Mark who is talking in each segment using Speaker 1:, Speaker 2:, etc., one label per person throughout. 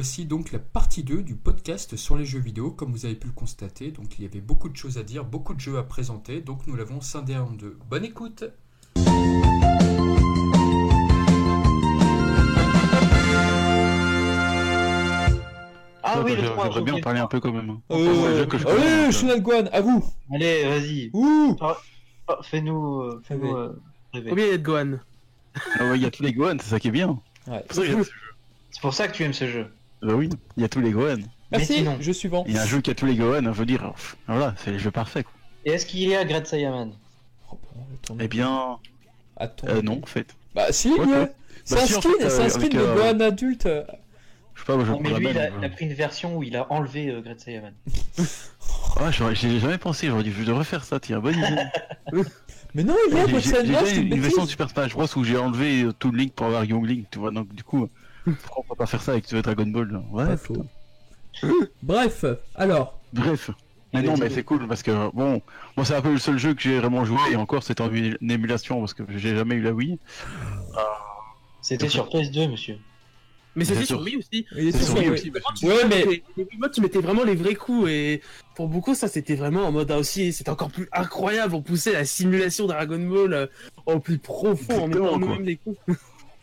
Speaker 1: voici donc la partie 2 du podcast sur les jeux vidéo. Comme vous avez pu le constater, donc il y avait beaucoup de choses à dire, beaucoup de jeux à présenter, donc nous l'avons scindé en deux. Bonne écoute.
Speaker 2: Ah oui,
Speaker 3: j'aimerais bien en parler un peu quand même.
Speaker 4: Allez, Shunal Guan, à vous.
Speaker 2: Allez, vas-y.
Speaker 4: Ouh.
Speaker 2: Fais-nous
Speaker 4: Allez.
Speaker 2: rêver.
Speaker 5: Combien il y a de Gohan?
Speaker 3: Ah ouais, il y a tous les Gohan, c'est ça qui est bien.
Speaker 4: Ouais.
Speaker 3: C'est pour ça que j'aime ce jeu.
Speaker 2: C'est pour ça que tu aimes ce jeu.
Speaker 3: Bah oui, il y a tous les Gohan.
Speaker 4: Merci,
Speaker 2: sinon.
Speaker 4: jeu suivant.
Speaker 3: Il y a un jeu qui a tous les Gohan, je veux dire, voilà, c'est le jeu parfait quoi.
Speaker 2: Et est-ce qu'il y a Great Saiyaman?
Speaker 4: Oh, bon, attends.
Speaker 3: Eh bien,
Speaker 4: Attends.
Speaker 3: non en fait.
Speaker 4: Bah si,
Speaker 3: Ouais,
Speaker 4: lui,
Speaker 3: ouais.
Speaker 4: c'est
Speaker 3: Bah,
Speaker 4: un
Speaker 3: si, en
Speaker 4: skin,
Speaker 3: fait,
Speaker 4: c'est un skin
Speaker 3: avec,
Speaker 4: de Gohan adulte.
Speaker 3: Je sais pas, moi je
Speaker 2: Non, mais
Speaker 3: me
Speaker 2: lui, il
Speaker 3: rappelle.
Speaker 2: a pris une version où il a enlevé Great Saiyaman.
Speaker 3: Ah, j'y ai jamais pensé, j'aurais dit je devrais faire ça, tiens, bonne idée.
Speaker 4: Mais non, il y a
Speaker 3: J'ai
Speaker 4: Gohan
Speaker 3: déjà
Speaker 4: Saiyaman, c'est
Speaker 3: une
Speaker 4: une
Speaker 3: version de
Speaker 4: bêtise.
Speaker 3: Super Smash Bros où j'ai enlevé tout le Link pour avoir Young Link, tu vois, donc du coup, pourquoi on peut pas faire ça avec Dragon Ball là? Ouais,
Speaker 4: Pas
Speaker 3: putain.
Speaker 4: faux. Bref, alors.
Speaker 3: Bref. Mais
Speaker 2: Allez,
Speaker 3: non, mais
Speaker 2: dis-le.
Speaker 3: c'est cool parce que bon, moi c'est un peu le seul jeu que j'ai vraiment joué et encore c'est en une émulation parce que j'ai jamais eu la Wii.
Speaker 2: C'était sur PS2, monsieur.
Speaker 5: Mais c'était
Speaker 3: Bien
Speaker 5: sur
Speaker 3: sûr.
Speaker 5: Wii aussi.
Speaker 4: Il est
Speaker 3: C'est
Speaker 4: sur
Speaker 3: sur
Speaker 4: Wii,
Speaker 3: Wii
Speaker 4: oui.
Speaker 3: aussi, bah,
Speaker 4: Ouais, mais
Speaker 5: Les Wiimotes, tu mettais vraiment les vrais coups et pour beaucoup, ça c'était vraiment en mode aussi, c'était encore plus incroyable. On poussait la simulation Dragon Ball au plus profond en mettant
Speaker 3: Exactement,
Speaker 5: nous-mêmes les coups.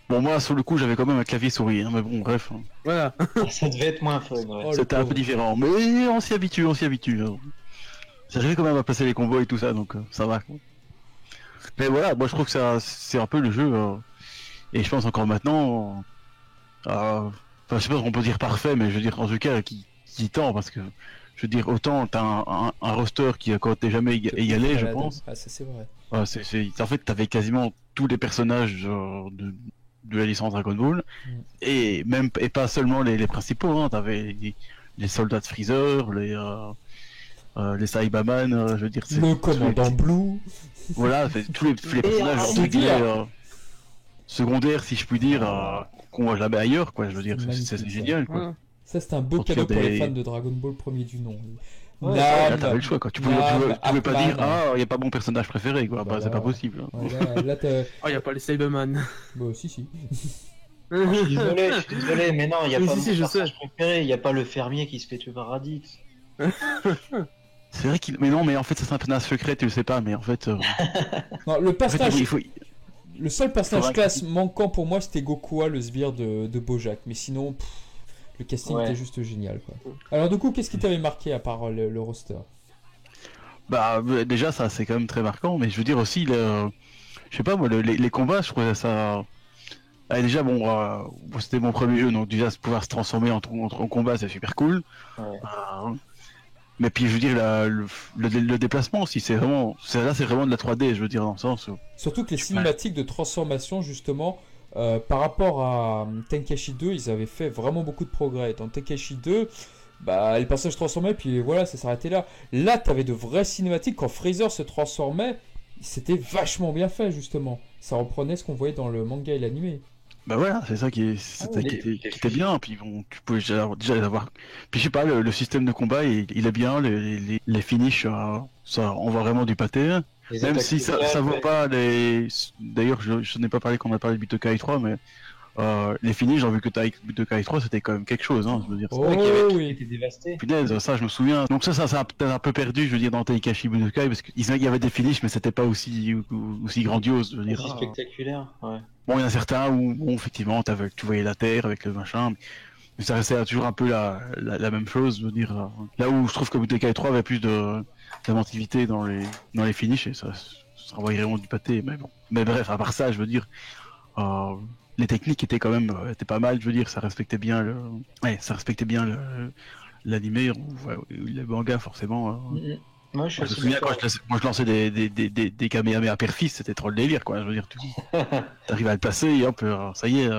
Speaker 3: Bon, moi sur le coup j'avais quand même un clavier souris, hein, mais bon, bref, hein.
Speaker 5: Voilà.
Speaker 2: Ça devait être moins fun, ouais.
Speaker 4: Oh, le
Speaker 3: C'était un peu
Speaker 4: pauvre.
Speaker 3: différent, mais on s'y habitue, on s'y habitue. Hein. J'arrivais quand même à passer les combos et tout ça, donc ça va. Quoi. Mais voilà, moi je trouve que ça, c'est un peu le jeu, et je pense encore maintenant, enfin je sais pas, on peut dire parfait, mais je veux dire en tout cas qui tend, parce que je veux dire autant t'as un roster qui a encore jamais égalé, je
Speaker 4: Malade.
Speaker 3: pense.
Speaker 4: Ah, ça c'est vrai.
Speaker 3: Ouais, en fait, t'avais quasiment tous les personnages de la licence Dragon Ball,
Speaker 4: Mm.
Speaker 3: et même et pas seulement les principaux, hein, t'avais les soldats de Freezer, les Saibaman, je veux dire, c'est
Speaker 4: Le commandant Blue.
Speaker 3: voilà, tous les personnages
Speaker 4: alors,
Speaker 3: entre
Speaker 4: c'est
Speaker 3: guillemets,
Speaker 4: dire.
Speaker 3: secondaires, si je puis dire, qu'on voit jamais ailleurs, quoi. Je veux dire,
Speaker 4: Magnifique,
Speaker 3: c'est
Speaker 4: ça.
Speaker 3: génial, quoi.
Speaker 5: Voilà.
Speaker 4: Ça c'était un beau
Speaker 3: Pour
Speaker 4: cadeau
Speaker 3: faire
Speaker 4: pour les
Speaker 3: des-
Speaker 4: fans de Dragon Ball premier du nom.
Speaker 2: Ouais,
Speaker 3: Là,
Speaker 4: Nam,
Speaker 3: t'avais le choix, quoi. Tu pouvais pas dire, ah, y a pas mon personnage préféré, quoi. Bah,
Speaker 4: Voilà.
Speaker 3: c'est pas possible. Hein.
Speaker 4: Ouais, là, t'as...
Speaker 5: Oh, y a pas les Cyberman.
Speaker 4: Bah si, si.
Speaker 2: Je suis désolé, mais non, il n'y a
Speaker 5: Oui,
Speaker 2: pas
Speaker 5: si,
Speaker 2: mon
Speaker 5: si, je
Speaker 2: personnage préféré, il n'y a pas le fermier qui se fait tuer par Raditz.
Speaker 3: C'est vrai qu'il. Mais non, mais en fait, c'est un personnage secret, tu le sais pas, mais en fait.
Speaker 4: Non, le
Speaker 3: En fait,
Speaker 4: personnage...
Speaker 3: il faut.
Speaker 4: Le seul personnage
Speaker 3: Faudra
Speaker 4: classe manquant pour moi c'était Goku, le sbire de Bojack. Mais sinon, le casting
Speaker 2: Ouais.
Speaker 4: était juste génial, quoi. Alors du coup, qu'est-ce qui t'avait marqué à part le roster?
Speaker 3: Bah, déjà, ça, c'est quand même très marquant, mais je veux dire aussi, je sais pas, moi, les combats, je trouvais ça. Ah, déjà, bon, c'était mon premier jeu, donc déjà, pouvoir se transformer en combat, c'est super cool.
Speaker 2: Ouais.
Speaker 3: Mais puis, je veux dire, le déplacement aussi, c'est vraiment de la 3D, je veux dire, dans le sens où.
Speaker 4: Surtout que les cinématiques de transformation, justement, par rapport à Tenkaichi 2, ils avaient fait vraiment beaucoup de progrès. Dans Tenkaichi 2, bah, les personnages se transformaient, puis voilà, ça s'arrêtait là. Là, t'avais de vraies cinématiques. Quand Freezer se transformait, c'était vachement bien fait, justement. Ça reprenait ce qu'on voyait dans le manga et l'animé.
Speaker 3: Bah voilà, c'est ça qui était bien, puis bon, tu pouvais déjà les avoir. Puis je sais pas, le système de combat, il est bien, les finishes, ça envoie vraiment du pâté.
Speaker 2: Les
Speaker 3: Même
Speaker 2: attaques
Speaker 3: si ça
Speaker 2: spéciales,
Speaker 3: vaut
Speaker 2: ouais.
Speaker 3: pas les. D'ailleurs, je n'ai pas parlé quand on a parlé de Butokai 3, mais les finishes dans Butokai 3, c'était quand même quelque chose, hein, je veux dire.
Speaker 4: Oh
Speaker 2: Ouais, qui
Speaker 4: oui.
Speaker 2: était dévasté.
Speaker 3: Punaise, ça je me souviens. Donc ça a peut-être un peu perdu, je veux dire, dans Tenkaichi Budokai, parce qu'il y avait des finishes, mais c'était pas aussi grandiose, je veux dire.
Speaker 2: Aussi spectaculaire, ouais.
Speaker 3: Bon, il y en a certains où, bon, effectivement, tu voyais la terre avec le machin, mais ça restait toujours un peu la même chose, je veux dire. Là où je trouve que Budokai 3 avait plus d'inventivité dans les finishes, et ça envoyait vraiment du pâté, mais bon. Mais bref, à part ça, je veux dire, les techniques étaient quand même étaient pas mal, je veux dire, ça respectait bien l'animé, ou le manga, forcément.
Speaker 2: Moi, je
Speaker 3: Je me
Speaker 2: suis
Speaker 3: souviens
Speaker 2: d'accord.
Speaker 3: quand je lançais des Kamehameha per-fils, c'était trop le délire, quoi. Je veux dire, t'arrives à le passer et hop, ça y est.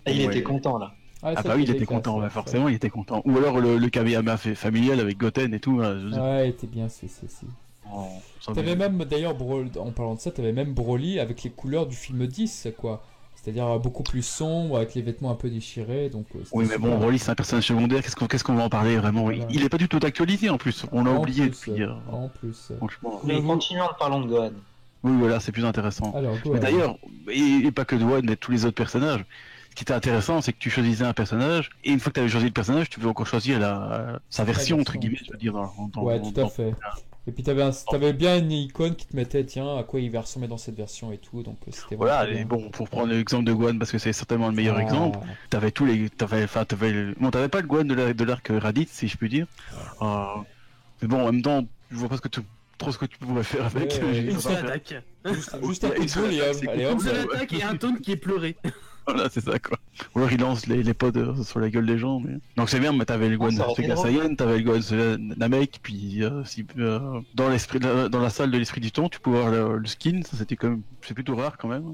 Speaker 2: Il
Speaker 3: ouais.
Speaker 2: était content, là.
Speaker 3: Ah
Speaker 4: ça,
Speaker 3: bah oui, il
Speaker 4: c'était
Speaker 3: était
Speaker 4: classe,
Speaker 3: content,
Speaker 4: ouais.
Speaker 3: ouais, forcément, il était content. Ou alors le Kamehameha familial avec Goten et tout. Je veux dire,
Speaker 4: Ouais, était bien, c'est.
Speaker 3: ça
Speaker 4: T'avais
Speaker 3: me-
Speaker 4: même, d'ailleurs, en parlant de ça, t'avais même Broly avec les couleurs du film 10, quoi. C'est-à-dire beaucoup plus sombre, avec les vêtements un peu déchirés, donc... c'était
Speaker 3: Oui, mais bon,
Speaker 4: super.
Speaker 3: Broly, c'est un personnage secondaire, qu'est-ce qu'on va en parler, vraiment?
Speaker 4: Voilà.
Speaker 3: Il est pas du tout d'actualité, en plus, on l'a
Speaker 4: En
Speaker 3: oublié
Speaker 4: plus,
Speaker 3: depuis...
Speaker 4: En plus.
Speaker 3: Franchement.
Speaker 2: Mais
Speaker 4: J'avoue.
Speaker 2: continuons en parlant de Gohan.
Speaker 3: Oui, voilà, c'est plus intéressant.
Speaker 4: Alors,
Speaker 3: Mais
Speaker 4: Gohan.
Speaker 3: d'ailleurs, et pas que Gohan, mais tous les autres personnages, ce qui était intéressant, c'est que tu choisissais un personnage, et une fois que tu avais choisi le personnage, tu pouvais encore choisir sa version, entre guillemets, je veux dire.
Speaker 4: Ouais, tout à fait. Et puis t'avais bien une icône qui te mettait, tiens, à quoi il va ressembler dans cette version et tout, donc c'était
Speaker 3: Voilà,
Speaker 4: vraiment
Speaker 3: et
Speaker 4: bien.
Speaker 3: bon, pour prendre l'exemple de Gohan, parce que c'est certainement le meilleur
Speaker 4: Ah.
Speaker 3: exemple, t'avais tous les, bon, t'avais pas le Gohan de l'arc Raditz, si je puis dire. Mais bon, en même temps, je vois pas trop ce que tu pourrais faire avec.
Speaker 4: Ouais,
Speaker 3: j'ai-
Speaker 5: Une
Speaker 3: j'ai
Speaker 5: seule
Speaker 3: pas fait.
Speaker 5: attaque.
Speaker 4: Juste un coup de boule et hop,
Speaker 3: C'est
Speaker 4: allez
Speaker 5: Une
Speaker 4: hop.
Speaker 5: seule
Speaker 3: ouais.
Speaker 5: attaque et un taunt qui est pleuré.
Speaker 3: Voilà, c'est ça quoi. Ou alors il lance les pods sur la gueule des gens. Mais... Donc c'est bien, mais t'avais le Gohan
Speaker 2: ça aurait été
Speaker 3: Super
Speaker 2: drôle.
Speaker 3: Saiyan, t'avais le Gohan Namek, puis dans la salle de l'esprit du temps, tu pouvais voir le skin, ça c'était quand même, c'est plutôt rare quand même.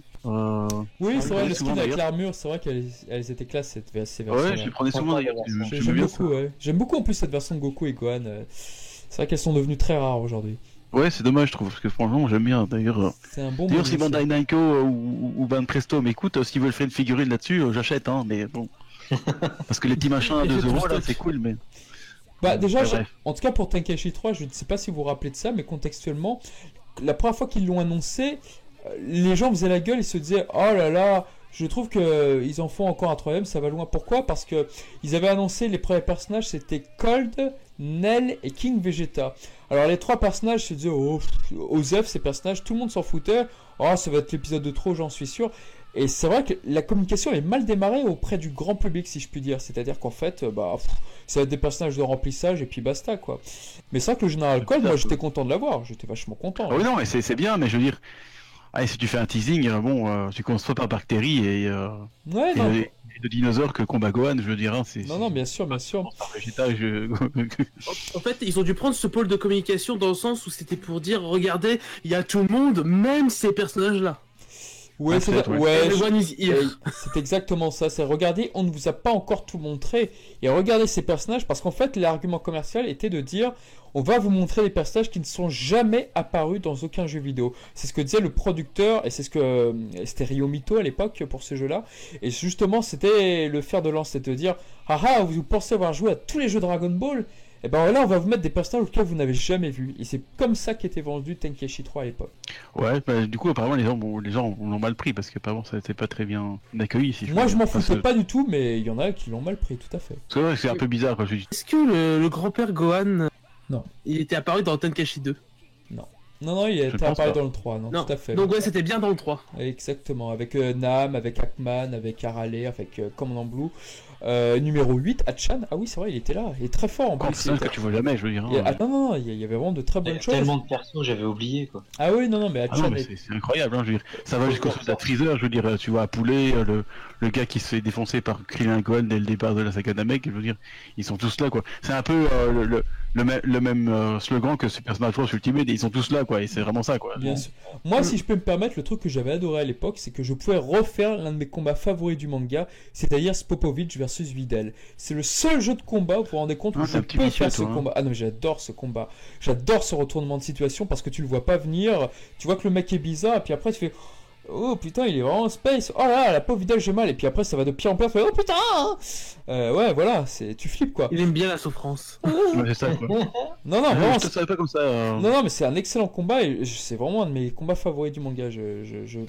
Speaker 4: Oui, c'est vrai,
Speaker 3: Ouais,
Speaker 4: le
Speaker 3: souvent,
Speaker 4: skin avec
Speaker 3: d'ailleurs.
Speaker 4: l'armure, c'est vrai qu'elles étaient classe ces
Speaker 3: Ouais,
Speaker 4: versions.
Speaker 3: je les prenais souvent d'ailleurs.
Speaker 4: J'aime
Speaker 3: J'aimais bien ça.
Speaker 4: beaucoup, ouais. J'aime beaucoup en plus cette version de Goku et Gohan. C'est vrai qu'elles sont devenues très rares aujourd'hui.
Speaker 3: Ouais, c'est dommage, je trouve, parce que franchement, j'aime bien. D'ailleurs,
Speaker 4: C'est un bon
Speaker 3: d'ailleurs
Speaker 4: moment
Speaker 3: si
Speaker 4: aussi.
Speaker 3: Bandai Namco ou Ban Presto m'écoutent, s'ils veulent faire une figurine là-dessus, j'achète, hein, mais bon. Parce que les petits machins à
Speaker 5: Et
Speaker 3: 2
Speaker 5: j'ai
Speaker 3: euros,
Speaker 5: tout
Speaker 3: là,
Speaker 5: stock.
Speaker 3: c'est cool, mais.
Speaker 4: Bah déjà,
Speaker 3: Bref.
Speaker 4: en tout cas pour Tenkaichi 3, je ne sais pas si vous vous rappelez de ça, mais contextuellement, la première fois qu'ils l'ont annoncé, les gens faisaient la gueule, ils se disaient oh là là, je trouve que ils en font encore un troisième, ça va loin. Pourquoi? Parce que ils avaient annoncé les premiers personnages, c'était Cold, Nell et King Vegeta. Alors les trois personnages se disaient oh, aux œufs ces personnages, tout le monde s'en foutait. Oh ça va être l'épisode de trop, j'en suis sûr. Et c'est vrai que la communication est mal démarrée auprès du grand public, si je puis dire. C'est-à-dire qu'en fait, ça va être des personnages de remplissage et puis basta, quoi. Mais c'est vrai que le Général Cole, moi, j'étais content de l'avoir. J'étais vachement content.
Speaker 3: Ah oui, non, mais c'est bien, mais je veux dire. Allez, si tu fais un teasing, tu commences pas par bactéries
Speaker 4: Ouais, non.
Speaker 3: et de dinosaures que combat Gohan, je veux dire. Hein, c'est,
Speaker 4: Non, non, bien sûr, bien sûr.
Speaker 3: par Vegeta,
Speaker 5: En fait, ils ont dû prendre ce pôle de communication dans le sens où c'était pour dire regardez, il y a tout le monde, même ces personnages-là.
Speaker 4: Ouais, c'est
Speaker 3: peut-être, ouais.
Speaker 4: ouais,
Speaker 5: Le One is here.
Speaker 4: c'est exactement ça. C'est regardez, on ne vous a pas encore tout montré. Et regardez ces personnages, parce qu'en fait, l'argument commercial était de dire on va vous montrer des personnages qui ne sont jamais apparus dans aucun jeu vidéo. C'est ce que disait le producteur, et c'est ce que c'était Ryo Mito à l'époque pour ce jeu-là. Et justement, c'était le fer de lance, c'était de dire ah ah, vous pensez avoir joué à tous les jeux Dragon Ball? Et ben là, on va vous mettre des personnages auxquels vous n'avez jamais vu. Et c'est comme ça qu'était vendu Tenkaichi 3 à l'époque.
Speaker 3: Ouais, bah, du coup, apparemment, les gens l'ont mal pris parce qu'apparemment, ça n'était pas très bien accueilli. Si
Speaker 4: Moi, je m'en
Speaker 3: Parce
Speaker 4: foutais
Speaker 3: que-
Speaker 4: pas du tout, mais il y en a qui l'ont mal pris, tout à fait.
Speaker 3: Parce que ouais, c'est un peu bizarre quand je dis.
Speaker 5: Est-ce que le grand-père Gohan,
Speaker 4: Non.
Speaker 5: il était apparu dans Tenkaichi 2?
Speaker 4: Non, non, il
Speaker 3: Je
Speaker 4: était
Speaker 3: pense
Speaker 4: apparu
Speaker 3: pas.
Speaker 4: dans le 3, non,
Speaker 5: Non.
Speaker 4: tout à fait.
Speaker 5: Donc ouais, c'était bien dans le 3.
Speaker 4: Exactement, avec Nam, avec Hackman, avec Arale, avec Commandant Blue. Numéro 8, Hachan, ah oui, c'est vrai, il était là, il est très fort en
Speaker 3: Encore un
Speaker 4: plus.
Speaker 3: personnage que tu vois jamais, je veux dire. hein.
Speaker 4: Ah, non, non, il y avait vraiment de très
Speaker 2: Il y a
Speaker 4: bonnes choses.
Speaker 2: tellement de persos, j'avais oublié quoi.
Speaker 4: Ah oui, non, non, mais
Speaker 3: Ah
Speaker 4: Hachan
Speaker 3: non, mais
Speaker 4: est-
Speaker 3: c'est incroyable, hein, je veux dire. Ça va jusqu'au soldat Freezer, je veux dire, tu vois, Poulet, le gars qui se fait défoncer par Krillin et Gohan dès le départ de la saga Namek, je veux dire, ils sont tous là, quoi. C'est un peu le même slogan que Super Smash Bros Ultimate, ils sont tous là, quoi, et c'est vraiment ça, quoi.
Speaker 4: Bien sûr. Moi, si je peux me permettre, le truc que j'avais adoré à l'époque, c'est que je pouvais refaire l'un de mes combats favoris du manga, c'est-à-dire Spopovich versus Videl. C'est le seul jeu de combat, vous vous rendez compte, où
Speaker 3: Ah,
Speaker 4: je
Speaker 3: c'est un petit
Speaker 4: peux
Speaker 3: vicieux,
Speaker 4: faire ce
Speaker 3: toi, hein.
Speaker 4: combat. Ah non, mais j'adore ce combat. J'adore ce retournement de situation parce que tu le vois pas venir, tu vois que le mec est bizarre, et puis après tu fais oh putain, il est vraiment space, oh là, la pauvre Videl, j'ai mal, et puis après ça va de pire en pire, tu fais oh putain ouais, voilà, tu flippes quoi.
Speaker 5: Il aime bien la souffrance.
Speaker 3: Ouais, c'est ça, quoi.
Speaker 4: Non, non,
Speaker 3: Ah,
Speaker 4: vraiment,
Speaker 3: je te savais pas comme ça.
Speaker 4: non, non, mais c'est un excellent combat et c'est vraiment un de mes combats favoris du manga.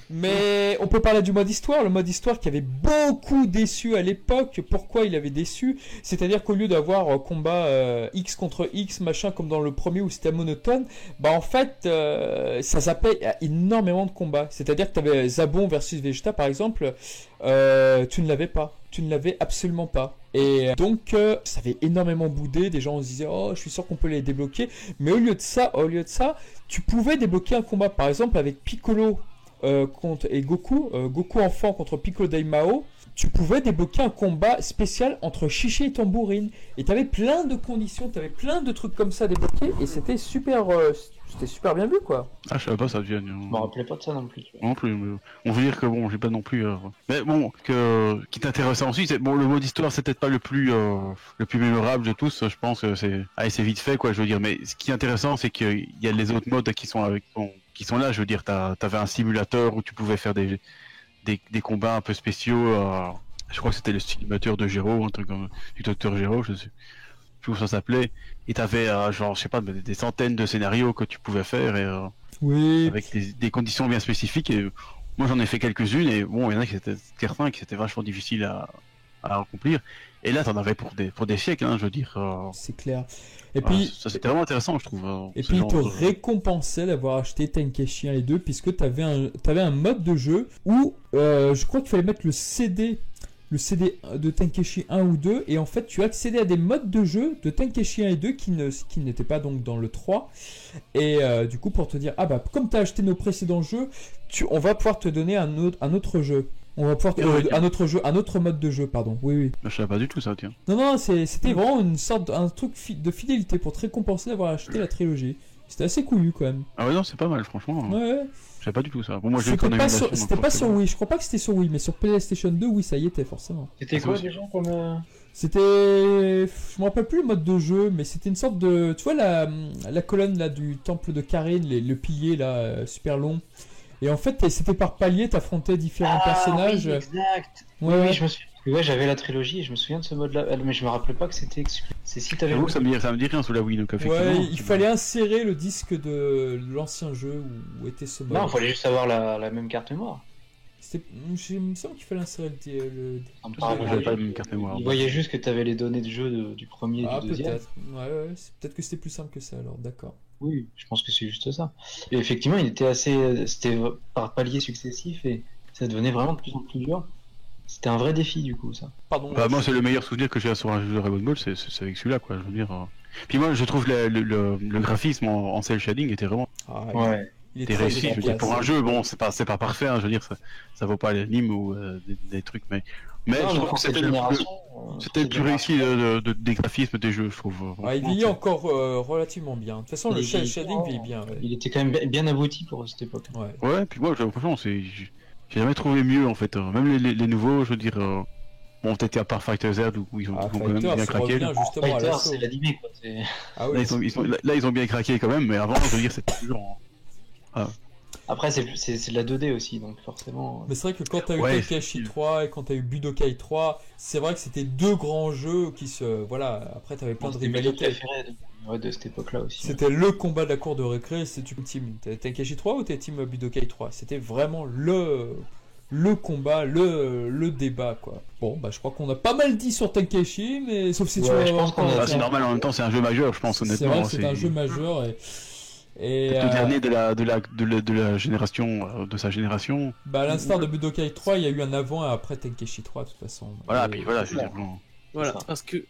Speaker 4: Mais on peut parler du mode histoire, le mode histoire qui avait beaucoup déçu à l'époque. Pourquoi il avait déçu? C'est-à-dire qu'au lieu d'avoir combat X contre X, machin, comme dans le premier où c'était monotone, bah en fait, ça zappait énormément de combats. C'est-à-dire que tu avais Zabon versus Vegeta par exemple, tu ne l'avais pas. Tu ne l'avais absolument pas. Et donc, ça avait énormément boudé. Des gens se disaient, oh, je suis sûr qu'on peut les débloquer. Mais au lieu de ça, tu pouvais débloquer un combat, par exemple, avec Piccolo et Goku, Goku enfant contre Piccolo Daimao. Tu pouvais débloquer un combat spécial entre Chichi et Tambourine. Et tu avais plein de conditions, tu avais plein de trucs comme ça débloqués. Et c'était super bien vu, quoi.
Speaker 3: Ah, je savais pas ça devient.
Speaker 2: Je me rappelais pas de ça non plus. Tu vois.
Speaker 3: Non plus, mais on veut dire que bon, j'ai pas non plus. Mais bon, qui t'intéressait ensuite, c'est bon, le mode histoire, c'est peut-être pas le plus mémorable de tous. Je pense que c'est vite fait, quoi. Je veux dire, mais ce qui est intéressant, c'est qu'il y a les autres modes qui sont là. Je veux dire, t'avais un simulateur où tu pouvais faire des combats un peu spéciaux. Je crois que c'était le simulateur de Gero, un truc comme du Docteur Gero, je sais plus où ça s'appelait. Et t'avais genre, je sais pas, des centaines de scénarios que tu pouvais faire et
Speaker 4: Oui.
Speaker 3: avec des conditions bien spécifiques et Moi j'en ai fait quelques-unes et bon, il y en a qui étaient certains qui étaient vachement difficiles à accomplir. Et là, t'en avais pour des siècles, hein, je veux dire.
Speaker 4: C'est clair. Et puis,
Speaker 3: ça c'était vraiment intéressant, je trouve.
Speaker 4: Et
Speaker 3: ce
Speaker 4: puis il
Speaker 3: genre
Speaker 4: te
Speaker 3: de-
Speaker 4: récompensait d'avoir acheté Tenkaichi 1 et 2 puisque t'avais un mode de jeu où je crois qu'il fallait mettre le CD de Tenkaichi 1 ou 2 et en fait tu accédais à des modes de jeu de Tenkaichi 1 et 2 qui n'étaient pas donc dans le 3 et du coup pour te dire ah bah comme t'as acheté nos précédents jeux on va pouvoir te donner un autre jeu. On va pouvoir un autre mode de jeu, pardon. Oui.
Speaker 3: Je savais pas du tout ça, tiens.
Speaker 4: Non, c'était vraiment un truc de fidélité pour te récompenser d'avoir acheté la trilogie. C'était assez cool quand même.
Speaker 3: Ah ouais, non, c'est pas mal, franchement.
Speaker 4: Ouais.
Speaker 3: Je savais pas du tout ça. Bon, moi j'ai eu
Speaker 4: C'était
Speaker 3: qu'en
Speaker 4: pas
Speaker 3: émulation,
Speaker 4: sur,
Speaker 3: donc
Speaker 4: c'était pas sur
Speaker 3: forcément.
Speaker 4: Wii, je crois pas que c'était sur Wii, mais sur PlayStation 2, oui, ça y était forcément.
Speaker 2: C'était quoi déjà comme.
Speaker 4: C'était. Je me rappelle plus le mode de jeu, mais c'était une sorte de. Tu vois la colonne là du temple de Karine, le pilier là, super long. Et en fait, c'était par palier, t'affrontais différents personnages.
Speaker 2: Oui, exact.
Speaker 4: Ouais,
Speaker 2: Oui, je me souviens. Ouais, j'avais la trilogie et je me souviens de ce mode-là. Mais je me rappelais pas que c'était exclu. C'est si t'avais.
Speaker 3: J'avoue que ça me dit rien sous la Wii, donc effectivement.
Speaker 4: Ouais, il fallait insérer le disque de l'ancien jeu où était ce mode.
Speaker 2: Non, il fallait juste avoir la même carte mémoire.
Speaker 4: Il me semble qu'il fallait insérer le...
Speaker 2: Ça me
Speaker 3: Moi,
Speaker 2: paraît
Speaker 3: j'avais
Speaker 2: logique.
Speaker 3: pas la même carte mémoire.
Speaker 2: Il voyait juste que t'avais les données de jeu du premier et
Speaker 4: Ah,
Speaker 2: du deuxième.
Speaker 4: peut-être. Ouais, peut-être que c'était plus simple que ça alors, d'accord.
Speaker 2: Oui, je pense que c'est juste ça. Et effectivement, il était assez. C'était par paliers successifs et ça devenait vraiment de plus en plus dur. C'était un vrai défi du coup, ça.
Speaker 4: Pardon.
Speaker 3: Bah, moi, c'est le meilleur souvenir que j'ai sur un jeu de Dragon Ball, c'est avec celui-là, quoi. Je veux dire. Puis moi, je trouve le graphisme en cel shading était vraiment
Speaker 4: Ah,
Speaker 2: Ouais.
Speaker 4: il est
Speaker 3: était
Speaker 4: très
Speaker 3: réussi. Je veux dire, pour un
Speaker 4: efficace.
Speaker 3: jeu, bon, c'est pas parfait, hein, je veux dire, ça vaut pas l'anime ou des trucs, mais
Speaker 2: Non,
Speaker 3: je
Speaker 2: mais
Speaker 3: trouve
Speaker 2: pour
Speaker 3: que
Speaker 2: cette
Speaker 3: c'était le plus,
Speaker 2: génération,
Speaker 3: c'était le plus réussi des graphismes des jeux, je trouve.
Speaker 4: Ouais, il vieillit encore relativement bien. De toute façon, le
Speaker 2: Il
Speaker 4: shell
Speaker 2: vieillit
Speaker 4: shading
Speaker 2: pas.
Speaker 4: vieillit bien. Ouais.
Speaker 2: Il était quand même bien abouti pour cette époque.
Speaker 4: Ouais.
Speaker 3: Ouais, puis moi, franchement, j'ai jamais trouvé mieux en fait. Même les nouveaux, je veux dire, bon, peut-être à part Fighter Z où ils ont
Speaker 4: Ah,
Speaker 3: quand même
Speaker 4: Fighter,
Speaker 3: bien
Speaker 4: ça
Speaker 3: craqué.
Speaker 4: revient justement à
Speaker 2: Fighter,
Speaker 4: l'assaut.
Speaker 2: c'est l'animé quoi.
Speaker 4: Ah
Speaker 3: Là,
Speaker 4: oui.
Speaker 3: ils ont bien craqué quand même, mais avant, je veux dire, c'était toujours.
Speaker 2: Après, c'est de la 2D aussi, donc forcément.
Speaker 4: Mais c'est vrai que quand t'as eu
Speaker 3: Ouais,
Speaker 4: Tenkaichi
Speaker 3: c'est-
Speaker 4: 3 et quand t'as eu Budokai 3, c'est vrai que c'était deux grands jeux qui se... Voilà, après t'avais plein de
Speaker 2: C'était mes jeux
Speaker 4: rivalités.
Speaker 2: préférés de cette époque-là aussi.
Speaker 4: C'était le combat de la cour de récré, c'était une team. T'es Tenkaichi 3 ou t'es team Budokai 3? C'était vraiment le combat, le débat quoi. Bon, bah je crois qu'on a pas mal dit sur Tenkaichi, mais sauf si tu
Speaker 2: Ouais,
Speaker 4: veux
Speaker 2: je pense qu'on a-
Speaker 3: Ah, c'est normal, en même temps, c'est un jeu majeur, je pense,
Speaker 4: C'est
Speaker 3: honnêtement.
Speaker 4: vrai que c'est un jeu majeur et
Speaker 3: C'est le dernier de la génération, de sa génération.
Speaker 4: bah, à l'instar de Budokai 3, il y a eu un avant et après Tenkaichi 3 de toute façon.
Speaker 3: Voilà,
Speaker 4: Et-
Speaker 3: puis voilà, je veux dire, bon.
Speaker 5: Voilà,
Speaker 2: C'est ça.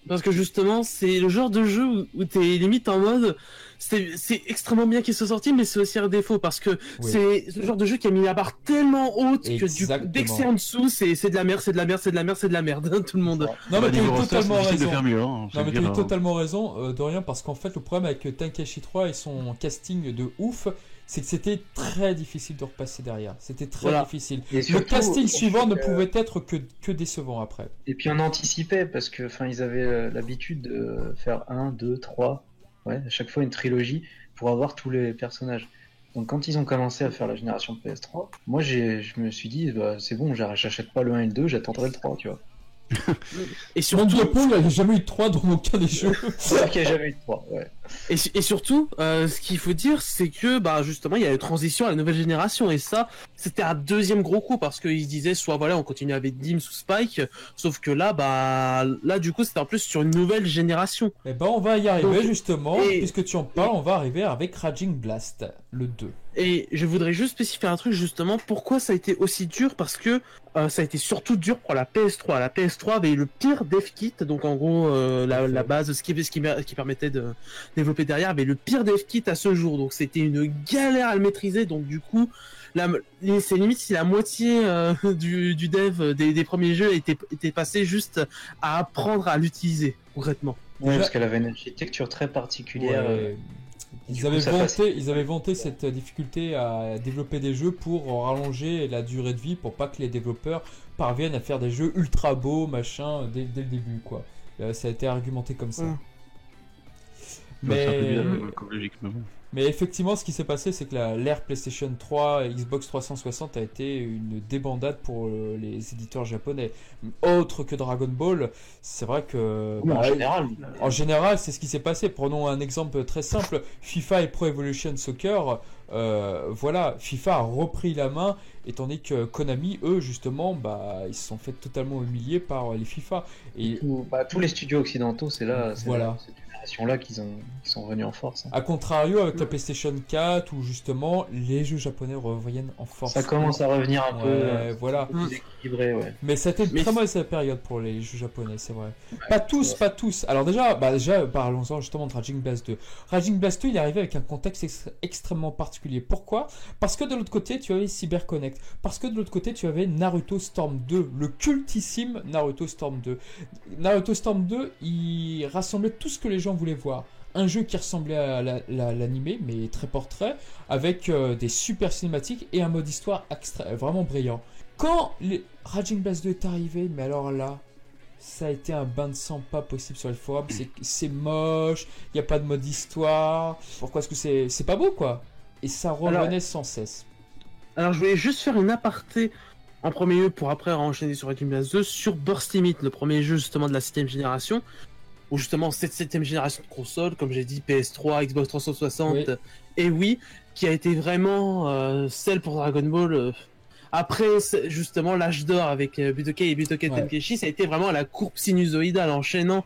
Speaker 5: parce que justement, c'est le genre de jeu où t'es limite en mode, c'est extrêmement bien qu'il soit sorti, mais c'est aussi un défaut parce que
Speaker 4: Oui.
Speaker 5: c'est ce genre de jeu qui a mis la barre tellement haute que du coup,
Speaker 4: Exactement.
Speaker 5: dès que c'est en dessous, c'est de la merde, c'est de la merde, c'est de la merde, c'est de la merde, hein, tout le monde.
Speaker 4: Non mais t'as
Speaker 3: niveau
Speaker 4: eu
Speaker 3: roster,
Speaker 4: totalement
Speaker 3: c'est difficile de
Speaker 4: raison.
Speaker 3: faire mieux, hein,
Speaker 4: Non
Speaker 3: je veux
Speaker 4: mais t'as
Speaker 3: dire,
Speaker 4: eu totalement raison, Dorian, parce qu'en fait le problème avec Tenkaichi 3 et son casting de ouf, c'est que c'était très difficile de repasser derrière. C'était très
Speaker 5: Voilà.
Speaker 4: difficile.
Speaker 2: Et
Speaker 4: Le
Speaker 2: surtout,
Speaker 4: casting suivant ne pouvait être que décevant après.
Speaker 2: Et puis on anticipait parce que enfin ils avaient l'habitude de faire 1, 2, 3, ouais, à chaque fois une trilogie pour avoir tous les personnages. Donc quand ils ont commencé à faire la génération PS3, moi je me suis dit bah, c'est bon, j'achète pas le 1 et le 2, j'attendrai le 3, tu vois.
Speaker 5: Et
Speaker 4: Sur mon
Speaker 5: surtout,
Speaker 4: diapo, il n'y a jamais eu de 3 dans aucun des jeux.
Speaker 2: C'est vrai qu'il n'y a jamais eu de 3, ouais.
Speaker 5: et surtout, ce qu'il faut dire, c'est que bah justement, il y a une transition à la nouvelle génération et ça, c'était un deuxième gros coup parce qu'ils se disaient soit voilà, on continue avec Dim sous Spike, sauf que là du coup, c'était en plus sur une nouvelle génération.
Speaker 4: Eh ben on va y arriver
Speaker 5: Donc,
Speaker 4: justement,
Speaker 5: et-
Speaker 4: puisque tu en parles, on va arriver avec Raging Blast, le 2.
Speaker 5: Et je voudrais juste spécifier un truc justement, pourquoi ça a été aussi dur, parce que ça a été surtout dur pour la PS3. La PS3 avait le pire dev kit, donc en gros la base, ce qui permettait de développer derrière, avait le pire dev kit à ce jour, donc c'était une galère à le maîtriser, donc du coup, c'est limite si la moitié du dev des premiers jeux était passé juste à apprendre à l'utiliser, concrètement.
Speaker 2: Ouais,
Speaker 4: Déjà-
Speaker 2: parce qu'elle avait une architecture très particulière.
Speaker 4: Ouais.
Speaker 2: Du
Speaker 4: Ils
Speaker 2: coup,
Speaker 4: avaient,
Speaker 2: ça
Speaker 4: ils avaient vanté cette difficulté à développer des jeux pour rallonger la durée de vie, pour pas que les développeurs parviennent à faire des jeux ultra beaux, machin, dès le début, quoi. Ça a été argumenté comme ça.
Speaker 5: Mm.
Speaker 3: C'est un peu
Speaker 4: Mais,
Speaker 3: bizarre comme logique, mais bon.
Speaker 4: mais effectivement, ce qui s'est passé, c'est que l'ère PlayStation 3 et Xbox 360 a été une débandade pour les éditeurs japonais. Autre que Dragon Ball, c'est vrai que...
Speaker 2: Oui, en
Speaker 4: bah,
Speaker 2: général.
Speaker 4: En général, c'est ce qui s'est passé. Prenons un exemple très simple. FIFA et Pro Evolution Soccer, voilà, FIFA a repris la main, et tandis que Konami, eux, justement, bah, ils se sont fait totalement humilier par les FIFA. Et
Speaker 2: Tous les studios occidentaux, c'est
Speaker 4: Voilà.
Speaker 2: cette génération-là qu'ils sont revenus en force.
Speaker 4: à contrario, avec la PlayStation 4, où justement, les jeux japonais reviennent en force.
Speaker 2: Ça commence à revenir un peu
Speaker 4: Ouais, voilà.
Speaker 2: plus équilibré, ouais.
Speaker 4: Mais c'était une
Speaker 5: Mais
Speaker 4: très mauvaise période pour les jeux japonais, c'est vrai. Pas tous, pas tous. Alors déjà, parlons-en justement de Raging Blast 2. Raging Blast 2, il est arrivé avec un contexte extrêmement particulier. Pourquoi? Parce que de l'autre côté, tu avais CyberConnect. Parce que de l'autre côté, tu avais Naruto Storm 2, le cultissime Naruto Storm 2. Naruto Storm 2, il rassemblait tout ce que les gens voulaient voir. Un jeu qui ressemblait à l'animé, mais très portrait, avec des super cinématiques et un mode histoire vraiment brillant. Quand Raging Blast 2 est arrivé, mais alors là, ça a été un bain de sang pas possible sur le forum. C'est moche, il n'y a pas de mode histoire. Pourquoi est-ce que c'est pas beau, quoi? Et ça revenait sans cesse.
Speaker 5: Alors je voulais juste faire une aparté en premier lieu pour après enchaîner sur Raging Blast 2 sur Burst Limit, le premier jeu justement de la 7ème génération. Ou justement cette 7ème génération de consoles, comme j'ai dit, PS3, Xbox 360
Speaker 4: Oui.
Speaker 5: et Wii, qui a été vraiment celle pour Dragon Ball. Après justement l'âge d'or avec Budokai et Budokai
Speaker 4: Ouais.
Speaker 5: Tenkaichi, ça a été vraiment la courbe sinusoïdale enchaînant.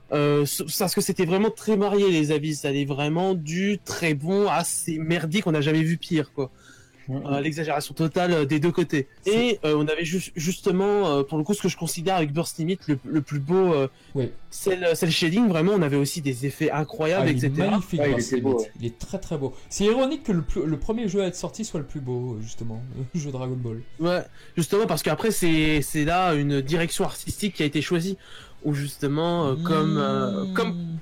Speaker 5: Parce que c'était vraiment très varié les avis, ça allait vraiment du très bon à c'est merdique, on n'a jamais vu pire quoi. L'exagération totale des deux côtés. Et on avait justement, pour le coup, ce que je considère avec Burst Limit le plus beau,
Speaker 4: Oui.
Speaker 5: c'est le shading. Vraiment, on avait aussi des effets incroyables,
Speaker 4: Il est
Speaker 5: etc.
Speaker 4: magnifique,
Speaker 2: Ouais, il
Speaker 4: Burst
Speaker 2: était beau,
Speaker 4: Limit.
Speaker 2: ouais.
Speaker 4: Il est très très beau. C'est ironique que le premier jeu à être sorti soit le plus beau, justement, le jeu Dragon Ball.
Speaker 5: Ouais, justement parce qu'après c'est là une direction artistique qui a été choisie, où justement comme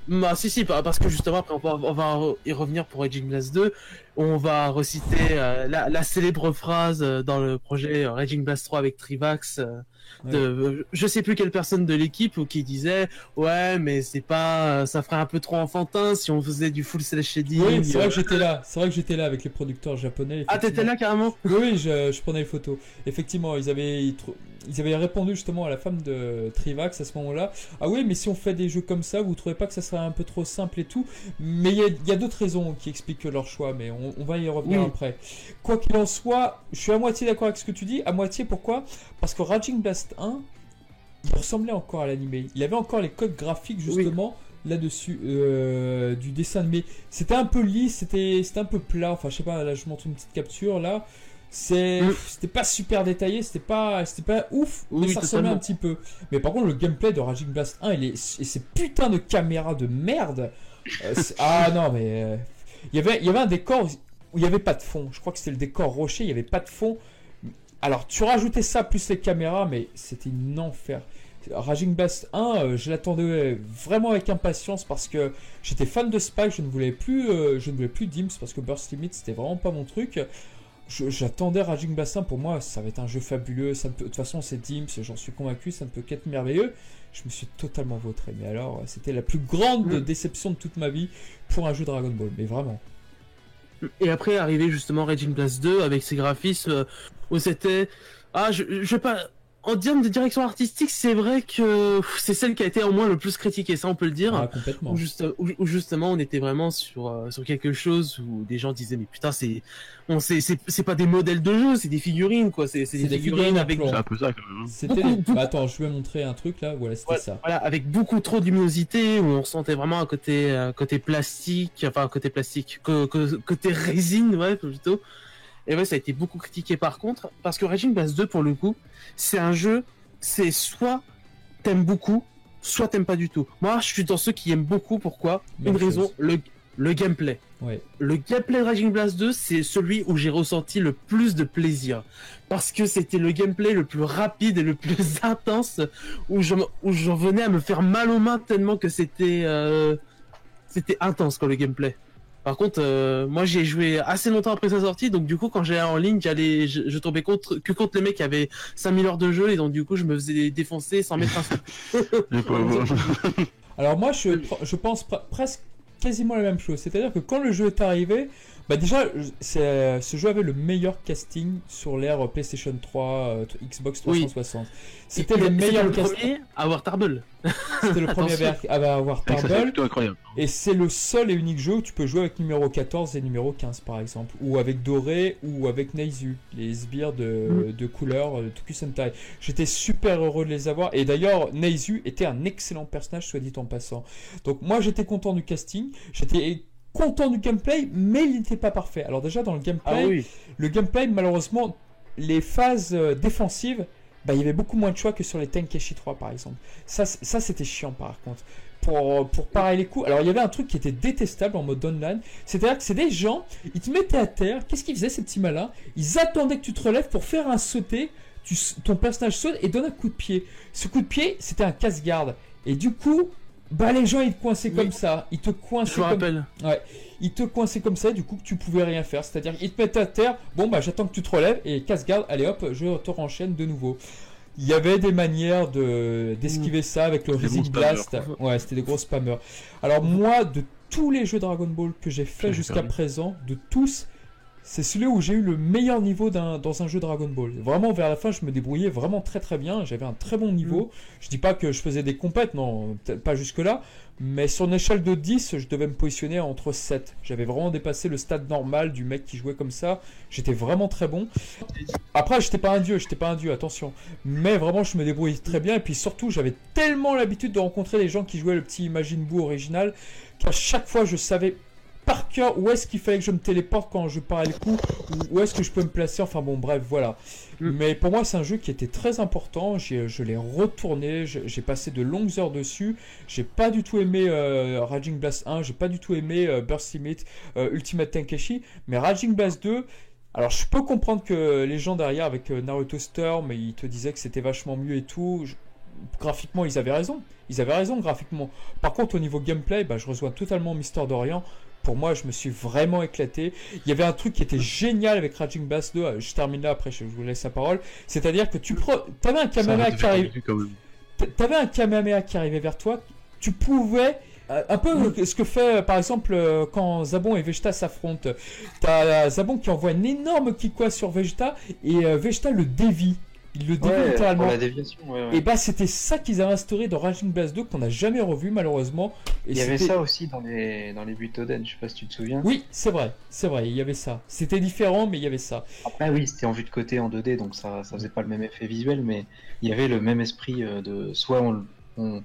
Speaker 5: bah si parce que justement après on va y revenir pour Raging Blast 2, on va reciter la célèbre phrase dans le projet Raging Blast 3 avec Trivax de je sais plus quelle personne de l'équipe qui disait ouais mais c'est pas ça ferait un peu trop enfantin si on faisait du full cel shading.
Speaker 4: Oui, c'est vrai que j'étais là. C'est vrai que j'étais là avec les producteurs japonais.
Speaker 5: Ah t'étais là carrément.
Speaker 4: Oui, je prenais les photos. Effectivement, ils avaient répondu justement à la femme de Trivax à ce moment-là. Ah oui, mais si on fait des jeux comme ça, vous trouvez pas que ça serait un peu trop simple et tout? Mais il y a d'autres raisons qui expliquent leur choix, mais on va y revenir après. Quoi qu'il en soit, je suis à moitié d'accord avec ce que tu dis. À moitié, pourquoi? Parce que Raging Blast 1, il ressemblait encore à l'animé. Il avait encore les codes graphiques justement là-dessus du dessin animé. C'était un peu lisse, c'était un peu plat. Enfin, je sais pas, là je montre une petite capture là. C'était pas super détaillé, c'était pas ouf, mais ça ressemblait un petit peu. Mais par contre, le gameplay de Raging Blast 1 et ces putains de caméras de merde. Ah non, mais il y avait un décor où il n'y avait pas de fond. Je crois que c'était le décor rocher, il n'y avait pas de fond. Alors, tu rajoutais ça plus les caméras, mais c'était un enfer. Raging Blast 1, je l'attendais vraiment avec impatience parce que j'étais fan de Spike, je ne voulais plus Dims parce que Burst Limit c'était vraiment pas mon truc. J'attendais Raging Blast 1, pour moi ça va être un jeu fabuleux, de toute façon c'est Dims, j'en suis convaincu, ça ne peut qu'être merveilleux. Je me suis totalement vautré, mais alors c'était la plus grande déception de toute ma vie pour un jeu Dragon Ball, mais vraiment.
Speaker 5: Et après arrivé justement Raging Blast 2 avec ses graphismes où c'était je vais pas en termes de direction artistique, c'est vrai que c'est celle qui a été au moins le plus critiquée, ça on peut le dire.
Speaker 4: Ah, complètement.
Speaker 5: Où justement on était vraiment sur quelque chose où des gens disaient mais putain c'est pas des modèles de jeu, c'est des figurines quoi, c'est des figurines avec
Speaker 3: C'est un peu ça quand même.
Speaker 4: C'était Bah, attends, je vais montrer un truc là, voilà, c'était ça.
Speaker 5: Voilà, avec beaucoup trop de luminosité, où on sentait vraiment un côté plastique, enfin côté résine, ouais, plutôt. Et ouais, ça a été beaucoup critiqué par contre, parce que Raging Blast 2, pour le coup, c'est un jeu, c'est soit t'aimes beaucoup, soit t'aimes pas du tout. Moi, je suis dans ceux qui aiment beaucoup, pourquoi? Une raison, le gameplay.
Speaker 4: Ouais.
Speaker 5: Le gameplay de Raging Blast 2, c'est celui où j'ai ressenti le plus de plaisir. Parce que c'était le gameplay le plus rapide et le plus intense, où j'en venais à me faire mal aux mains tellement que c'était intense, quoi, le gameplay. Par contre, moi j'ai joué assez longtemps après sa sortie, donc du coup quand j'allais en ligne, je tombais contre les mecs qui avaient 5000 heures de jeu, et donc du coup je me faisais défoncer sans mettre un sou.
Speaker 4: Alors moi, je pense presque quasiment la même chose. C'est-à-dire que quand le jeu est arrivé, bah déjà, ce jeu avait le meilleur casting sur l'ère PlayStation 3, Xbox 360. C'était le meilleur casting.
Speaker 5: Premier à avoir Tarbell.
Speaker 4: C'était le premier à avoir
Speaker 3: Ça, c'est
Speaker 4: Tarbell.
Speaker 3: plutôt incroyable.
Speaker 4: Et c'est le seul et unique jeu où tu peux jouer avec numéro 14 et numéro 15 par exemple. Ou avec Doré ou avec Neizu. Les sbires de couleur de Tokusentai. J'étais super heureux de les avoir. Et d'ailleurs, Neizu était un excellent personnage, soit dit en passant. Donc moi j'étais content du casting. J'étais content du gameplay, mais il n'était pas parfait. Alors déjà dans le gameplay, le gameplay malheureusement, les phases défensives, bah, il y avait beaucoup moins de choix que sur les Tenkaichi 3 par exemple. Ça c'était chiant par contre. Pour parer les coups. Alors il y avait un truc qui était détestable en mode online, c'est-à-dire que c'est des gens, ils te mettaient à terre, qu'est-ce qu'ils faisaient ces petits malins? Ils attendaient que tu te relèves pour faire un sauté, ton personnage saute et donne un coup de pied. Ce coup de pied, c'était un casse-garde. Et du coup, bah les gens ils te coinçaient comme ça, ils te coinçaient Ouais, ils te coinçaient comme ça, du coup que tu pouvais rien faire, c'est-à-dire ils te mettaient à terre, bon bah j'attends que tu te relèves et casse-garde, allez hop, je te renchaîne de nouveau. Il y avait des manières d'esquiver ça avec le Rising Blast. Ouais, c'était des gros spammers. Alors moi, de tous les jeux Dragon Ball que j'ai fait jusqu'à présent, de tous, c'est celui où j'ai eu le meilleur niveau dans un jeu Dragon Ball. Vraiment, vers la fin, je me débrouillais vraiment très très bien. J'avais un très bon niveau. Je dis pas que je faisais des compètes, non, pas jusque-là. Mais sur une échelle de 10, je devais me positionner entre 7. J'avais vraiment dépassé le stade normal du mec qui jouait comme ça. J'étais vraiment très bon. Après, j'étais pas un dieu, attention. Mais vraiment, je me débrouillais très bien. Et puis surtout, j'avais tellement l'habitude de rencontrer les gens qui jouaient le petit Majin Buu original qu'à chaque fois, je savais par cœur où est-ce qu'il fallait que je me téléporte quand je parais le coup, où est-ce que je peux me placer, enfin bon bref voilà. Mais pour moi c'est un jeu qui était très important, je l'ai retourné, j'ai passé de longues heures dessus, j'ai pas du tout aimé Raging Blast 1, j'ai pas du tout aimé Burst Limit, Ultimate Tenkaichi, mais Raging Blast 2, alors je peux comprendre que les gens derrière avec Naruto Storm, ils te disaient que c'était vachement mieux et tout, graphiquement ils avaient raison graphiquement. Par contre au niveau gameplay, bah, je rejoins totalement Mister Dorian. Pour moi, je me suis vraiment éclaté. Il y avait un truc qui était génial avec Raging Blast 2. Je termine là, après je vous laisse la parole. C'est-à-dire que t'avais un Kamehameha qui arrivait. T'avais un Kamehameha qui arrivait vers toi. Tu pouvais un peu ce que fait par exemple quand Zabon et Vegeta s'affrontent. T'as Zabon qui envoie un énorme Kikwa sur Vegeta et Vegeta le dévie. Il le dévie littéralement.
Speaker 2: Pour la déviation,
Speaker 4: Et bah c'était ça qu'ils avaient instauré dans Raging Blast 2 qu'on n'a jamais revu malheureusement. Et
Speaker 2: il y avait ça aussi dans les Butoden, je sais pas si tu te souviens.
Speaker 4: Oui, c'est vrai, il y avait ça. C'était différent, mais il y avait ça.
Speaker 2: Après oui, c'était en vue de côté en 2D, donc ça faisait pas le même effet visuel, mais il y avait le même esprit de soit on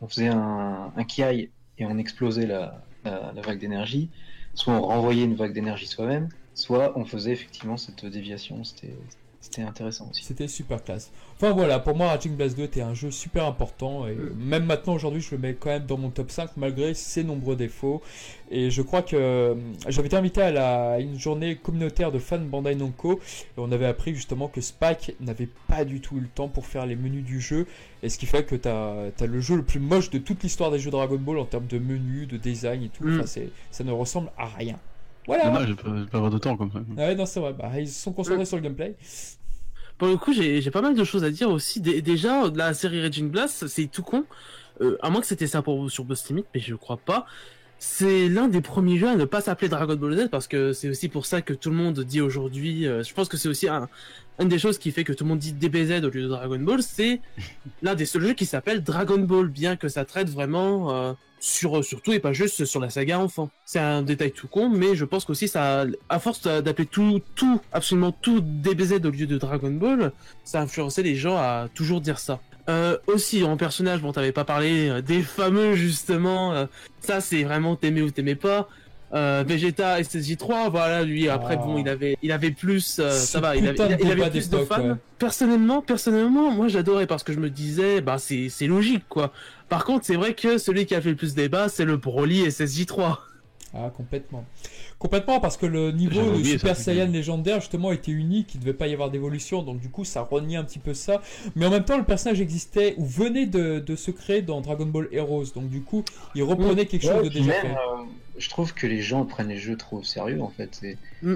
Speaker 2: faisait un kiai et on explosait la vague d'énergie, soit on renvoyait une vague d'énergie soi-même, soit on faisait effectivement cette déviation. C'était intéressant aussi.
Speaker 4: C'était super classe. Enfin voilà, pour moi Raging Blast 2 était un jeu super important et même maintenant aujourd'hui je le mets quand même dans mon top 5 malgré ses nombreux défauts. Et je crois que j'avais été invité à une journée communautaire de fans Bandai Namco et on avait appris justement que Spike n'avait pas du tout eu le temps pour faire les menus du jeu, et ce qui fait que t'as le jeu le plus moche de toute l'histoire des jeux Dragon Ball en termes de menus, de design et tout. Enfin, ça ne ressemble à rien. Voilà.
Speaker 3: Dommage, je peux pas avoir de temps comme ça.
Speaker 4: Ouais, non, c'est vrai. Bah, ils se sont concentrés sur le gameplay.
Speaker 5: Pour le coup, j'ai pas mal de choses à dire aussi. Déjà, la série Raging Blast, c'est tout con. À moins que c'était ça sur Burst Limit, mais je crois pas. C'est l'un des premiers jeux à ne pas s'appeler Dragon Ball Z, parce que c'est aussi pour ça que tout le monde dit aujourd'hui. Je pense que c'est aussi une des choses qui fait que tout le monde dit DBZ au lieu de Dragon Ball. C'est l'un des seuls jeux qui s'appelle Dragon Ball, bien que ça traite vraiment sur tout et pas juste sur la saga enfant. C'est un détail tout con, mais je pense qu'aussi ça, à force d'appeler absolument tout DBZ au lieu de Dragon Ball, ça a influencé les gens à toujours dire ça. Aussi en personnage, bon, t'avais pas parlé des fameux justement, ça c'est vraiment t'aimer ou t'aimer pas. Vegeta SSJ3, voilà, lui après bon, il avait plus, ça va, il avait plus de fans. Ouais. Personnellement, moi j'adorais parce que je me disais, bah c'est logique quoi. Par contre, c'est vrai que celui qui a fait le plus débat, c'est le Broly SSJ3.
Speaker 4: Ah, complètement. Complètement, parce que le niveau de Super Saiyan légendaire, justement, était unique, il ne devait pas y avoir d'évolution, donc du coup, ça reniait un petit peu ça. Mais en même temps, le personnage existait, ou venait de se créer dans Dragon Ball Heroes, donc du coup, il reprenait quelque chose de déjà fait.
Speaker 2: Je trouve que les gens prennent les jeux trop au sérieux, en fait.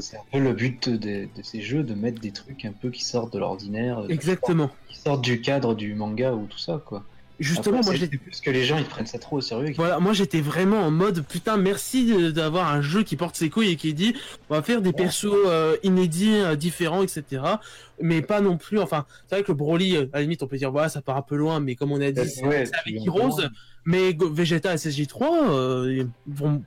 Speaker 2: C'est un peu le but de ces jeux, de mettre des trucs un peu qui sortent de l'ordinaire.
Speaker 5: Exactement.
Speaker 2: Qui sortent du cadre du manga ou tout ça, quoi.
Speaker 5: Justement,
Speaker 2: Après,
Speaker 5: moi
Speaker 2: c'est
Speaker 5: j'étais
Speaker 2: plus que les gens ils prennent ça trop au sérieux.
Speaker 5: voilà, moi j'étais vraiment en mode putain merci d'avoir un jeu qui porte ses couilles et qui dit on va faire des persos inédits, différents, etc. Mais pas non plus, enfin c'est vrai que le Broly, à la limite on peut dire voilà ça part un peu loin, mais comme on a dit c'est
Speaker 2: Ouais,
Speaker 5: c'est avec
Speaker 2: tu
Speaker 5: Heroes,
Speaker 2: entends.
Speaker 5: mais Vegeta SSJ3,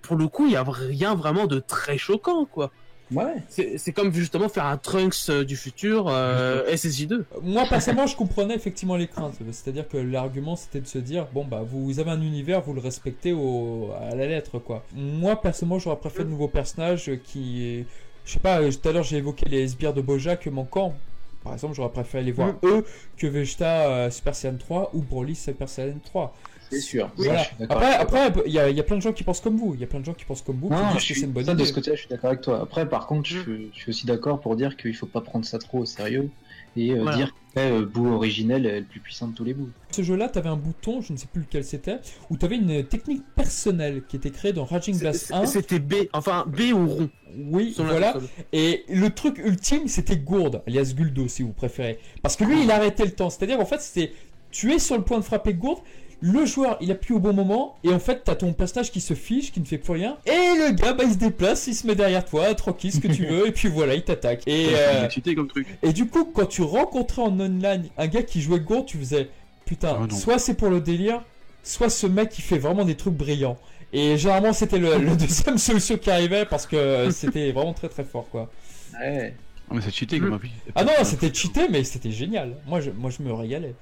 Speaker 5: pour le coup il y a rien vraiment de très choquant quoi.
Speaker 2: Ouais.
Speaker 5: C'est comme justement faire un Trunks du futur SSJ2.
Speaker 4: Moi, personnellement, je comprenais effectivement les craintes. C'est-à-dire que l'argument, c'était de se dire, bon, bah, vous avez un univers, vous le respectez à la lettre, quoi. Moi, personnellement, j'aurais préféré de nouveaux personnages qui... Je sais pas, tout à l'heure, j'ai évoqué les sbires de Bojack manquants. Par exemple, j'aurais préféré les voir eux que Vegeta Super Saiyan 3 ou Broly Super Saiyan 3.
Speaker 2: C'est sûr.
Speaker 4: Voilà.
Speaker 2: Ça, je suis d'accord avec toi.
Speaker 4: Après, il y a plein de gens qui pensent comme vous. Il y a plein de gens qui pensent comme vous, qui
Speaker 2: Non,
Speaker 4: disent que c'est une bonne
Speaker 2: ça,
Speaker 4: idée.
Speaker 2: de ce côté-là, je suis d'accord avec toi. Après, par contre, je suis aussi d'accord pour dire qu'il faut pas prendre ça trop au sérieux et
Speaker 5: Voilà.
Speaker 2: dire que Boo originel est le plus puissant de tous les bouts.
Speaker 4: Ce jeu-là, tu avais un bouton, je ne sais plus lequel c'était, où tu avais une technique personnelle qui était créée dans Raging Blast 1.
Speaker 5: C'était B, enfin B ou rond.
Speaker 4: Oui,
Speaker 5: Sur la
Speaker 4: voilà.
Speaker 5: console.
Speaker 4: Et le truc ultime, c'était Gourde, alias Guldo, si vous préférez. Parce que lui, il arrêtait le temps. C'est-à-dire, en fait, c'était tu es sur le point de frapper Gourde, le joueur, il appuie au bon moment, et en fait, t'as ton personnage qui se fiche, qui ne fait plus rien, et le gars, bah, il se déplace, il se met derrière toi, tranquille, ce que tu veux, et puis voilà, il t'attaque.
Speaker 3: C'est cheaté comme truc.
Speaker 4: Et du coup, quand tu rencontrais en online un gars qui jouait Gourde, tu faisais, putain,
Speaker 3: Ah non.
Speaker 4: soit c'est pour le délire, soit ce mec, il fait vraiment des trucs brillants. Et généralement, c'était le deuxième solution qui arrivait, parce que c'était vraiment très très fort, quoi.
Speaker 2: Ouais.
Speaker 3: Ah, mais c'est cheaté comme appli.
Speaker 4: Ah non, c'était cheaté, mais c'était génial. Moi, je me régalais.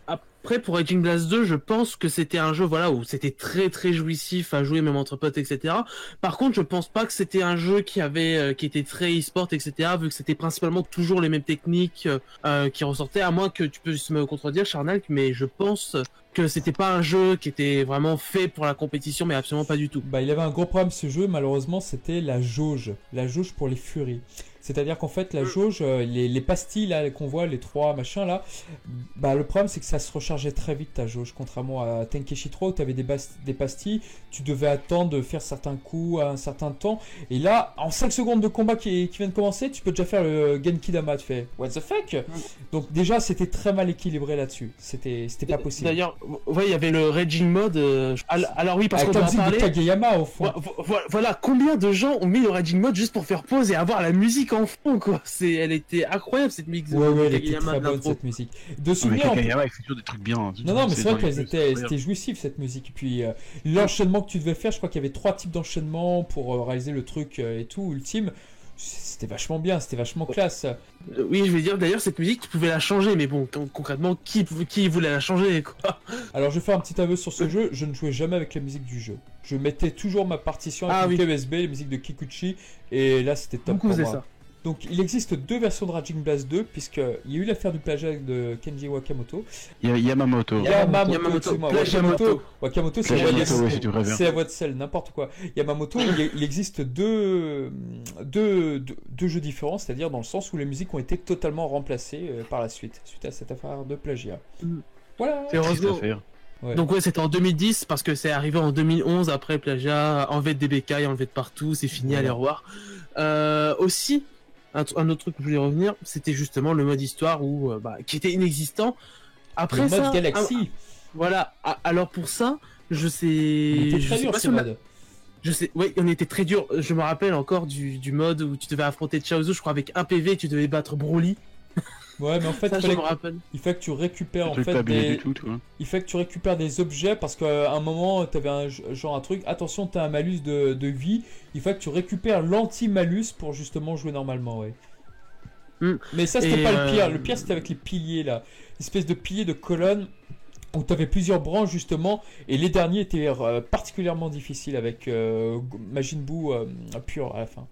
Speaker 5: Après, pour Raging Blast 2, je pense que c'était un jeu, voilà, où c'était très très jouissif à jouer, même entre potes, etc. Par contre, je pense pas que c'était un jeu qui était très e-sport, etc. Vu que c'était principalement toujours les mêmes techniques qui ressortaient, à moins que tu puisses me contredire, Charnal, mais je pense que c'était pas un jeu qui était vraiment fait pour la compétition, mais absolument pas du tout.
Speaker 4: Bah, il avait un gros problème ce jeu, malheureusement, c'était la jauge pour les furies. C'est-à-dire qu'en fait, la jauge, les pastilles là qu'on voit, les trois machins là, bah le problème c'est que ça se rechargeait très vite ta jauge, contrairement à Tenkeshi 3 où tu avais des pastilles, tu devais attendre de faire certains coups à un certain temps, et là, en 5 secondes de combat qui vient de commencer, tu peux déjà faire le Genki Dama, tu fais what the fuck. Donc déjà, c'était très mal équilibré là-dessus, c'était pas possible.
Speaker 5: D'ailleurs, ouais, il y avait le Raging Mode. Alors oui, parce
Speaker 4: Avec
Speaker 5: qu'on
Speaker 4: la
Speaker 5: en a
Speaker 4: musique de
Speaker 5: parlé.
Speaker 4: Kageyama au fond.
Speaker 5: Voilà, combien de gens ont mis le Raging Mode juste pour faire pause et avoir la musique en fond, quoi. Elle était incroyable cette mix.
Speaker 4: Ouais,
Speaker 5: de
Speaker 4: elle était
Speaker 5: Kageyama
Speaker 4: très
Speaker 5: de
Speaker 4: bonne
Speaker 5: l'intro.
Speaker 4: cette musique. De
Speaker 3: Mais
Speaker 4: souvenir,
Speaker 3: Kakayama, il fait toujours des trucs bien.
Speaker 4: non, mais c'est vrai
Speaker 3: dans les
Speaker 4: qu'elle
Speaker 3: jeux,
Speaker 4: était,
Speaker 3: c'est
Speaker 4: c'était jouissif cette musique. Et puis l'enchaînement que tu devais faire, je crois qu'il y avait 3 types d'enchaînement pour réaliser le truc et tout, ultime. C'était vachement bien, c'était vachement classe.
Speaker 5: Oui, je vais dire d'ailleurs cette musique tu pouvais la changer, mais bon concrètement qui voulait la changer quoi.
Speaker 4: Alors je vais faire un petit aveu sur ce jeu, je ne jouais jamais avec la musique du jeu. Je mettais toujours ma partition avec une clé USB, les musiques de Kikuchi, et là c'était top
Speaker 5: Beaucoup
Speaker 4: pour
Speaker 5: faisaient
Speaker 4: moi.
Speaker 5: ça.
Speaker 4: Donc il existe 2 versions de Raging Blast 2, puisqu'il y a eu l'affaire du plagiat de Kenji Wakamoto.
Speaker 3: Il y a Yamamoto.
Speaker 5: Yamamoto,
Speaker 4: excuse-moi,
Speaker 5: plagiamoto.
Speaker 4: Wakamoto, c'est
Speaker 3: Plagiamoto,
Speaker 4: la voix de-
Speaker 3: ouais, c'est du rêve.
Speaker 4: c'est la voix de sel, n'importe quoi. Yamamoto, il existe deux jeux différents, c'est-à-dire dans le sens où les musiques ont été totalement remplacées par la suite à cette affaire de plagiat.
Speaker 5: Mm.
Speaker 4: Voilà.
Speaker 5: C'est heureusement.
Speaker 4: Ouais.
Speaker 5: Donc ouais, c'était en 2010 parce que c'est arrivé en 2011 après le plagiat, enlevé de DBK, enlevé de partout, c'est fini,
Speaker 4: Voilà.
Speaker 5: allez au revoir. Aussi, un autre truc que je voulais revenir, c'était justement le mode histoire qui était inexistant. Après
Speaker 4: Le mode
Speaker 5: ça,
Speaker 4: Galaxy.
Speaker 5: voilà. Alors pour ça, je sais.
Speaker 4: Il était
Speaker 5: je
Speaker 4: très
Speaker 5: sais
Speaker 4: dur
Speaker 5: pas si
Speaker 4: ce
Speaker 5: on a-
Speaker 4: mode.
Speaker 5: Je sais, oui, on était très dur. Je me rappelle encore du mode où tu devais affronter Chaozu, je crois, avec un PV et tu devais battre Broly.
Speaker 4: Ouais, mais en fait,
Speaker 5: Ça, je me rappelle.
Speaker 4: il fait que tu récupères en
Speaker 3: truc
Speaker 4: fait
Speaker 3: pas abusé
Speaker 4: des...
Speaker 3: du tout, tu vois.
Speaker 4: Il fait que tu récupères des objets parce qu'à un moment, tu avais un truc. Attention, tu as un malus de vie. Il faut que tu récupères l'anti-malus pour justement jouer normalement, ouais. Mais ça, c'était
Speaker 5: Et,
Speaker 4: pas le pire. Le pire, c'était avec les piliers, là. Espèce de piliers de colonnes où tu avais plusieurs branches, justement. Et les derniers étaient particulièrement difficiles avec Majin Buu pur à la fin.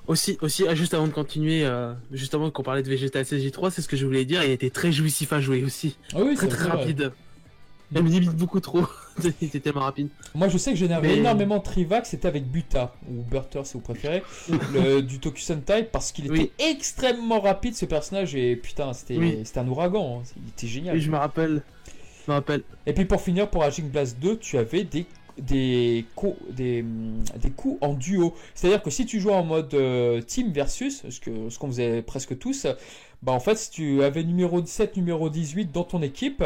Speaker 5: Aussi, juste avant de continuer, justement qu'on parlait de Vegeta SSJ3, c'est ce que je voulais dire, il était très jouissif à jouer aussi.
Speaker 4: Ah oui,
Speaker 5: Très
Speaker 4: c'est
Speaker 5: très
Speaker 4: vrai.
Speaker 5: rapide. Il me limite beaucoup trop. Il était tellement rapide.
Speaker 4: Moi, je sais que j'énervais
Speaker 5: Mais-
Speaker 4: énormément Trivax, c'était avec Buta, ou Burter si vous préférez, du Tokusentai, parce qu'il était
Speaker 5: Oui.
Speaker 4: extrêmement rapide ce personnage, et putain, c'était
Speaker 5: Oui.
Speaker 4: c'était un ouragan, hein. Il était génial.
Speaker 5: Et je me rappelle.
Speaker 4: Et puis pour finir, pour Raging Blast 2, tu avais des coups en duo. C'est-à-dire que si tu jouais en mode team versus, ce qu'on faisait presque tous, bah en fait, si tu avais numéro 17, numéro 18 dans ton équipe,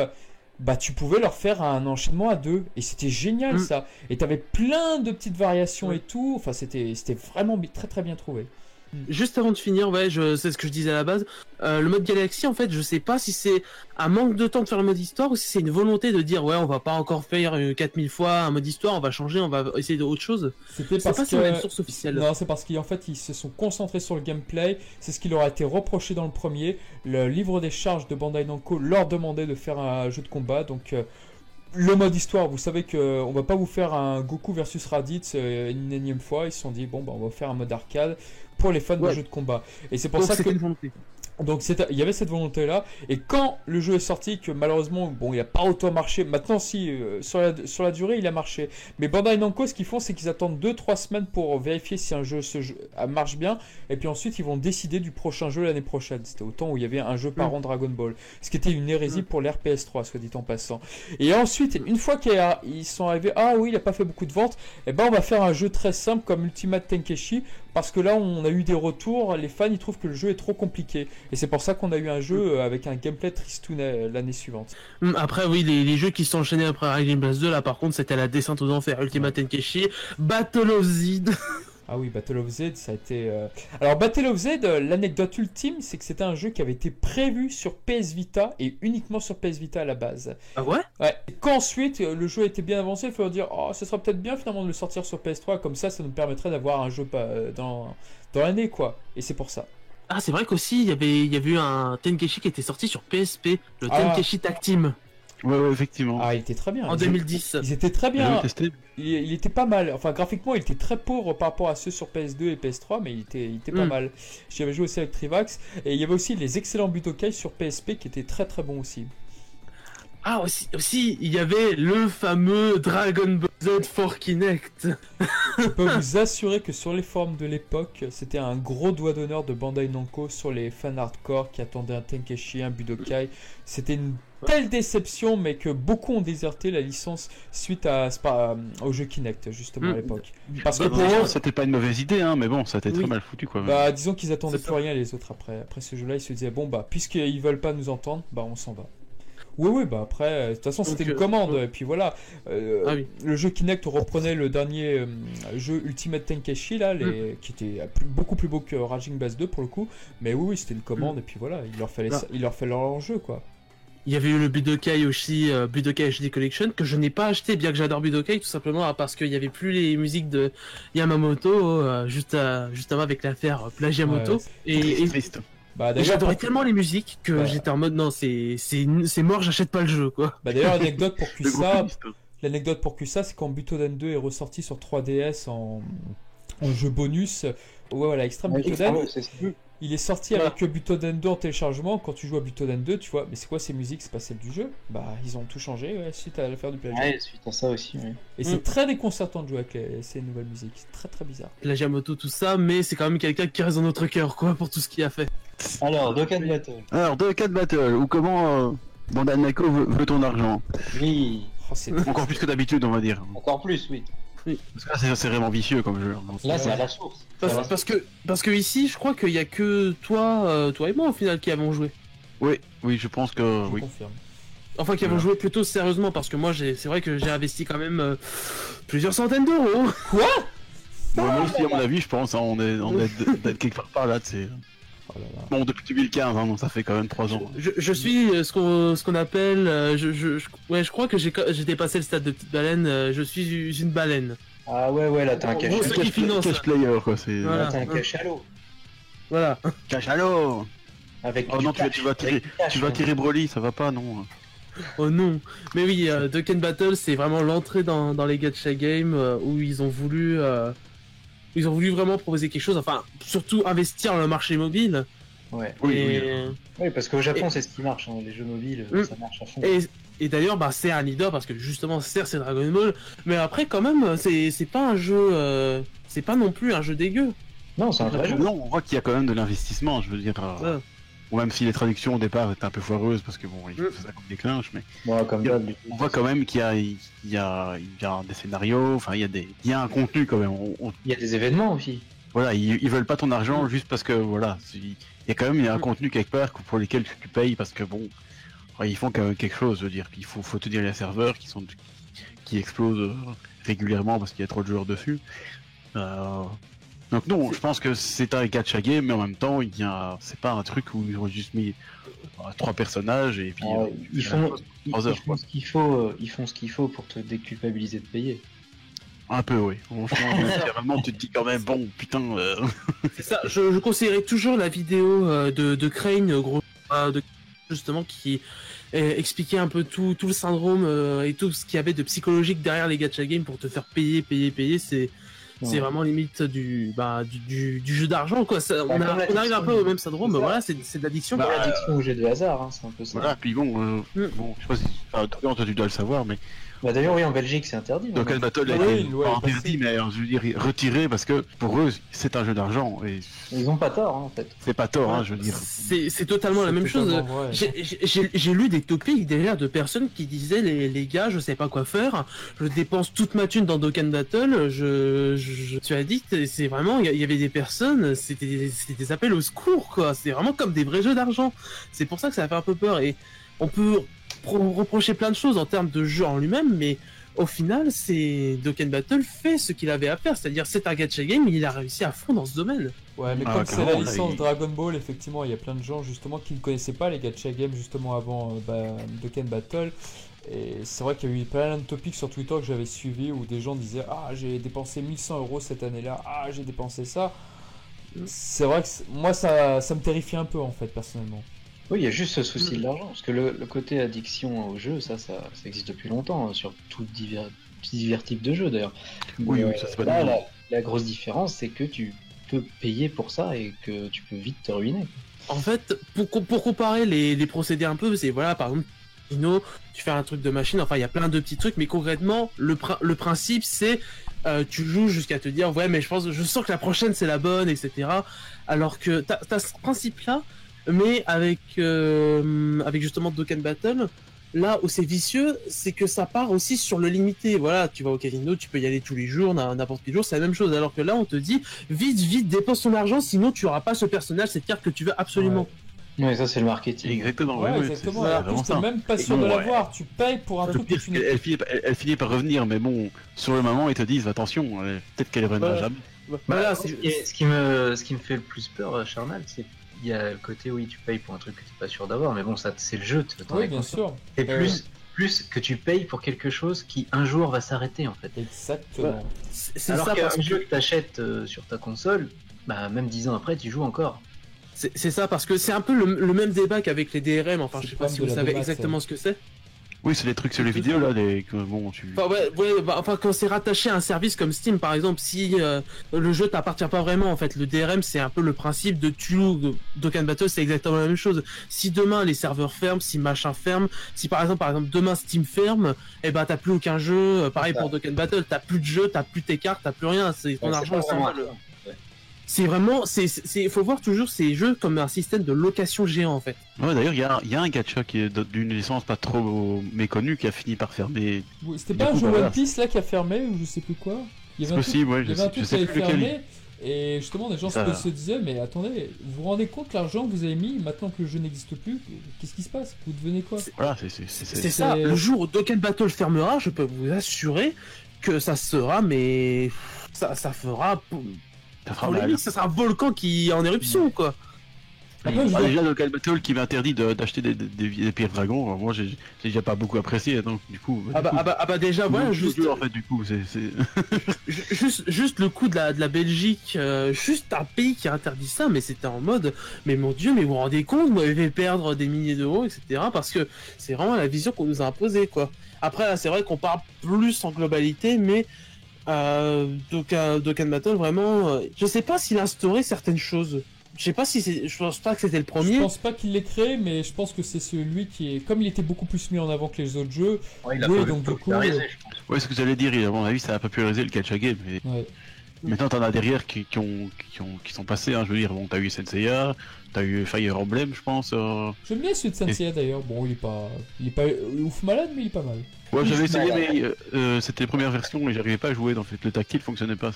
Speaker 4: bah tu pouvais leur faire un enchaînement à 2 et c'était génial ça. Et t'avais plein de petites variations et tout. Enfin, c'était vraiment très très bien trouvé.
Speaker 5: Juste avant de finir, ouais, c'est ce que je disais à la base. Le mode Galaxy, en fait, je sais pas si c'est un manque de temps de faire le mode histoire ou si c'est une volonté de dire, ouais, on va pas encore faire 4000 fois un mode histoire, on va changer, on va essayer d'autre chose.
Speaker 4: C'était
Speaker 5: C'est
Speaker 4: parce
Speaker 5: pas
Speaker 4: que...
Speaker 5: si on a une source officielle.
Speaker 4: Non, c'est parce qu'en fait, ils se sont concentrés sur le gameplay. C'est ce qui leur a été reproché dans le premier. Le livre des charges de Bandai Namco leur demandait de faire un jeu de combat. Donc, le mode histoire, vous savez qu'on va pas vous faire un Goku versus Raditz une énième fois. Ils se sont dit, bon, bah, on va faire un mode arcade pour les fans de jeux de combat. Et c'est pour
Speaker 5: Donc,
Speaker 4: ça
Speaker 5: c'était
Speaker 4: que...
Speaker 5: une volonté.
Speaker 4: Donc il y avait cette volonté là, et quand le jeu est sorti, que malheureusement bon il n'a pas autant marché, maintenant si sur la durée il a marché, mais Bandai Namco ce qu'ils font c'est qu'ils attendent 2-3 semaines pour vérifier si un jeu marche bien, et puis ensuite ils vont décider du prochain jeu l'année prochaine. C'était au temps où il y avait un jeu par an Dragon Ball, ce qui était une hérésie pour l'ère PS3 soit dit en passant. Et ensuite une fois qu'ils sont arrivés, ah oui il n'a pas fait beaucoup de ventes, et ben on va faire un jeu très simple comme Ultimate Tenkeshi, parce que là on a eu des retours, les fans ils trouvent que le jeu est trop compliqué. Et c'est pour ça qu'on a eu un jeu avec un gameplay tristounet l'année suivante.
Speaker 5: Après, oui, les jeux qui se sont enchaînés après Raging Blast 2, là par contre, c'était la descente aux enfers. Ultimate Tenkeshi, Battle of Z.
Speaker 4: Ah oui, Battle of Z, ça a été... Alors, Battle of Z, l'anecdote ultime, c'est que c'était un jeu qui avait été prévu sur PS Vita et uniquement sur PS Vita à la base.
Speaker 5: Ah ouais?
Speaker 4: Ouais. Et qu'ensuite, le jeu était bien avancé, il faut dire, oh, ça serait peut-être bien finalement de le sortir sur PS3, comme ça nous permettrait d'avoir un jeu dans l'année, quoi. Et c'est pour ça.
Speaker 5: Ah, c'est vrai qu'aussi, il y avait eu un Tenkeshi qui était sorti sur PSP, le Tenkeshi Tag Team.
Speaker 3: Ouais, effectivement.
Speaker 4: Ah, il était très bien.
Speaker 5: En 2010.
Speaker 4: Ils étaient très bien.
Speaker 3: Testé.
Speaker 4: Il était pas mal. Enfin, graphiquement, il était très pauvre par rapport à ceux sur PS2 et PS3, mais il était pas mal. J'y avais joué aussi avec Trivax. Et il y avait aussi les excellents Budokai sur PSP qui étaient très très bons aussi.
Speaker 5: Ah, aussi, il y avait le fameux Dragon Ball Z for Kinect.
Speaker 4: Je peux vous assurer que sur les forums de l'époque, c'était un gros doigt d'honneur de Bandai Namco sur les fans hardcore qui attendaient un Tenkeshi, un Budokai. C'était une telle déception, mais que beaucoup ont déserté la licence suite au jeu Kinect, justement, à l'époque. Parce que pour eux,
Speaker 3: c'était pas une mauvaise idée, hein, mais bon, ça a été très mal foutu, quoi.
Speaker 4: Bah, disons qu'ils attendaient plus rien les autres après. Après ce jeu-là, ils se disaient, bon, bah, puisqu'ils veulent pas nous entendre, bah, on s'en va. Oui, bah après, de toute façon c'était une commande, et puis voilà, le jeu Kinect reprenait le dernier jeu Ultimate Tenkeshi, là, qui était beaucoup plus beau que Raging Blast 2 pour le coup, mais oui, c'était une commande, et puis voilà, il leur fallait leur jeu, quoi.
Speaker 5: Il y avait eu le Budokai aussi, Budokai HD Collection, que je n'ai pas acheté, bien que j'adore Budokai, tout simplement parce qu'il n'y avait plus les musiques de Yamamoto, juste avant avec l'affaire Plagiamoto,
Speaker 3: et triste.
Speaker 5: Bah, j'adorais tellement les musiques que j'étais en mode non, c'est mort, j'achète pas le jeu, quoi.
Speaker 4: Bah d'ailleurs l'anecdote pour QSA, c'est quand Butoden 2 est ressorti sur 3DS en jeu bonus. Ouais, voilà, Extreme Butoden. Il est sorti avec Butoden 2 en téléchargement. Quand tu joues à Butoden 2, tu vois, mais c'est quoi ces musiques? C'est pas celle du jeu. Bah, ils ont tout changé suite à l'affaire du plagiat.
Speaker 2: Ouais, suite à ça aussi, oui.
Speaker 4: Et c'est très déconcertant de jouer avec ces nouvelles musiques. C'est très très bizarre.
Speaker 5: Plagiamoto, tout ça, mais c'est quand même quelqu'un qui reste dans notre cœur, quoi, pour tout ce qu'il a fait.
Speaker 2: Alors, Dokkan Battle.
Speaker 3: Ou comment Bandai Namco veut ton argent.
Speaker 2: Oui.
Speaker 4: Oh, c'est
Speaker 3: encore plus que d'habitude, on va dire.
Speaker 2: Encore plus, oui.
Speaker 3: Parce que là, c'est vraiment vicieux comme jeu.
Speaker 2: Là, c'est à la source.
Speaker 5: Parce que ici, je crois qu'il y a que toi et moi au final qui avons joué.
Speaker 3: Oui, je pense que
Speaker 4: je
Speaker 3: oui.
Speaker 4: confirme.
Speaker 5: Enfin, qui avons joué plutôt sérieusement, parce que moi, c'est vrai que j'ai investi quand même plusieurs centaines d'euros.
Speaker 4: Quoi?
Speaker 3: Moi aussi, à mon avis, je pense, on est quelque part par là, c'est.
Speaker 4: Oh là là.
Speaker 3: Bon, depuis 2015, hein, donc ça fait quand même 3 ans.
Speaker 5: Je suis ce qu'on appelle, je crois que j'ai dépassé le stade de petite baleine. Je suis une baleine.
Speaker 2: Ah ouais, là t'as un cash
Speaker 3: player, quoi. C'est.
Speaker 2: Voilà. Là t'as un cachalot.
Speaker 5: Voilà.
Speaker 3: Cachalot.
Speaker 2: Avec.
Speaker 3: Oh non, tu vas tirer Broly, ça va pas, non.
Speaker 5: Oh non. Mais oui, Dokkan Battle, c'est vraiment l'entrée dans les gacha games où ils ont voulu vraiment proposer quelque chose, enfin, surtout investir dans le marché mobile.
Speaker 2: Ouais.
Speaker 5: Oui,
Speaker 2: parce qu'au Japon, c'est ce qui marche, hein, les jeux mobiles, ça marche à fond.
Speaker 5: Et d'ailleurs, c'est un leader parce que justement, certes, c'est Dragon Ball, mais après, quand même, c'est pas un jeu, c'est pas non plus un jeu dégueu.
Speaker 2: Non, c'est un vrai jeu.
Speaker 3: Non, on voit qu'il y a quand même de l'investissement, je veux dire. Ou même si les traductions au départ étaient un peu foireuses parce que bon, ils faisaient ça comme des clinches, mais on voit quand même qu'il y a des scénarios, enfin il y a un contenu quand même.
Speaker 2: Il y a des événements aussi.
Speaker 3: Voilà, ils veulent pas ton argent juste parce que voilà, il y a quand même un contenu quelque part pour lesquels tu payes parce que bon, ils font quand même quelque chose, je veux dire. Il faut tenir les serveurs qui explosent régulièrement parce qu'il y a trop de joueurs dessus. Donc non, je pense que c'est un gacha game, mais en même temps, c'est pas un truc où ils ont juste mis 3 personnages et puis
Speaker 2: ils font ce qu'il faut. Ils font ce qu'il faut pour te déculpabiliser de payer.
Speaker 3: Un peu, oui. Franchement, vraiment, tu te dis quand même, bon, putain.
Speaker 5: C'est ça. Je conseillerais toujours la vidéo de Crane, justement, qui expliquait un peu tout le syndrome et tout ce qu'il y avait de psychologique derrière les gacha games pour te faire payer. C'est vraiment limite du jeu d'argent, quoi. On arrive un peu au même syndrome, mais voilà, c'est de l'addiction.
Speaker 2: L'addiction au jeu de hasard, hein, c'est un peu ça.
Speaker 3: Voilà, puis bon, je sais pas si toi tu dois le savoir, mais
Speaker 2: d'ailleurs, oui, en Belgique, c'est interdit.
Speaker 3: Donc, Battle a été interdit, mais je veux dire retiré parce que pour eux, c'est un jeu d'argent. Et
Speaker 2: ils ont pas tort, hein, en fait.
Speaker 3: C'est pas tort, hein, je veux dire.
Speaker 5: C'est totalement la même chose. J'ai lu des topics derrière de personnes qui disaient les gars, je sais pas quoi faire, je dépense toute ma thune dans Dokkan Battle, tu as dit, c'est vraiment, il y avait des personnes, c'était des appels au secours, quoi. C'est vraiment comme des vrais jeux d'argent. C'est pour ça que ça fait un peu peur. Et on peut reprocher plein de choses en termes de jeu en lui-même, mais au final, Dokkan Battle fait ce qu'il avait à faire, c'est-à-dire c'est un gacha game, il a réussi à fond dans ce domaine.
Speaker 4: Ouais, mais comme c'est la licence Dragon Ball, effectivement, il y a plein de gens justement qui ne connaissaient pas les gacha games justement avant Dokkan Battle. Et c'est vrai qu'il y a eu plein de topics sur Twitter que j'avais suivi où des gens disaient ah j'ai dépensé 1100 € cette année-là, ah j'ai dépensé ça. C'est vrai que moi ça me terrifie un peu en fait personnellement.
Speaker 2: Oui, il y a juste ce souci de l'argent, parce que le côté addiction au jeu, ça existe depuis longtemps, hein, sur tout divers types de jeux d'ailleurs.
Speaker 3: Oui, ça c'est pas
Speaker 2: là, la grosse différence, c'est que tu peux payer pour ça et que tu peux vite te ruiner.
Speaker 5: En fait, pour comparer les procédés un peu, c'est voilà, par exemple, tu fais un truc de machine, enfin il y a plein de petits trucs, mais concrètement, le principe c'est tu joues jusqu'à te dire ouais, mais je sens que la prochaine c'est la bonne, etc. Alors que t'as ce principe-là. Mais avec justement Dokkan Battle, là où c'est vicieux, c'est que ça part aussi sur le limité. Voilà, tu vas au casino, tu peux y aller tous les jours, n'importe quel jour, c'est la même chose. Alors que là, on te dit, vite, dépense ton argent, sinon tu n'auras pas ce personnage, cette carte que tu veux absolument.
Speaker 2: Ouais, ça c'est le marketing.
Speaker 3: Exactement,
Speaker 4: exactement. Alors, tu n'es même pas sûr de l'avoir, tu payes pour un truc que tu
Speaker 3: elle finit par revenir, mais bon, sur le moment, ils te disent, attention, peut-être qu'elle ne reviendra jamais.
Speaker 2: Voilà, ce qui me fait le plus peur, Charnal, c'est il y a le côté oui tu payes pour un truc que tu n'es pas sûr d'avoir, mais bon ça c'est le jeu,
Speaker 4: oui, bien sûr.
Speaker 2: Et plus que tu payes pour quelque chose qui un jour va s'arrêter en fait.
Speaker 4: Exactement.
Speaker 2: C'est alors qu'un jeu que tu achètes sur ta console, bah même 10 ans après tu joues encore.
Speaker 5: C'est ça, parce que c'est un peu le même débat qu'avec les DRM, enfin je sais pas si vous savez exactement ce que c'est.
Speaker 3: Oui, c'est des trucs sur les vidéos là, bon,
Speaker 5: enfin quand c'est rattaché à un service comme Steam par exemple, si le jeu t'appartient pas vraiment en fait, le DRM c'est un peu le principe de Dokkan Battle, c'est exactement la même chose. Si demain les serveurs ferment, si machin ferme, si par exemple demain Steam ferme, et ben t'as plus aucun jeu, pareil pour Dokkan Battle, t'as plus de jeu, t'as plus tes cartes, t'as plus rien, c'est ton argent s'envole. C'est vraiment, faut voir toujours ces jeux comme un système de location géant en fait.
Speaker 3: Ouais, d'ailleurs, il y a un gacha qui est d'une licence pas trop méconnue qui a fini par fermer.
Speaker 4: C'était pas un jeu One Piece là qui a fermé ou je sais plus quoi.
Speaker 3: C'est possible, ouais, je sais plus lequel.
Speaker 4: Et justement, des gens se disaient, mais attendez, vous vous rendez compte l'argent que vous avez mis maintenant que le jeu n'existe plus, qu'est-ce qui se passe? Vous devenez quoi?
Speaker 3: Voilà,
Speaker 5: c'est ça. Le jour où Dokkan Battle fermera, je peux vous assurer que ça sera, mais ça fera. Ça sera un volcan qui est en éruption, quoi.
Speaker 3: Déjà, Dokkan Battle qui m'interdit d'acheter des pierres dragons, moi j'ai déjà pas beaucoup apprécié, donc du coup.
Speaker 5: Déjà, voilà,
Speaker 3: juste. En fait, du coup, c'est.
Speaker 5: juste le coup de la Belgique, juste un pays qui interdit ça, mais c'était en mode, mais mon dieu, mais vous vous rendez compte, vous m'avez fait perdre des milliers d'euros, etc. Parce que c'est vraiment la vision qu'on nous a imposée, quoi. Après, là, c'est vrai qu'on parle plus en globalité, mais. Dokkan Battle vraiment je sais pas s'il a instauré certaines choses, je pense pas que c'était le premier.
Speaker 4: Je pense pas qu'il l'ait créé, mais je pense que c'est celui qui est, comme il était beaucoup plus mis en avant que les autres jeux, donc du coup
Speaker 3: ouais, ce que j'allais dire, à mon avis ça a popularisé le gacha game, mais maintenant t'en as derrière qui sont passés, hein, je veux dire, bon t'as eu Senseiya, T'as eu Fire Emblem, je pense.
Speaker 4: J'aime bien celui de Sensei d'ailleurs. Bon, il est pas ouf malade, mais il est pas mal.
Speaker 3: Ouais, j'avais essayé, mais c'était les premières versions et j'arrivais pas à jouer. En fait, le tactile fonctionnait pas.
Speaker 4: Ouais,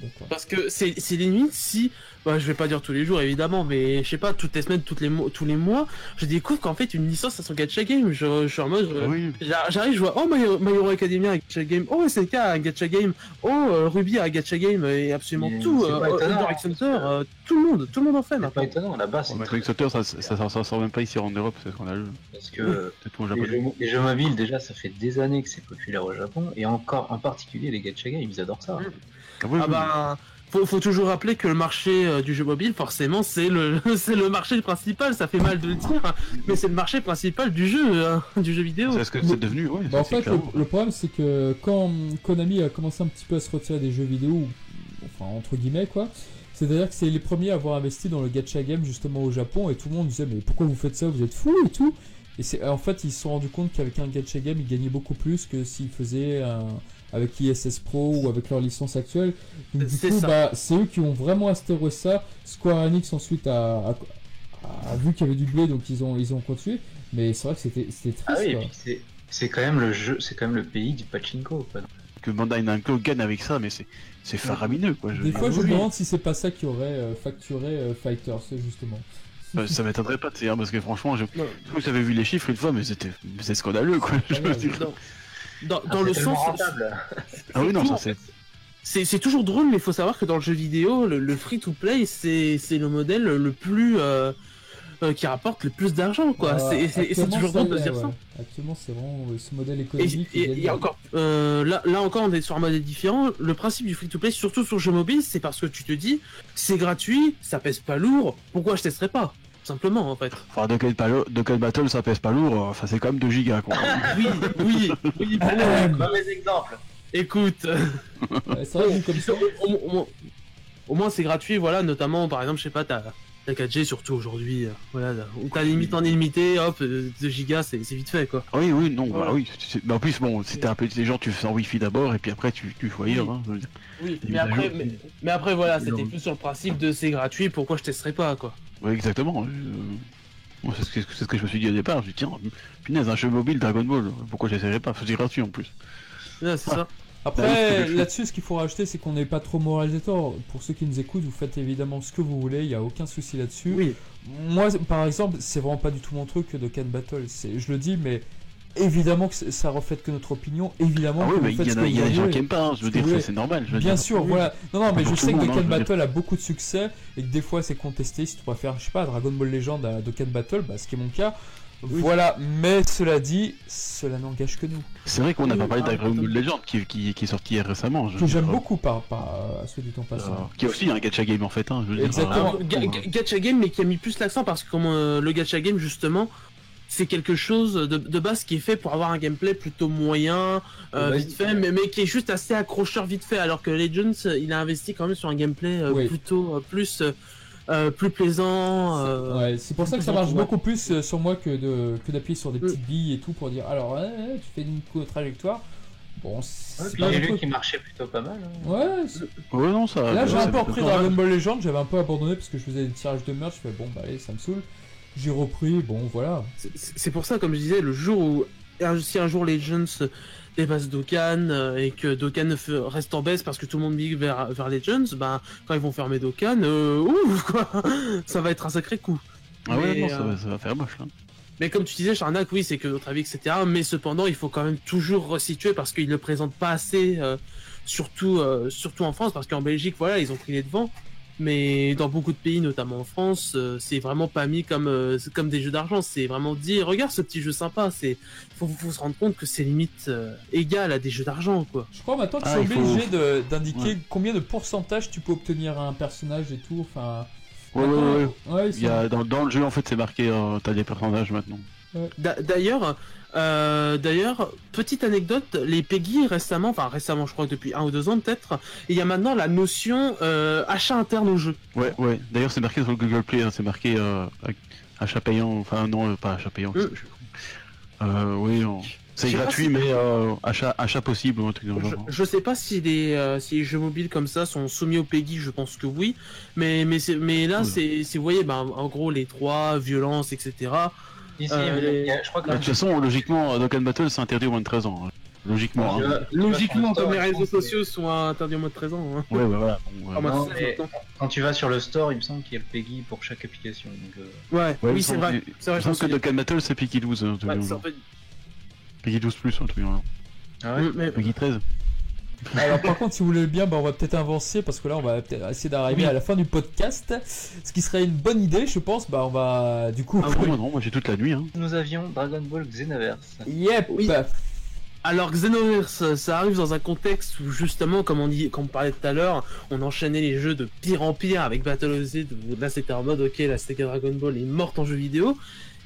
Speaker 4: d'accord.
Speaker 5: Parce que c'est limite si, bah, je vais pas dire tous les jours évidemment, mais je sais pas, toutes les semaines, tous les mois, je découvre qu'en fait une licence à son gacha game. Je suis en mode,
Speaker 3: Oui.
Speaker 5: j'arrive, je vois, oh My Hero Academia à gacha game, oh SNK à gacha game, oh Ruby à gacha game, et absolument
Speaker 2: Mais
Speaker 5: tout,
Speaker 2: c'est pas étonnant,
Speaker 5: Hunter x Hunter, tout le monde en fait
Speaker 2: C'est
Speaker 5: maintenant.
Speaker 2: pas étonnant, là-bas, c'est
Speaker 3: Mais
Speaker 2: très...
Speaker 3: Quick Sauter, ça sort même pas ici en Europe, c'est scandaleux.
Speaker 2: parce que
Speaker 3: Peut-être au Japon.
Speaker 2: les jeux mobiles, déjà, ça fait des années que c'est populaire au Japon, et encore, en particulier, les gacha games, ils adorent ça.
Speaker 3: Ah, oui,
Speaker 5: Ah bah, faut toujours rappeler que le marché du jeu mobile, forcément, c'est le marché principal. Ça fait mal de le dire, mais c'est le marché principal du jeu, du jeu vidéo.
Speaker 3: C'est ce que c'est devenu, ouais.
Speaker 4: Bah, en
Speaker 3: c'est
Speaker 4: fait,
Speaker 3: clair.
Speaker 4: le problème, c'est que quand Konami a commencé un petit peu à se retirer des jeux vidéo, enfin entre guillemets quoi, c'est-à-dire que c'est les premiers à avoir investi dans le gacha game justement au Japon, et tout le monde disait mais pourquoi vous faites ça, vous êtes fous et tout. Et en fait ils se sont rendus compte qu'avec un gacha game ils gagnaient beaucoup plus que s'ils faisaient avec ISS Pro ou avec leur licence actuelle. Donc, du
Speaker 5: C'est
Speaker 4: coup,
Speaker 5: ça.
Speaker 4: bah, c'est eux qui ont vraiment instauré ça. Square Enix ensuite a vu qu'il y avait du blé, donc ils ont continué. Mais c'est vrai que c'était triste.
Speaker 2: Ah oui, et
Speaker 4: quoi.
Speaker 2: puis c'est quand même le jeu, c'est quand même le pays du pachinko, quoi.
Speaker 3: Que Bandai Namco gagne avec ça, mais c'est faramineux, quoi.
Speaker 4: Des fois, je me
Speaker 3: oui.
Speaker 4: demande si c'est pas ça qui aurait facturé Fighters, justement.
Speaker 3: Ça m'étonnerait pas de dire, parce que franchement, je
Speaker 5: Non.
Speaker 3: trouve que j'avais vu les chiffres une fois, mais c'est scandaleux, quoi. Je me dis-
Speaker 5: Dans le sens,
Speaker 3: Ah oui, non, ça
Speaker 5: surtout,
Speaker 3: c'est.
Speaker 5: c'est toujours drôle, mais il faut savoir que dans le jeu vidéo, le free-to-play, c'est le modèle le plus qui rapporte le plus d'argent, quoi. C'est
Speaker 4: Actuellement,
Speaker 5: toujours drôle de
Speaker 4: ça
Speaker 5: se
Speaker 4: l'est,
Speaker 5: dire ça.
Speaker 4: ouais. Actuellement, c'est vraiment ce modèle
Speaker 5: Et,
Speaker 4: économique. qui
Speaker 5: et
Speaker 4: gagne.
Speaker 5: encore, là encore, on est sur un modèle différent. Le principe du free-to-play, surtout sur jeu mobile, c'est parce que tu te dis, c'est gratuit, ça pèse pas lourd, pourquoi je testerais pas? Simplement, en fait.
Speaker 3: Enfin, Dokkan Battle, ça pèse pas lourd, enfin, c'est quand même 2 gigas, quoi.
Speaker 5: Oui,
Speaker 2: Mauvais exemple.
Speaker 5: écoute,
Speaker 4: Ouais, c'est vrai que vu comme ça.
Speaker 5: au moins c'est gratuit, voilà, notamment, par exemple, je sais pas, t'as 4G, surtout aujourd'hui, voilà, où t'as limite en illimité, hop, 2 gigas, c'est vite fait, quoi.
Speaker 3: Oui, non,
Speaker 5: Voilà.
Speaker 3: bah oui. Mais en plus, bon, si t'es un peu intelligent, tu fais en Wi-Fi d'abord, et puis après, tu fais ailleurs, hein, je veux dire.
Speaker 5: Oui,
Speaker 3: Et
Speaker 5: mais après,
Speaker 3: mises à jour.
Speaker 5: mais après, voilà,
Speaker 3: Mises à
Speaker 5: c'était
Speaker 3: jour.
Speaker 5: plus sur le principe de c'est gratuit, pourquoi je testerais pas, quoi.
Speaker 3: Oui, exactement. Moi, c'est ce que je me suis dit au départ. Je me suis dit, tiens, punaise, un jeu mobile Dragon Ball, pourquoi j'essaierais pas? C'est gratuit en plus.
Speaker 5: Ouais, c'est ça.
Speaker 4: Après, là-dessus, ce qu'il faut rajouter, c'est qu'on n'est pas trop moralisateur. Pour ceux qui nous écoutent, vous faites évidemment ce que vous voulez, il n'y a aucun souci là-dessus.
Speaker 5: Oui.
Speaker 4: Moi, par exemple, c'est vraiment pas du tout mon truc de Can Battle. Je le dis, mais évidemment que ça reflète que notre opinion. Évidemment
Speaker 3: Ah
Speaker 4: que
Speaker 3: oui,
Speaker 4: vous
Speaker 3: mais
Speaker 4: faites
Speaker 3: il
Speaker 4: ce
Speaker 3: y
Speaker 4: que
Speaker 3: a
Speaker 4: vous
Speaker 3: des gens
Speaker 4: voulez.
Speaker 3: qui aiment pas, hein, je veux
Speaker 4: Ce que
Speaker 3: dire,
Speaker 4: vous
Speaker 3: c'est normal. Je veux
Speaker 4: Bien
Speaker 3: dire.
Speaker 4: sûr,
Speaker 5: Oui.
Speaker 4: voilà. Non, mais
Speaker 3: Pour
Speaker 4: je
Speaker 3: tout
Speaker 4: sais
Speaker 3: le
Speaker 4: que
Speaker 3: monde, hein,
Speaker 4: Dokkan
Speaker 3: je veux
Speaker 4: Battle a beaucoup de succès et que des fois c'est contesté. Si tu préfères, je sais pas, Dragon Ball Legend à Dokkan Battle, bah, ce qui est mon cas.
Speaker 5: Oui.
Speaker 4: Voilà, mais cela dit, cela n'engage que nous.
Speaker 3: C'est vrai qu'on n'a pas
Speaker 5: Oui,
Speaker 3: parlé
Speaker 5: ah,
Speaker 3: Dragon Ball
Speaker 5: totalement.
Speaker 3: Legend qui est sorti récemment. je
Speaker 4: Que
Speaker 3: veux
Speaker 4: j'aime
Speaker 3: dire.
Speaker 4: beaucoup à ceux du temps passant.
Speaker 3: Qui est aussi un gacha game en fait. Hein, je veux dire.
Speaker 4: Exactement.
Speaker 5: Gacha game, mais qui a mis plus l'accent parce que comme le gacha game, justement, c'est quelque chose de base qui est fait pour avoir un gameplay plutôt moyen, vite fait, mais qui est juste assez accrocheur vite fait, alors que Legends, il a investi quand même sur un gameplay
Speaker 4: Oui.
Speaker 5: plutôt plus plaisant.
Speaker 4: Ouais, c'est pour ça que ça
Speaker 5: plus
Speaker 4: marche
Speaker 5: ouais.
Speaker 4: beaucoup plus sur moi que d'appuyer sur des petites billes et tout pour dire alors tu fais une trajectoire. Bon, c'est pas
Speaker 2: J'ai
Speaker 4: le
Speaker 2: vu
Speaker 4: truc.
Speaker 2: qu'il marchait plutôt pas mal. Hein.
Speaker 4: Ouais,
Speaker 3: Ouais, non, ça.
Speaker 4: là j'ai
Speaker 3: ça
Speaker 4: un peu
Speaker 3: fait
Speaker 4: repris
Speaker 3: pas mal.
Speaker 4: Dragon Ball Legend, j'avais un peu abandonné parce que je faisais des tirages de merch, je fais bon bah allez ça me saoule. J'ai repris, bon voilà.
Speaker 5: C'est pour ça, comme je disais, le jour où si un jour Legends dépasse Dokkan et que Dokkan reste en baisse parce que tout le monde migre vers Legends, ben quand ils vont fermer Dokkan, ouf quoi, ça va être un sacré coup.
Speaker 3: Ah ouais,
Speaker 5: Mais,
Speaker 3: non, ça va faire moche. Hein.
Speaker 5: Mais comme tu disais, Charnak, oui, c'est que notre avis, etc. Mais cependant, il faut quand même toujours resituer parce qu'ils le présentent pas assez, surtout en France, parce qu'en Belgique, voilà, ils ont pris les devants. Mais dans beaucoup de pays, notamment en France, c'est vraiment pas mis comme des jeux d'argent. C'est vraiment dit, regarde ce petit jeu sympa. Faut se rendre compte que c'est limite égal à des jeux d'argent, quoi.
Speaker 4: Je crois maintenant qu'ils
Speaker 3: Ah,
Speaker 4: sont
Speaker 3: il faut-
Speaker 4: obligés d'indiquer
Speaker 3: Ouais.
Speaker 4: combien de pourcentage tu peux obtenir à un personnage et tout. Enfin.
Speaker 3: Ouais,
Speaker 4: maintenant-
Speaker 3: ouais.
Speaker 4: Ouais, ils
Speaker 3: Il y a, dans le jeu, en fait, c'est marqué, t'as des personnages maintenant.
Speaker 5: D'ailleurs, petite anecdote, les PEGI récemment, je crois que depuis 1 ou 2 ans peut-être, il y a maintenant la notion achat interne au jeu.
Speaker 3: Ouais. D'ailleurs, c'est marqué sur le Google Play, hein, c'est marqué achat payant, enfin non, pas achat payant, parce que je suis con. Oui, C'est
Speaker 5: Je sais pas
Speaker 3: gratuit,
Speaker 5: si-
Speaker 3: mais achat possible ou un truc dans le genre.
Speaker 5: Je sais pas si les jeux mobiles comme ça sont soumis au PEGI, je pense que oui. Mais là,
Speaker 3: Oula.
Speaker 5: vous voyez, en gros, les droits, violence, etc.
Speaker 2: Ici, je crois que
Speaker 3: De toute façon, logiquement, Dokkan Battle c'est interdit au moins de 13 ans. Logiquement.
Speaker 2: Tu
Speaker 3: Hein.
Speaker 2: vas-
Speaker 5: Logiquement,
Speaker 2: tu vas sur
Speaker 5: comme
Speaker 2: le
Speaker 5: les
Speaker 2: store,
Speaker 5: réseaux
Speaker 2: je pense,
Speaker 5: sociaux sont interdits au moins de 13 ans. Hein.
Speaker 3: Ouais, voilà. Bon,
Speaker 5: Ah, moi,
Speaker 2: Non,
Speaker 5: ça,
Speaker 2: mais
Speaker 5: j'entends.
Speaker 2: quand tu vas sur le store, il me semble qu'il y a le PEGI pour chaque application. Donc,
Speaker 5: Ouais,
Speaker 3: Ouais,
Speaker 5: oui, c'est vrai. C'est vrai,
Speaker 3: Je pense
Speaker 5: je
Speaker 3: que
Speaker 5: pense
Speaker 3: Dokkan Battle c'est Peggy 12. Un truc
Speaker 5: ouais,
Speaker 3: dans le
Speaker 5: c'est un
Speaker 3: genre.
Speaker 5: peu-
Speaker 3: Peggy 12 plus, un truc dans le genre.
Speaker 2: Ah ouais.
Speaker 5: Mais-
Speaker 3: Peggy 13.
Speaker 4: Alors par contre, si vous voulez le bien, on va peut-être avancer parce que là, on va peut-être essayer d'arriver
Speaker 5: Oui.
Speaker 4: à la fin du podcast, ce qui serait une bonne idée, je pense. On va du coup.
Speaker 5: Ah,
Speaker 3: Ah, moi non, moi j'ai toute la nuit. Hein.
Speaker 2: Nous avions Dragon Ball Xenoverse.
Speaker 4: Yep.
Speaker 5: Oui. Alors Xenoverse, ça arrive dans un contexte où justement, comme on parlait tout à l'heure, on enchaînait les jeux de pire en pire avec Battle of Z. Là, c'était en mode ok, la Sega Dragon Ball est morte en jeu vidéo.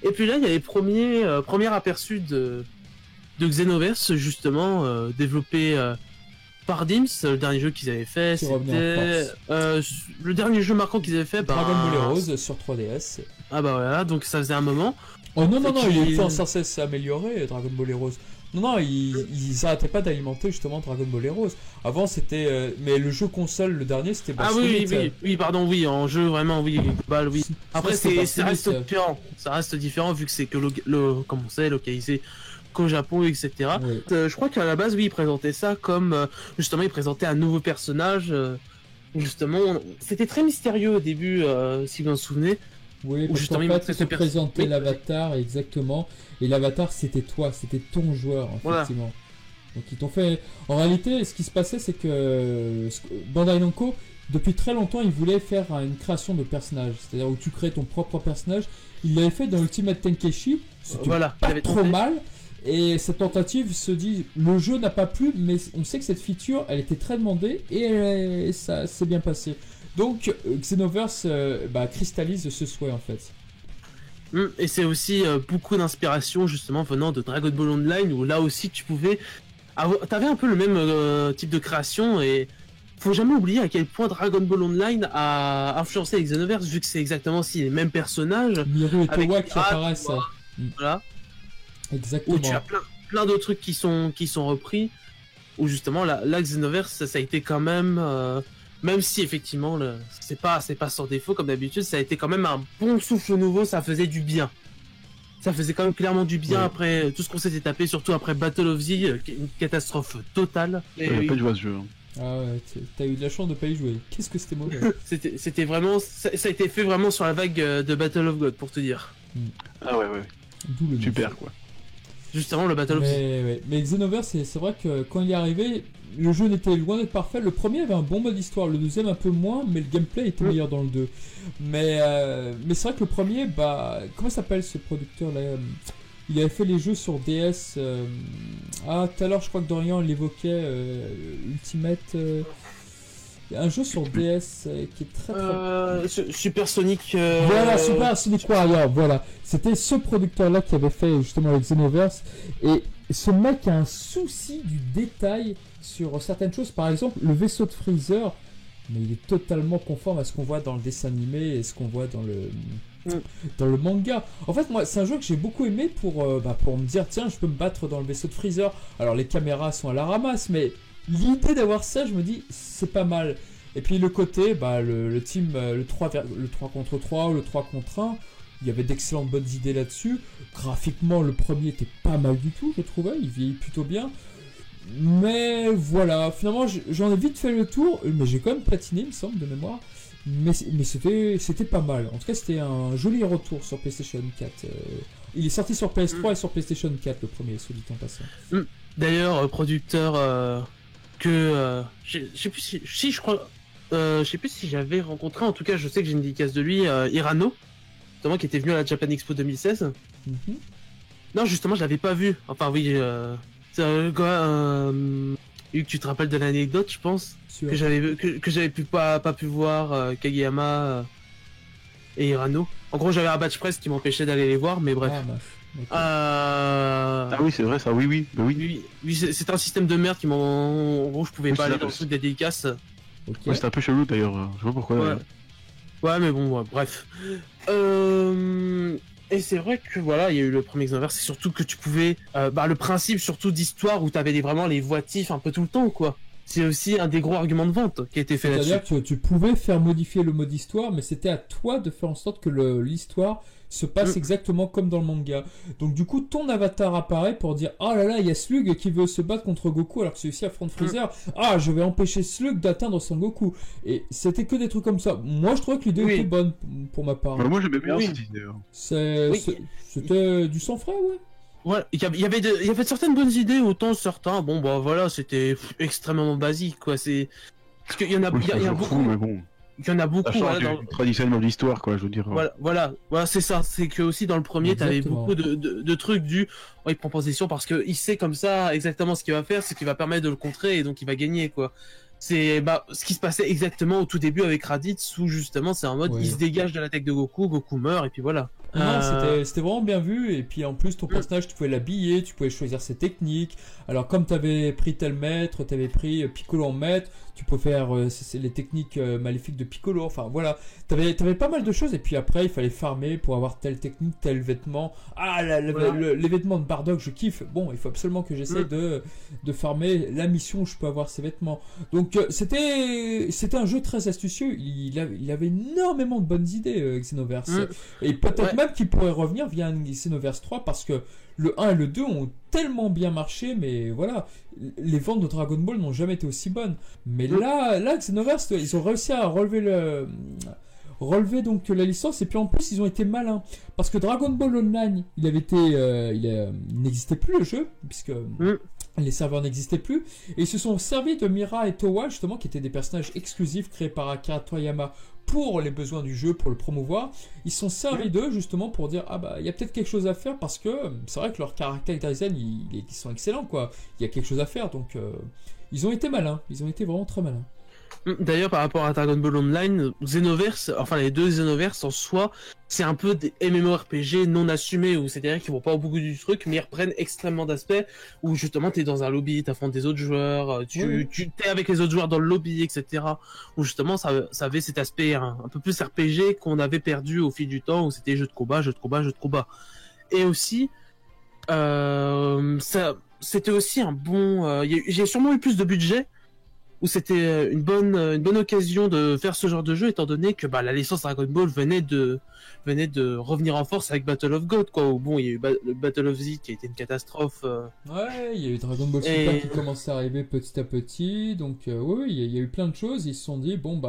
Speaker 5: Et puis là, il y a les premiers aperçus de Xenoverse justement développé par Dims. Le dernier jeu qu'ils avaient fait,
Speaker 4: Qui revenait en
Speaker 5: c'était le dernier jeu marquant qu'ils avaient fait.
Speaker 4: Dragon Ball Heroes sur 3DS.
Speaker 5: Ah bah voilà, donc ça faisait un moment.
Speaker 4: Oh non,
Speaker 5: Et
Speaker 4: il
Speaker 5: qui-
Speaker 4: est sans cesse amélioré, Dragon Ball Heroes. Non, ils arrêtaient pas d'alimenter justement Dragon Ball Heroes. Avant, c'était. Mais le jeu console, le dernier, c'était
Speaker 5: Ah oui,
Speaker 4: Basket.
Speaker 5: pardon, oui, en jeu vraiment, oui, global, oui. Après,
Speaker 4: c'était
Speaker 5: ça
Speaker 4: pas
Speaker 5: reste
Speaker 4: solide,
Speaker 5: différent. Ça reste différent vu que c'est que comme on sait, localisé qu'au Japon, etc.
Speaker 4: Ouais.
Speaker 5: Je crois qu'à la base, oui, ils présentaient ça comme justement, ils présentaient un nouveau personnage. Justement, c'était très mystérieux au début, si vous vous en souvenez.
Speaker 4: Oui,
Speaker 5: Ou
Speaker 4: parce
Speaker 5: justement,
Speaker 4: qu'en
Speaker 5: ils
Speaker 4: fait,
Speaker 5: montraient
Speaker 4: ils
Speaker 5: ce
Speaker 4: te présentaient
Speaker 5: oui.
Speaker 4: l'avatar, exactement. Et l'avatar, c'était toi, c'était ton joueur,
Speaker 5: Voilà.
Speaker 4: effectivement. Donc, ils t'ont fait. En réalité, ce qui se passait, c'est que Bandai Namco, depuis très longtemps, ils voulaient faire une création de personnage. C'est-à-dire où tu crées ton propre personnage. Ils l'avaient fait dans Ultimate Tenkeshi. C'était
Speaker 5: Voilà, il
Speaker 4: pas
Speaker 5: avait
Speaker 4: trop
Speaker 5: tenté.
Speaker 4: mal. Et cette tentative se dit, le jeu n'a pas plu, mais on sait que cette feature, elle était très demandée et ça s'est bien passé. Donc Xenoverse cristallise ce souhait en fait.
Speaker 5: Et c'est aussi beaucoup d'inspiration justement venant de Dragon Ball Online où là aussi tu pouvais t'avais un peu le même type de création et faut jamais oublier à quel point Dragon Ball Online a influencé les Xenoverse vu que c'est exactement aussi les mêmes personnages.
Speaker 4: Miru et
Speaker 5: Avec
Speaker 4: Towa qui
Speaker 5: Pirate,
Speaker 4: apparaissent.
Speaker 5: Voilà.
Speaker 4: Exactement.
Speaker 5: Où tu as plein d'autres trucs qui sont repris. Où justement la Xenoverse ça a été quand même même si effectivement c'est pas sans défaut comme d'habitude, ça a été quand même un bon souffle nouveau, ça faisait du bien. Ça faisait quand même clairement du bien
Speaker 3: Ouais.
Speaker 5: après tout ce qu'on s'était tapé, surtout après Battle of Z, qui est une catastrophe totale. Et
Speaker 3: J'ai
Speaker 5: oui,
Speaker 3: pas joué à ce jeu. Hein.
Speaker 4: Ah ouais, t'as eu de la chance de pas y jouer. Qu'est-ce que c'était mauvais.
Speaker 5: c'était vraiment, ça a été fait vraiment sur la vague de Battle of God pour te dire.
Speaker 3: Ah ouais.
Speaker 4: D'où le
Speaker 3: Super quoi.
Speaker 5: Justement le Battle of Z.
Speaker 4: mais Xenoverse, c'est vrai que quand il est arrivé, le jeu n'était loin d'être parfait. Le premier avait un bon mode histoire, le deuxième un peu moins, mais le gameplay était meilleur dans le 2. Mais c'est vrai que le premier, comment s'appelle ce producteur là il avait fait les jeux sur DS. Tout à l'heure, je crois que Dorian l'évoquait, Ultimate. Un jeu sur DS qui est très
Speaker 5: Super Sonic.
Speaker 4: Voilà, Super Sonic Warrior, voilà. C'était ce producteur-là qui avait fait justement le Xenoverse. Et ce mec a un souci du détail sur certaines choses. Par exemple, le vaisseau de Freezer, mais il est totalement conforme à ce qu'on voit dans le dessin animé et ce qu'on voit dans le manga. En fait, moi, c'est un jeu que j'ai beaucoup aimé pour me dire, tiens, je peux me battre dans le vaisseau de Freezer. Alors, les caméras sont à la ramasse, mais l'idée d'avoir ça, je me dis, c'est pas mal. Et puis le côté, le team, le 3 contre 3 ou le 3 contre 1, il y avait d'excellentes bonnes idées là-dessus. Graphiquement, le premier était pas mal du tout, je trouvais, il vieillit plutôt bien. Mais voilà, finalement, j'en ai vite fait le tour, mais j'ai quand même platiné, il me semble, de mémoire. Mais c'était pas mal. En tout cas, c'était un joli retour sur PlayStation 4. Il est sorti sur PS3 et sur PlayStation 4, le premier, soit dit en passant.
Speaker 5: D'ailleurs, producteur que je sais plus si je crois, je sais plus si j'avais rencontré. En tout cas, je sais que j'ai une dédicace de lui, Hirano, notamment qui était venu à la Japan Expo 2016. Non, justement, je l'avais pas vu. Enfin, oui, c'est un gars. Hugues, tu te rappelles de l'anecdote, je pense,
Speaker 4: Sûr.
Speaker 5: que j'avais pas pu voir Kageyama et Hirano. En gros, j'avais un badge presse qui m'empêchait d'aller les voir, mais bref.
Speaker 4: Ah, mince. Ok.
Speaker 3: Ah oui, c'est vrai ça, oui. Bah oui.
Speaker 5: Oui, c'est un système de merde qui m'en. En gros, je pouvais
Speaker 3: Oui,
Speaker 5: pas
Speaker 3: c'est
Speaker 5: aller
Speaker 3: ça,
Speaker 5: dans le truc des dédicaces.
Speaker 4: Ok.
Speaker 3: Ouais, c'était un peu chelou d'ailleurs. Je sais pas pourquoi.
Speaker 5: Ouais. Ouais, mais bon, ouais, bref. Et c'est vrai que voilà, il y a eu le premier Xenoverse, c'est surtout que tu pouvais, le principe surtout d'histoire où t'avais vraiment les voitifs un peu tout le temps, quoi. C'est aussi un des gros arguments de vente qui a été fait là-dessus.
Speaker 4: C'est-à-dire que tu pouvais faire modifier le mode histoire, mais c'était à toi de faire en sorte que l'histoire se passe exactement comme dans le manga. Donc du coup, ton avatar apparaît pour dire « Oh là là, il y a Slug qui veut se battre contre Goku alors que celui-ci affronte Freezer. Ah, je vais empêcher Slug d'atteindre Son Goku. » Et c'était que des trucs comme ça. Moi, je trouvais que l'idée était bonne pour ma part.
Speaker 3: Moi, j'aimais bien
Speaker 5: Oui.
Speaker 3: cette idée.
Speaker 4: C'était du sang frais, ouais.
Speaker 5: Ouais, il y avait de certaines bonnes idées, autant certains, bon bah voilà, c'était extrêmement basique, quoi. C'est parce qu'il y en a,
Speaker 3: Oui,
Speaker 5: il y a beaucoup,
Speaker 3: mais bon.
Speaker 5: il y en a beaucoup.
Speaker 3: Ça change
Speaker 5: Voilà,
Speaker 3: du traditionnellement de l'histoire, quoi, je veux dire.
Speaker 5: voilà, c'est ça. C'est que aussi dans le premier, t'avais
Speaker 4: Exactement.
Speaker 5: beaucoup de trucs il prend position parce que il sait comme ça exactement ce qu'il va faire, c'est qu'il va permettre de le contrer et donc il va gagner, quoi. C'est ce qui se passait exactement au tout début avec Raditz où justement c'est en mode
Speaker 4: Ouais.
Speaker 5: il se dégage de l'attaque de Goku, Goku meurt et puis voilà.
Speaker 4: Non, c'était vraiment bien vu. Et puis en plus, ton personnage, tu pouvais l'habiller, tu pouvais choisir ses techniques. Alors, comme tu avais pris tel maître, tu avais pris Piccolo en maître, tu peux faire c'est les techniques maléfiques de Piccolo. Enfin, voilà. Tu avais pas mal de choses. Et puis après, il fallait farmer pour avoir telle technique, tel vêtement. Ah, les vêtements de Bardock, je kiffe. Bon, il faut absolument que j'essaye de farmer la mission où je peux avoir ces vêtements. Donc, c'était un jeu très astucieux. Il avait énormément de bonnes idées, Xenoverse. Et peut-être même qu'il pourrait revenir via un Xenoverse 3 parce que le 1 et le 2 ont tellement bien marché, mais voilà, les ventes de Dragon Ball n'ont jamais été aussi bonnes. Mais là, Xenoverse, ils ont réussi à relever donc la licence, et puis en plus ils ont été malins parce que Dragon Ball Online il n'existait plus le jeu puisque les serveurs n'existaient plus, et ils se sont servis de Mira et Towa justement qui étaient des personnages exclusifs créés par Akira Toriyama pour les besoins du jeu, pour le promouvoir. Ils se sont servis d'eux justement pour dire ah bah il y a peut-être quelque chose à faire parce que c'est vrai que leur caractère design ils sont excellents quoi, il y a quelque chose à faire, donc ils ont été malins, ils ont été vraiment très malins.
Speaker 5: D'ailleurs, par rapport à Dragon Ball Online, Xenoverse, enfin les deux Xenoverse en soi, c'est un peu des MMORPG non assumés, où c'est-à-dire qu'ils vont pas au bout du truc, mais ils reprennent extrêmement d'aspects, où justement t'es dans un lobby, t'affrontes des autres joueurs, tu t'es avec les autres joueurs dans le lobby, etc. Où justement ça avait cet aspect un peu plus RPG qu'on avait perdu au fil du temps, où c'était jeu de combat. Et aussi, c'était aussi un bon... j'ai sûrement eu plus de budget, où c'était une bonne occasion de faire ce genre de jeu, étant donné que la licence Dragon Ball venait de revenir en force avec Battle of God, quoi. Où bon, il y a eu le Battle of Z qui a été une catastrophe.
Speaker 4: Ouais, il y a eu Dragon Ball Super qui commençait à arriver petit à petit, donc oui, il y a eu plein de choses. Ils se sont dit bon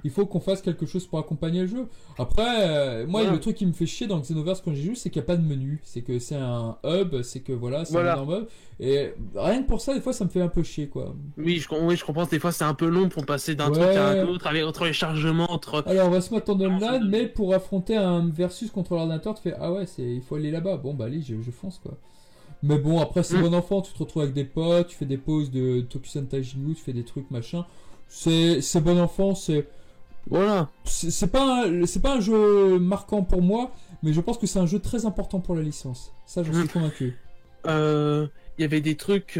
Speaker 4: il faut qu'on fasse quelque chose pour accompagner le jeu. Après, moi le truc qui me fait chier dans Xenoverse quand j'y joue, c'est qu'il n'y a pas de menu, c'est que c'est un hub, c'est que c'est un énorme hub, et rien que pour ça des fois ça me fait un peu chier quoi.
Speaker 5: Oui, je comprends. Des fois, c'est un peu long pour passer d'un truc à un autre, entre les chargements, Alors,
Speaker 4: on va se mettre en online, mais pour affronter un versus contre l'ordinateur, tu fais ah ouais, il faut aller là-bas. Bon, allez, je fonce quoi. Mais bon, après, c'est bon enfant, tu te retrouves avec des potes, tu fais des pauses de Tokusan Taijingu, tu fais des trucs machin. C'est bon enfant, c'est.
Speaker 5: Voilà.
Speaker 4: C'est pas un jeu marquant pour moi, mais je pense que c'est un jeu très important pour la licence. Ça, j'en suis convaincu.
Speaker 5: Il y avait des trucs.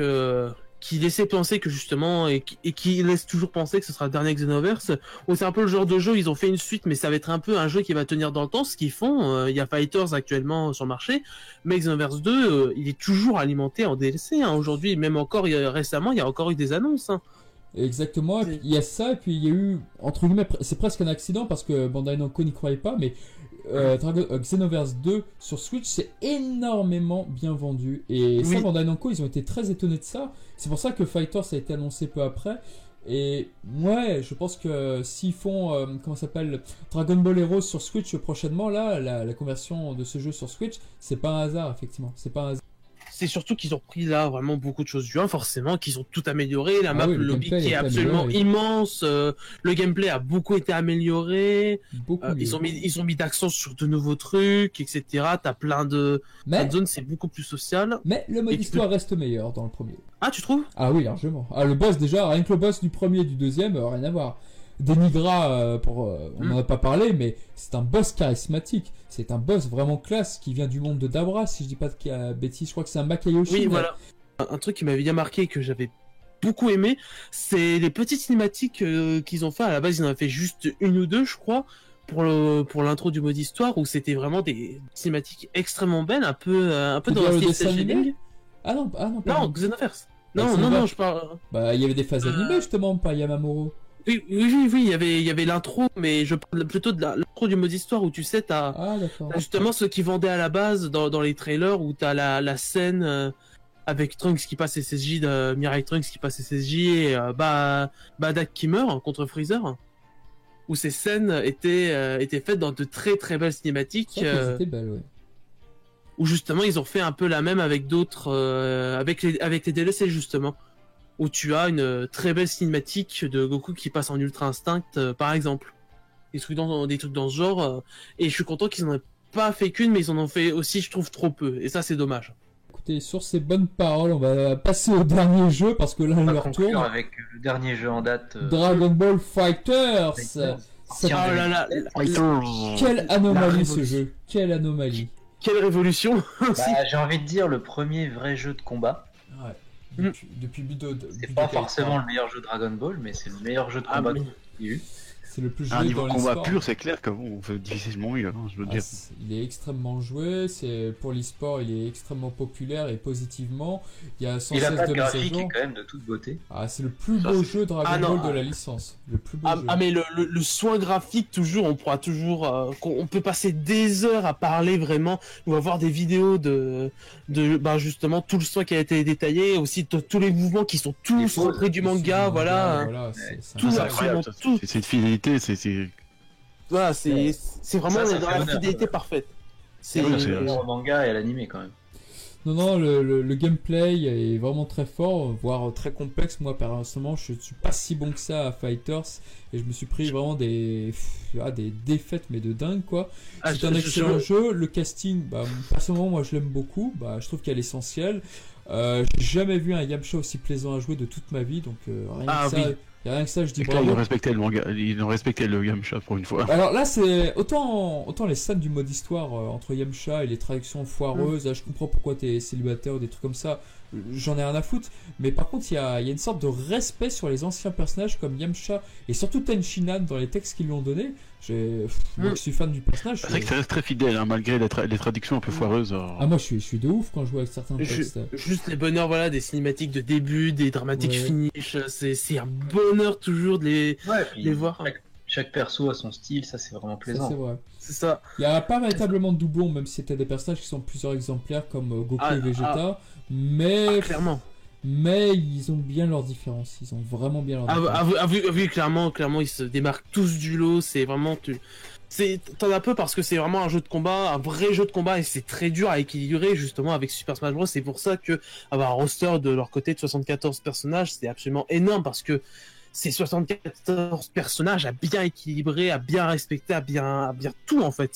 Speaker 5: Qui laissait penser que justement et qui laisse toujours penser que ce sera le dernier Xenoverse, où c'est un peu le genre de jeu, ils ont fait une suite mais ça va être un peu un jeu qui va tenir dans le temps, ce qu'ils font. Il y a Fighters actuellement sur le marché, mais Xenoverse 2 il est toujours alimenté en DLC aujourd'hui, même encore récemment il y a encore eu des annonces.
Speaker 4: Exactement, et puis il y a ça, et puis il y a eu, entre guillemets, c'est presque un accident parce que Bandai Namco n'y croyait pas, mais Xenoverse 2 sur Switch c'est énormément bien vendu, et ça Bandai Namco ils ont été très étonnés de ça. C'est pour ça que Fighters a été annoncé peu après, et ouais, je pense que s'ils font Dragon Ball Heroes sur Switch prochainement, là la conversion de ce jeu sur Switch, c'est pas un hasard, effectivement, c'est pas un hasard.
Speaker 5: C'est surtout qu'ils ont pris là vraiment beaucoup de choses du 1, forcément, qu'ils ont tout amélioré. La map, le lobby qui est absolument immense. Le gameplay a beaucoup été amélioré. Ils ont mis d'accent sur de nouveaux trucs, etc. T'as plein de zones, c'est beaucoup plus social.
Speaker 4: Mais le mode histoire reste meilleur dans le premier.
Speaker 5: Ah, tu trouves?
Speaker 4: Ah oui, largement. Ah, le boss déjà, rien que le boss du premier et du deuxième, rien à voir. Denigra, on n'en a pas parlé, mais c'est un boss charismatique. C'est un boss vraiment classe qui vient du monde de Dabra, si je dis pas de bêtises. Je crois que c'est un Makayoshi.
Speaker 5: Oui, voilà. Un truc qui m'avait bien marqué, que j'avais beaucoup aimé, c'est les petites cinématiques qu'ils ont fait. À la base, ils en avaient fait juste une ou deux, je crois, pour l'intro du mode histoire où c'était vraiment des cinématiques extrêmement belles, un peu
Speaker 4: Tu
Speaker 5: dans
Speaker 4: veux
Speaker 5: un
Speaker 4: dire le
Speaker 5: style
Speaker 4: dessin
Speaker 5: cel
Speaker 4: animé
Speaker 5: shading.
Speaker 4: Non,
Speaker 5: Non,
Speaker 4: pardon.
Speaker 5: Xenoverse.
Speaker 4: Bah,
Speaker 5: Non,
Speaker 4: Xenoverse.
Speaker 5: je parle.
Speaker 4: Bah, il y avait des phases animées justement par Yamamuro.
Speaker 5: Oui, il y avait l'intro, mais je parle plutôt de l'intro du mode histoire où tu sais, t'as
Speaker 4: D'accord.
Speaker 5: justement ceux qui vendaient à la base dans les trailers où t'as la scène avec Trunks qui passe SSJ, Mirai Trunks qui passe SSJ et Bardock qui meurt contre Freezer. Où ces scènes étaient faites dans de très très belles cinématiques.
Speaker 4: C'est vrai qu'elles étaient belles, ouais.
Speaker 5: Où justement ils ont fait un peu la même avec d'autres, avec les DLC justement. Où tu as une très belle cinématique de Goku qui passe en Ultra Instinct, par exemple. Des trucs dans ce genre. Et je suis content qu'ils en aient pas fait qu'une, mais ils en ont fait aussi, je trouve, trop peu. Et ça, c'est dommage.
Speaker 4: Écoutez, sur ces bonnes paroles, on va passer au dernier jeu parce que là,
Speaker 2: On
Speaker 4: on
Speaker 2: va
Speaker 4: leur
Speaker 2: conclure
Speaker 4: tourne.
Speaker 2: avec le dernier jeu en date.
Speaker 4: Dragon Ball Fighters.
Speaker 2: Fighters.
Speaker 4: Ça-
Speaker 2: Tiens,
Speaker 5: Oh là là,
Speaker 4: Quelle anomalie ce
Speaker 5: révolution.
Speaker 4: jeu. Quelle anomalie.
Speaker 5: quelle révolution aussi.
Speaker 2: Bah, j'ai envie de dire le premier vrai jeu de combat.
Speaker 4: Ouais.
Speaker 5: Mm.
Speaker 4: Depuis
Speaker 2: C'est pas forcément le meilleur jeu Dragon Ball, mais c'est le meilleur jeu de
Speaker 5: Ah,
Speaker 2: combat
Speaker 5: mais-
Speaker 2: qu'il y a eu.
Speaker 4: C'est le plus joué
Speaker 3: À un niveau
Speaker 4: dans
Speaker 3: combat
Speaker 4: l'e-sport.
Speaker 3: pur, c'est clair que bon, on fait difficilement mieux, hein, je veux dire.
Speaker 4: Il est extrêmement joué, c'est pour l'e-sport, il est extrêmement populaire et positivement. Il y a sans
Speaker 2: Il a
Speaker 4: cesse
Speaker 2: pas
Speaker 4: de
Speaker 2: de
Speaker 4: mises à
Speaker 2: graphique
Speaker 4: jour.
Speaker 2: est quand même de toute beauté.
Speaker 4: Ah, c'est le plus
Speaker 2: Ça,
Speaker 4: beau
Speaker 2: c'est-
Speaker 4: jeu Dragon
Speaker 5: Ah, non,
Speaker 4: Ball de
Speaker 5: ah.
Speaker 4: la licence. Le plus beau jeu.
Speaker 5: Mais le soin graphique, toujours, on pourra toujours. On peut passer des heures à parler vraiment. On va voir des vidéos de justement tout le soin qui a été détaillé, aussi tous les mouvements qui sont tous
Speaker 2: Les poses,
Speaker 5: repris du
Speaker 4: Aussi,
Speaker 5: manga, voilà.
Speaker 4: c'est
Speaker 5: Tout,
Speaker 3: Ah, c'est
Speaker 4: incroyable.
Speaker 3: incroyable,
Speaker 5: absolument
Speaker 3: ça.
Speaker 5: tout.
Speaker 3: C'est de fidélité, c'est.
Speaker 5: Voilà, c'est vraiment
Speaker 2: Ça
Speaker 5: dans
Speaker 2: fait
Speaker 5: la
Speaker 2: honneur.
Speaker 5: fidélité parfaite. C'est
Speaker 3: Ouais, c'est-
Speaker 2: Au manga et à l'animé quand même.
Speaker 4: Non, le gameplay est vraiment très fort, voire très complexe. Moi, personnellement, je suis pas si bon que ça à Fighters et je me suis pris vraiment des défaites, mais de dingue quoi.
Speaker 5: Ah,
Speaker 4: C'est un excellent jeu. Le casting, personnellement, moi je l'aime beaucoup. Je trouve qu'il y a l'essentiel. J'ai jamais vu un Yamcha aussi plaisant à jouer de toute ma vie, donc rien
Speaker 5: Ah,
Speaker 4: que ça,
Speaker 5: oui.
Speaker 4: rien que ça, je dis
Speaker 3: C'est clair, ils
Speaker 4: bravo.
Speaker 3: ont respecté le manga, ils ont respecté le Yamcha pour une fois.
Speaker 4: Alors là, c'est autant les scènes du mode histoire entre Yamcha et les traductions foireuses. Là, je comprends pourquoi t'es célibataire ou des trucs comme ça. J'en ai rien à foutre. Mais par contre, il y a une sorte de respect sur les anciens personnages comme Yamcha et surtout Tenshinhan dans les textes qu'ils lui ont donnés. Moi, je suis fan du personnage.
Speaker 3: C'est vrai que ça reste très fidèle, hein, malgré les traductions un peu foireuses.
Speaker 4: Ah, moi, je suis de ouf quand je joue avec certains textes.
Speaker 5: Juste les bonheurs, voilà, des cinématiques de début, des dramatiques
Speaker 4: Ouais.
Speaker 5: finish. C'est un bonheur toujours de les
Speaker 2: Puis
Speaker 5: voir.
Speaker 2: chaque perso a son style, ça c'est vraiment
Speaker 4: Ça,
Speaker 2: plaisant.
Speaker 4: c'est vrai.
Speaker 5: C'est ça.
Speaker 4: Il n'y a pas véritablement de doublon, même si c'était des personnages qui sont plusieurs exemplaires comme Goku
Speaker 5: Ah,
Speaker 4: et Vegeta. Mais
Speaker 5: Clairement.
Speaker 4: Mais ils ont bien leurs différences. Ils ont vraiment bien leurs différences.
Speaker 5: Clairement, ils se démarquent tous du lot. C'est vraiment. T'en as peu parce que c'est vraiment un jeu de combat, un vrai jeu de combat, et c'est très dur à équilibrer justement avec Super Smash Bros. C'est pour ça que avoir un roster de leur côté de 74 personnages, c'est absolument énorme parce que ces 74 personnages à bien équilibrer, à bien respecter, à bien tout en fait.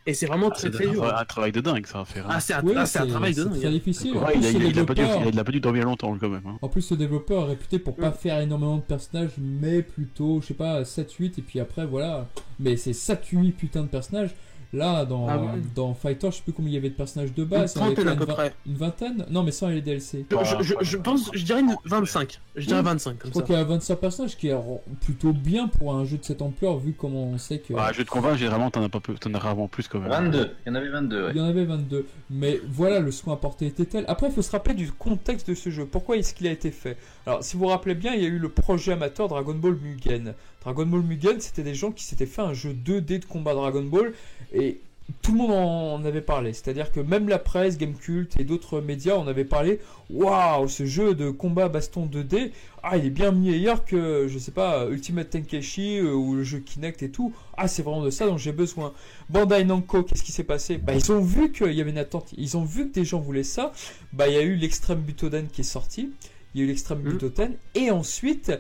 Speaker 5: Et c'est vraiment très très dur.
Speaker 3: Un travail de dingue, ça à faire. Hein.
Speaker 5: Ah, c'est un,
Speaker 4: Oui,
Speaker 5: c'est un travail de
Speaker 4: c'est
Speaker 5: dingue.
Speaker 4: très difficile. En
Speaker 3: Ouais,
Speaker 4: plus,
Speaker 3: il
Speaker 4: ce
Speaker 3: a pas
Speaker 4: développeur-
Speaker 3: dû dormir longtemps quand même. Hein.
Speaker 4: En plus, ce développeur est réputé pour pas faire énormément de personnages, mais plutôt, je sais pas, 7-8, et puis après, voilà. Mais c'est 7-8 putains de personnages. Là, dans,
Speaker 5: Ah ouais.
Speaker 4: dans Fighter, je sais plus combien il y avait de personnages de
Speaker 5: Une
Speaker 4: base. il y en avait
Speaker 5: trentaine à
Speaker 4: quoi,
Speaker 5: peu près.
Speaker 4: une vingtaine. Non, mais sans les DLC.
Speaker 5: Je pense, je dirais 25. Je dirais 25 comme
Speaker 4: Je crois
Speaker 5: ça.
Speaker 4: qu'il y a 25 personnages, qui est plutôt bien pour un jeu de cette ampleur, vu comment on sait que.
Speaker 3: Ouais, un jeu de combat, généralement, t'en as rarement plus quand même.
Speaker 2: 22, il y en avait 22, ouais.
Speaker 4: Il y en avait 22. Mais voilà, le soin apporté était tel. Après, il faut se rappeler du contexte de ce jeu. Pourquoi est-ce qu'il a été fait? Alors, si vous vous rappelez bien, il y a eu le projet amateur Dragon Ball Mugen. Dragon Ball Mugen, c'était des gens qui s'étaient fait un jeu 2D de combat Dragon Ball. Et tout le monde en avait parlé. C'est-à-dire que même la presse, Gamecult et d'autres médias en avaient parlé. Waouh, ce jeu de combat baston 2D, il est bien meilleur que, je sais pas, Ultimate Tenkeshi ou le jeu Kinect et tout. Ah, c'est vraiment de ça dont j'ai besoin. Bandai Namco, qu'est-ce qui s'est passé? Ils ont vu qu'il y avait une attente. Ils ont vu que des gens voulaient ça. Il y a eu l'Extreme Butoden qui est sorti. Il y a eu l'Extreme Butoden. Et ensuite...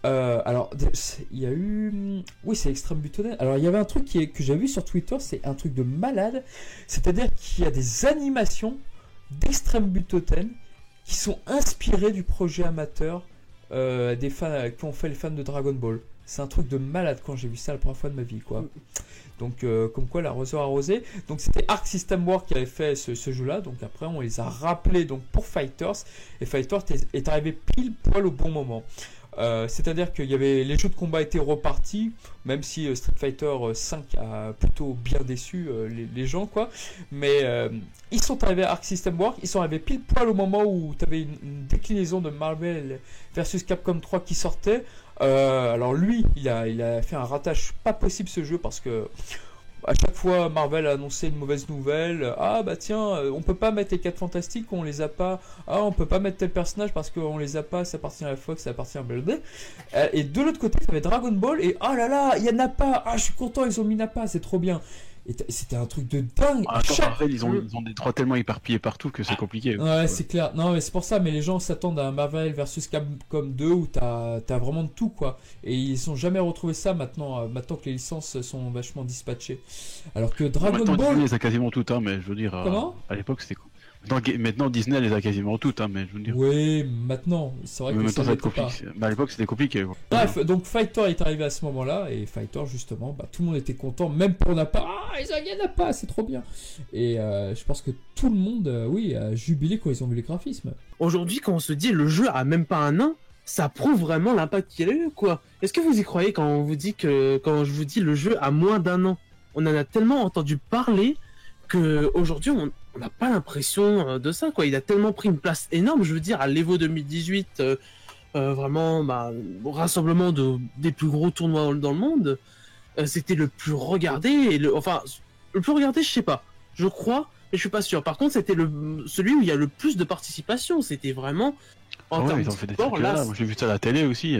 Speaker 4: alors, il y a eu... Oui, c'est Extreme Butoden. Alors, il y avait un truc que j'ai vu sur Twitter, c'est un truc de malade. C'est-à-dire qu'il y a des animations d'Extreme Butoden qui sont inspirées du projet amateur des fans qui ont fait les fans de Dragon Ball. C'est un truc de malade quand j'ai vu ça la première fois de ma vie, quoi. Donc, comme quoi l'arroseur arrosé. Donc, c'était Arc System Works qui avait fait ce jeu-là. Donc, après, on les a rappelés donc, pour Fighters. Et Fighters est arrivé pile poil au bon moment. C'est-à-dire qu'il y avait les jeux de combat étaient repartis, même si Street Fighter 5 a plutôt bien déçu les gens, quoi. Mais ils sont arrivés à Arc System Works, ils sont arrivés pile poil au moment où tu avais une déclinaison de Marvel versus Capcom 3 qui sortait. Alors lui, il a fait un ratage pas possible ce jeu parce que à chaque fois Marvel a annoncé une mauvaise nouvelle. Ah bah tiens, on peut pas mettre les 4 fantastiques, on les a pas. Ah, on peut pas mettre tel personnage parce qu'on les a pas, ça appartient à la Fox, ça appartient à Blablabla. Et de l'autre côté, t'avais Dragon Ball et oh là là, il y a Nappa. Ah, je suis content, ils ont mis Nappa, c'est trop bien. Et c'était un truc de dingue.
Speaker 3: Marvel, ils ont des droits tellement éparpillés partout que c'est compliqué.
Speaker 4: Ouais, c'est clair. Non, mais c'est pour ça. Mais les gens s'attendent à un Marvel versus Capcom 2 où t'as vraiment de tout, quoi. Et ils ont jamais retrouvé ça maintenant que les licences sont vachement dispatchées. Alors que Dragon
Speaker 3: Ball.
Speaker 4: Ball.
Speaker 3: Disney les a quasiment toutes, hein, mais je veux dire.
Speaker 4: Comment
Speaker 3: à l'époque, c'était cool. Maintenant, Disney les a quasiment toutes, hein, mais je veux dire.
Speaker 4: Oui, maintenant, c'est vrai que
Speaker 3: maintenant, ça va être compliqué. Mais à l'époque, c'était compliqué. Quoi.
Speaker 4: Bref, donc Fighter est arrivé à ce moment-là, et Fighter, justement, bah, tout le monde était content, même pour Nappa. Ah, ils ont gagné Nappa, c'est trop bien. Et je pense que tout le monde, a jubilé quand ils ont vu les graphismes.
Speaker 5: Aujourd'hui, quand on se dit le jeu a même pas un an, ça prouve vraiment l'impact qu'il a eu, quoi. Est-ce que vous y croyez quand je vous dis le jeu a moins d'un an? On en a tellement entendu parler qu'aujourd'hui, on n'a pas l'impression de ça, quoi. Il a tellement pris une place énorme, je veux dire, à l'Evo 2018, vraiment, rassemblement des plus gros tournois dans le monde, c'était le plus regardé, le plus regardé, je sais pas, je crois, mais je suis pas sûr. Par contre, c'était celui où il y a le plus de participation, c'était vraiment, en termes
Speaker 3: ils
Speaker 5: de
Speaker 3: ont fait des
Speaker 5: sport,
Speaker 3: trucs là, moi j'ai vu ça à la télé aussi.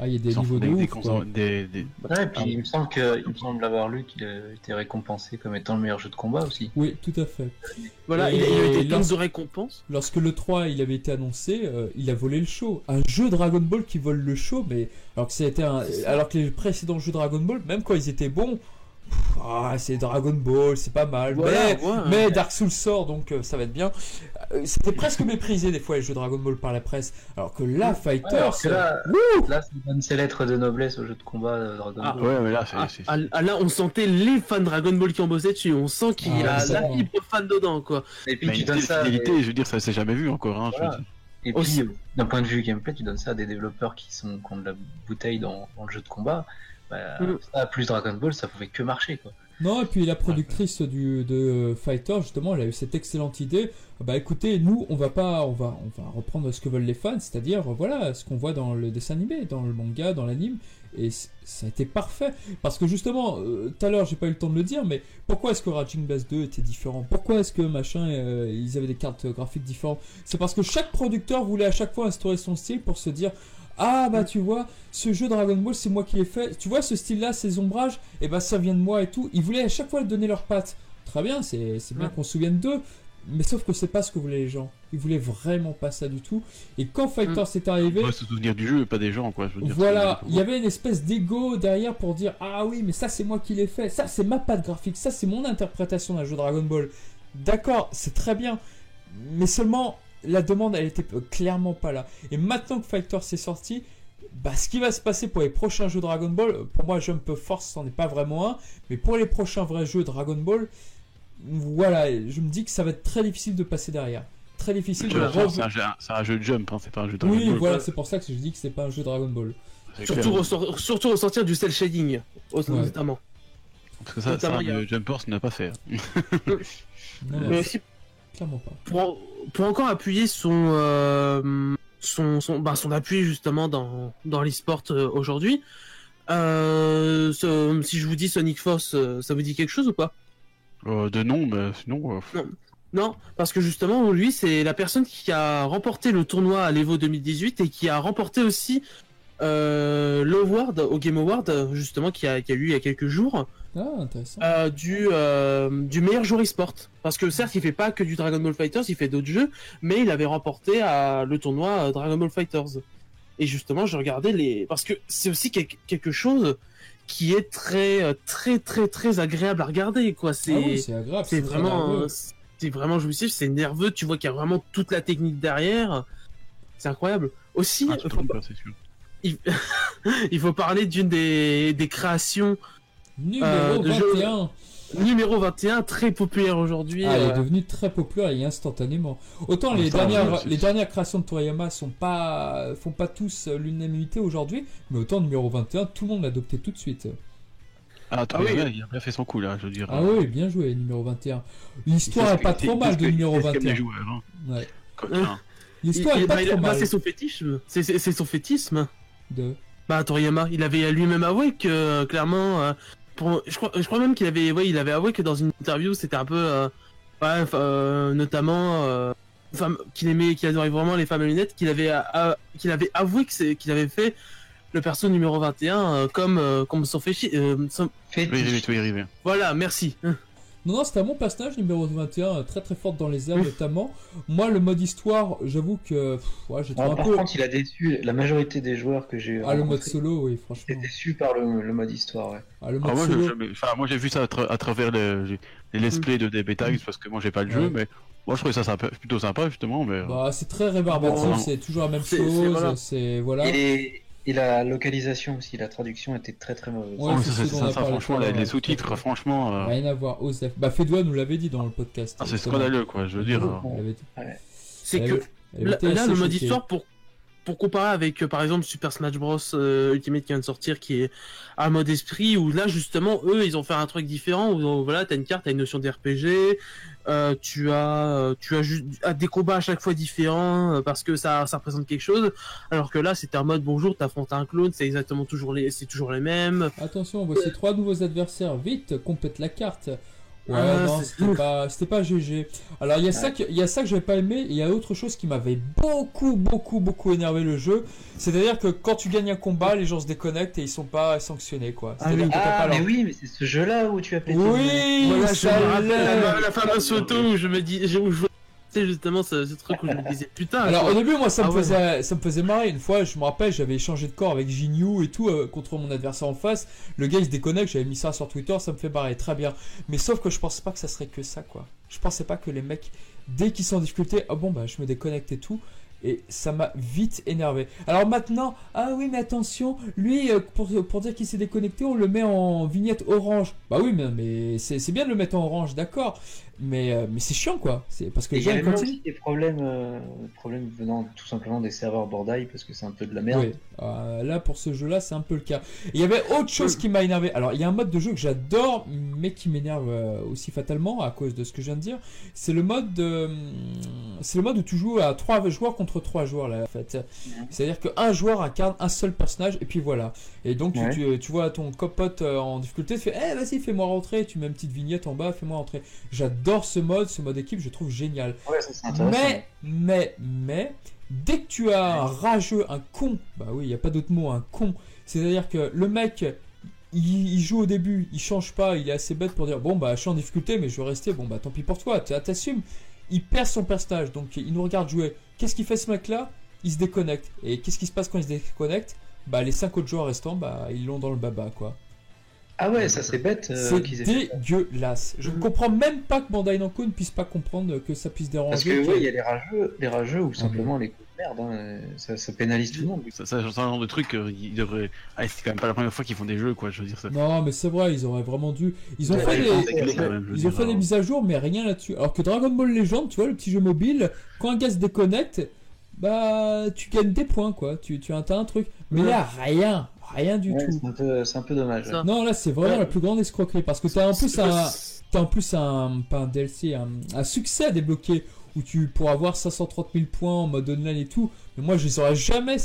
Speaker 4: Ah, il y a des niveaux de ouf, quoi.
Speaker 2: Ouais, puis il me semble l'avoir lu qu'il a été récompensé comme étant le meilleur jeu de combat aussi.
Speaker 4: Oui, tout à fait.
Speaker 5: Voilà,
Speaker 4: Et
Speaker 5: il a été plein de récompenses.
Speaker 4: Lorsque le 3 il avait été annoncé, il a volé le show. Un jeu Dragon Ball qui vole le show, mais alors que les précédents jeux Dragon Ball, même quand ils étaient bons, c'est Dragon Ball, c'est pas mal.
Speaker 5: Voilà,
Speaker 4: mais Dark Souls sort, donc ça va être bien. C'était presque méprisé des fois les jeux Dragon Ball par la presse, alors que là, Fighter,
Speaker 2: là, ça donne ses lettres de noblesse au jeu de combat Dragon Ball.
Speaker 3: Ouais, mais là,
Speaker 5: là, on sentait les fans de Dragon Ball qui ont bossé dessus. On sent qu'il a la fibre fan dedans, quoi.
Speaker 2: Et puis tu
Speaker 3: donnes ça. Fidélité, je veux dire, ça s'est jamais vu encore. Hein,
Speaker 2: voilà. Et puis, d'un point de vue gameplay, tu donnes ça à des développeurs qui ont de la bouteille dans le jeu de combat. Ça, plus Dragon Ball, ça pouvait que marcher, quoi.
Speaker 4: Non, et puis la productrice de Fighter, justement, elle a eu cette excellente idée. Bah écoutez, nous, on va reprendre ce que veulent les fans, c'est-à-dire, voilà, ce qu'on voit dans le dessin animé, dans le manga, dans l'anime. Et ça a été parfait. Parce que justement, tout à l'heure, j'ai pas eu le temps de le dire, mais pourquoi est-ce que Raging Blast 2 était différent? Pourquoi est-ce que ils avaient des cartes graphiques différentes? C'est parce que chaque producteur voulait à chaque fois instaurer son style pour se dire, ah bah tu vois, ce jeu Dragon Ball c'est moi qui l'ai fait, tu vois ce style là, ces ombrages, et bah ça vient de moi et tout. Ils voulaient à chaque fois donner leurs pattes. Très bien, c'est bien qu'on se souvienne d'eux, mais sauf que c'est pas ce que voulaient les gens. Ils voulaient vraiment pas ça du tout. Et quand Fighter s'est arrivé,
Speaker 3: on va se souvenir du jeu et pas des gens, quoi. Je veux dire,
Speaker 4: voilà, il y avait une espèce d'ego derrière pour dire, ah oui mais ça c'est moi qui l'ai fait, ça c'est ma patte graphique, ça c'est mon interprétation d'un jeu Dragon Ball. D'accord, c'est très bien, mais seulement la demande, elle était clairement pas là. Et maintenant que Fighter s'est sorti, bah, ce qui va se passer pour les prochains jeux Dragon Ball, pour moi Jump Force n'en est pas vraiment un, mais pour les prochains vrais jeux Dragon Ball, voilà, je me dis que ça va être très difficile de passer derrière. Très difficile de
Speaker 3: c'est un jeu de Jump, hein, c'est pas un jeu Dragon Ball.
Speaker 4: Oui, voilà, c'est pour ça que je dis que c'est pas un jeu Dragon Ball.
Speaker 5: Surtout ressortir du cel shading, notamment.
Speaker 3: Parce que ça Jump Force n'a pas fait.
Speaker 5: Mais aussi,
Speaker 4: clairement pas.
Speaker 5: Pour encore appuyer son appui justement dans l'e-sport aujourd'hui, si je vous dis Sonic Force, ça vous dit quelque chose ou pas?
Speaker 3: De nom, mais sinon...
Speaker 5: Non, parce que justement, lui, c'est la personne qui a remporté le tournoi à l'Evo 2018 et qui a remporté aussi l'Award au Game Award, justement, qui a eu il y a quelques jours.
Speaker 4: Ah, intéressant.
Speaker 5: Du meilleur joueur e-sport. Parce que certes, il fait pas que du Dragon Ball Fighters, il fait d'autres jeux, mais il avait remporté le tournoi Dragon Ball Fighters. Et justement, je regardais parce que c'est aussi quelque chose qui est très, très, très, très agréable à regarder, quoi.
Speaker 4: C'est agréable.
Speaker 5: C'est vraiment jouissif, c'est nerveux, tu vois qu'il y a vraiment toute la technique derrière. C'est incroyable. Aussi, il faut parler d'une des créations
Speaker 4: numéro 21.
Speaker 5: numéro 21, très populaire aujourd'hui.
Speaker 4: Ah, il est devenu très populaire et instantanément. Autant
Speaker 3: Ah,
Speaker 4: les
Speaker 3: ça,
Speaker 4: dernières,
Speaker 3: ouais, c'est-
Speaker 4: les dernières créations de Toriyama font pas tous l'unanimité aujourd'hui, mais autant numéro 21, tout le monde l'a adopté tout de suite.
Speaker 3: Ah,
Speaker 5: Ah oui.
Speaker 3: il a bien fait son coup là, je veux dire.
Speaker 4: Ah oui, bien joué, numéro 21. L'histoire est pas trop mal de numéro
Speaker 3: Les
Speaker 4: 21.
Speaker 3: joueurs, hein.
Speaker 4: Ouais.
Speaker 3: Coquin.
Speaker 4: L'histoire est pas trop mal.
Speaker 5: C'est son fétichisme. C'est son fétisme.
Speaker 4: De...
Speaker 5: Bah, Toriyama, il avait lui-même avoué que, clairement, je crois même qu'il avait, ouais, il avait avoué que dans une interview, c'était un peu, notamment, qu'il adorait vraiment les femmes à lunettes, qu'il avait avoué qu'il avait fait le perso numéro 21 comme son fétichisme.
Speaker 3: Tu vas y arriver.
Speaker 5: Voilà, merci.
Speaker 4: Non, c'était un bon personnage, numéro 21, très très forte dans les airs notamment. Moi, le mode histoire, j'avoue que ouais, j'ai trouvé un
Speaker 2: Par
Speaker 4: peu...
Speaker 2: contre, il a déçu la majorité des joueurs que j'ai
Speaker 4: Ah, le mode
Speaker 2: rencontrés.
Speaker 4: solo, oui,
Speaker 2: J'étais
Speaker 4: franchement.
Speaker 2: déçu par le mode histoire, ouais.
Speaker 4: Ah, le mode
Speaker 3: Ah,
Speaker 4: solo...
Speaker 3: moi j'ai vu ça à travers les let's play de DB Tags parce que moi j'ai pas le jeu,
Speaker 4: Ouais.
Speaker 3: mais moi je trouvais ça plutôt sympa justement. Mais
Speaker 4: Bah, c'est très rébarbatif,
Speaker 3: Bon,
Speaker 4: c'est toujours la même
Speaker 5: c'est-
Speaker 4: chose,
Speaker 5: voilà.
Speaker 4: c'est... Voilà.
Speaker 2: Et la localisation aussi, la traduction était très très mauvaise.
Speaker 4: Ouais,
Speaker 3: oh,
Speaker 4: c'est
Speaker 3: ça,
Speaker 4: ce dont on a parlé
Speaker 3: franchement,
Speaker 4: tout à l'heure,
Speaker 3: les sous-titres, franchement,
Speaker 4: Rien à voir, Osef. Bah, Fedwa nous l'avait dit dans le podcast.
Speaker 3: c'est
Speaker 4: justement.
Speaker 3: scandaleux quoi, je veux dire.
Speaker 4: Elle avait-
Speaker 5: C'est
Speaker 4: elle
Speaker 5: que,
Speaker 4: avait- elle avait
Speaker 5: là,
Speaker 4: été assez
Speaker 5: le mode
Speaker 4: choquée.
Speaker 5: histoire, pour comparer avec, par exemple, Super Smash Bros Ultimate qui vient de sortir, qui est un mode esprit, où là, justement, eux, ils ont fait un truc différent, où voilà, t'as une carte, t'as une notion d'RPG, tu as juste des combats à chaque fois différents, parce que ça représente quelque chose, alors que là, c'était un mode, bonjour, t'affrontes un clone, c'est toujours les mêmes.
Speaker 4: Attention, voici 3 nouveaux adversaires. Vite, complète la carte. Ouais,
Speaker 5: Ah,
Speaker 4: non,
Speaker 5: c'est-
Speaker 4: c'était pas GG. Alors, il y a ça que j'avais pas aimé, et il y a autre chose qui m'avait beaucoup énervé le jeu. C'est-à-dire que quand tu gagnes un combat, les gens se déconnectent et ils sont pas sanctionnés, quoi.
Speaker 5: Ah
Speaker 4: C'est-à-dire
Speaker 5: oui.
Speaker 4: que t'as pas
Speaker 2: Mais
Speaker 4: leur-
Speaker 2: oui, mais c'est ce jeu-là où tu as pété.
Speaker 4: Oui,
Speaker 5: Voilà, je
Speaker 4: ça
Speaker 5: me rappelle
Speaker 4: l'est.
Speaker 5: la fameuse photo où je me dis, où je sais justement ce truc où je me disais, putain,
Speaker 4: Alors
Speaker 5: quoi.
Speaker 4: au début moi ça me
Speaker 5: Ah ouais.
Speaker 4: faisait marrer. Une fois je me rappelle j'avais échangé de corps avec Jinyu et tout contre mon adversaire en face. Le gars il se déconnecte, j'avais mis ça sur Twitter, ça me fait marrer très bien. Mais sauf que je pensais pas que ça serait que ça quoi. Je pensais pas que les mecs dès qu'ils sont en difficulté, ah bon bah je me déconnecte et tout. Et ça m'a vite énervé. Alors maintenant, ah oui mais attention, lui pour dire qu'il s'est déconnecté, on le met en vignette orange. Bah oui mais c'est bien de le mettre en orange, d'accord. Mais c'est chiant quoi. C'est parce que
Speaker 2: Et
Speaker 4: les
Speaker 2: il y
Speaker 4: gens
Speaker 2: a
Speaker 4: ils
Speaker 2: même
Speaker 4: continuent.
Speaker 2: aussi des problèmes venant tout simplement des serveurs Bordaille parce que c'est un peu de la merde.
Speaker 4: Oui, là pour ce jeu-là, c'est un peu le cas. Et il y avait autre chose qui m'a énervé. Alors, il y a un mode de jeu que j'adore, mais qui m'énerve aussi fatalement à cause de ce que je viens de dire. C'est le mode, c'est le mode où tu joues à 3 joueurs contre 3 joueurs là, en fait. C'est-à-dire qu'un joueur incarne un seul personnage et puis voilà. Et donc tu vois ton copote en difficulté, tu fais, eh vas-y, fais-moi rentrer. Tu mets une petite vignette en bas, fais-moi rentrer. J'adore ce mode équipe, je trouve génial.
Speaker 2: Ouais, ça c'est intéressant.
Speaker 4: Mais, dès que tu as un rageux, un con, bah oui, il n'y a pas d'autre mot, un con, c'est-à-dire que le mec, il joue au début, il change pas, il est assez bête pour dire, bon bah je suis en difficulté, mais je veux rester, bon bah tant pis pour toi, t'assumes. Il perd son personnage, donc il nous regarde jouer. Qu'est-ce qu'il fait ce mec-là? Il se déconnecte. Et qu'est-ce qui se passe quand il se déconnecte? Bah les 5 autres joueurs restants, bah ils l'ont dans le baba, quoi.
Speaker 2: Ah ouais, ça c'est bête
Speaker 4: C'est
Speaker 2: qu'ils aient fait ça.
Speaker 4: dégueulasse. Je ne comprends même pas que Bandai Namco ne puisse pas comprendre que ça puisse déranger.
Speaker 2: Parce que ouais, il y a les rageux ou simplement
Speaker 4: mais-
Speaker 2: les coups de merde, hein, ça pénalise tout le monde.
Speaker 3: Ça, c'est un genre de truc, ils devraient. Ah, c'est quand même pas la première fois qu'ils font des jeux, quoi, je veux dire ça.
Speaker 4: Non, mais c'est vrai, ils auraient vraiment dû. Ils ont
Speaker 2: Ouais,
Speaker 4: fait
Speaker 2: ouais,
Speaker 4: des,
Speaker 2: ouais,
Speaker 3: quand même, je veux
Speaker 4: ils ont
Speaker 3: dire,
Speaker 4: fait des mises à jour, mais rien là-dessus. Alors que Dragon Ball Legend, tu vois, le petit jeu mobile, quand un gars se déconnecte, bah tu gagnes des points, quoi. T'as un truc. Mais
Speaker 5: Ouais.
Speaker 4: là, rien du
Speaker 2: Ouais,
Speaker 4: tout.
Speaker 2: c'est un peu dommage.
Speaker 5: Ça.
Speaker 4: Non, là, c'est vraiment
Speaker 5: Ouais.
Speaker 4: la plus grande escroquerie parce que t'as en plus pas un DLC, un succès à débloquer où tu pourras avoir 530 000 points en mode online et tout. Mais moi, je les aurai jamais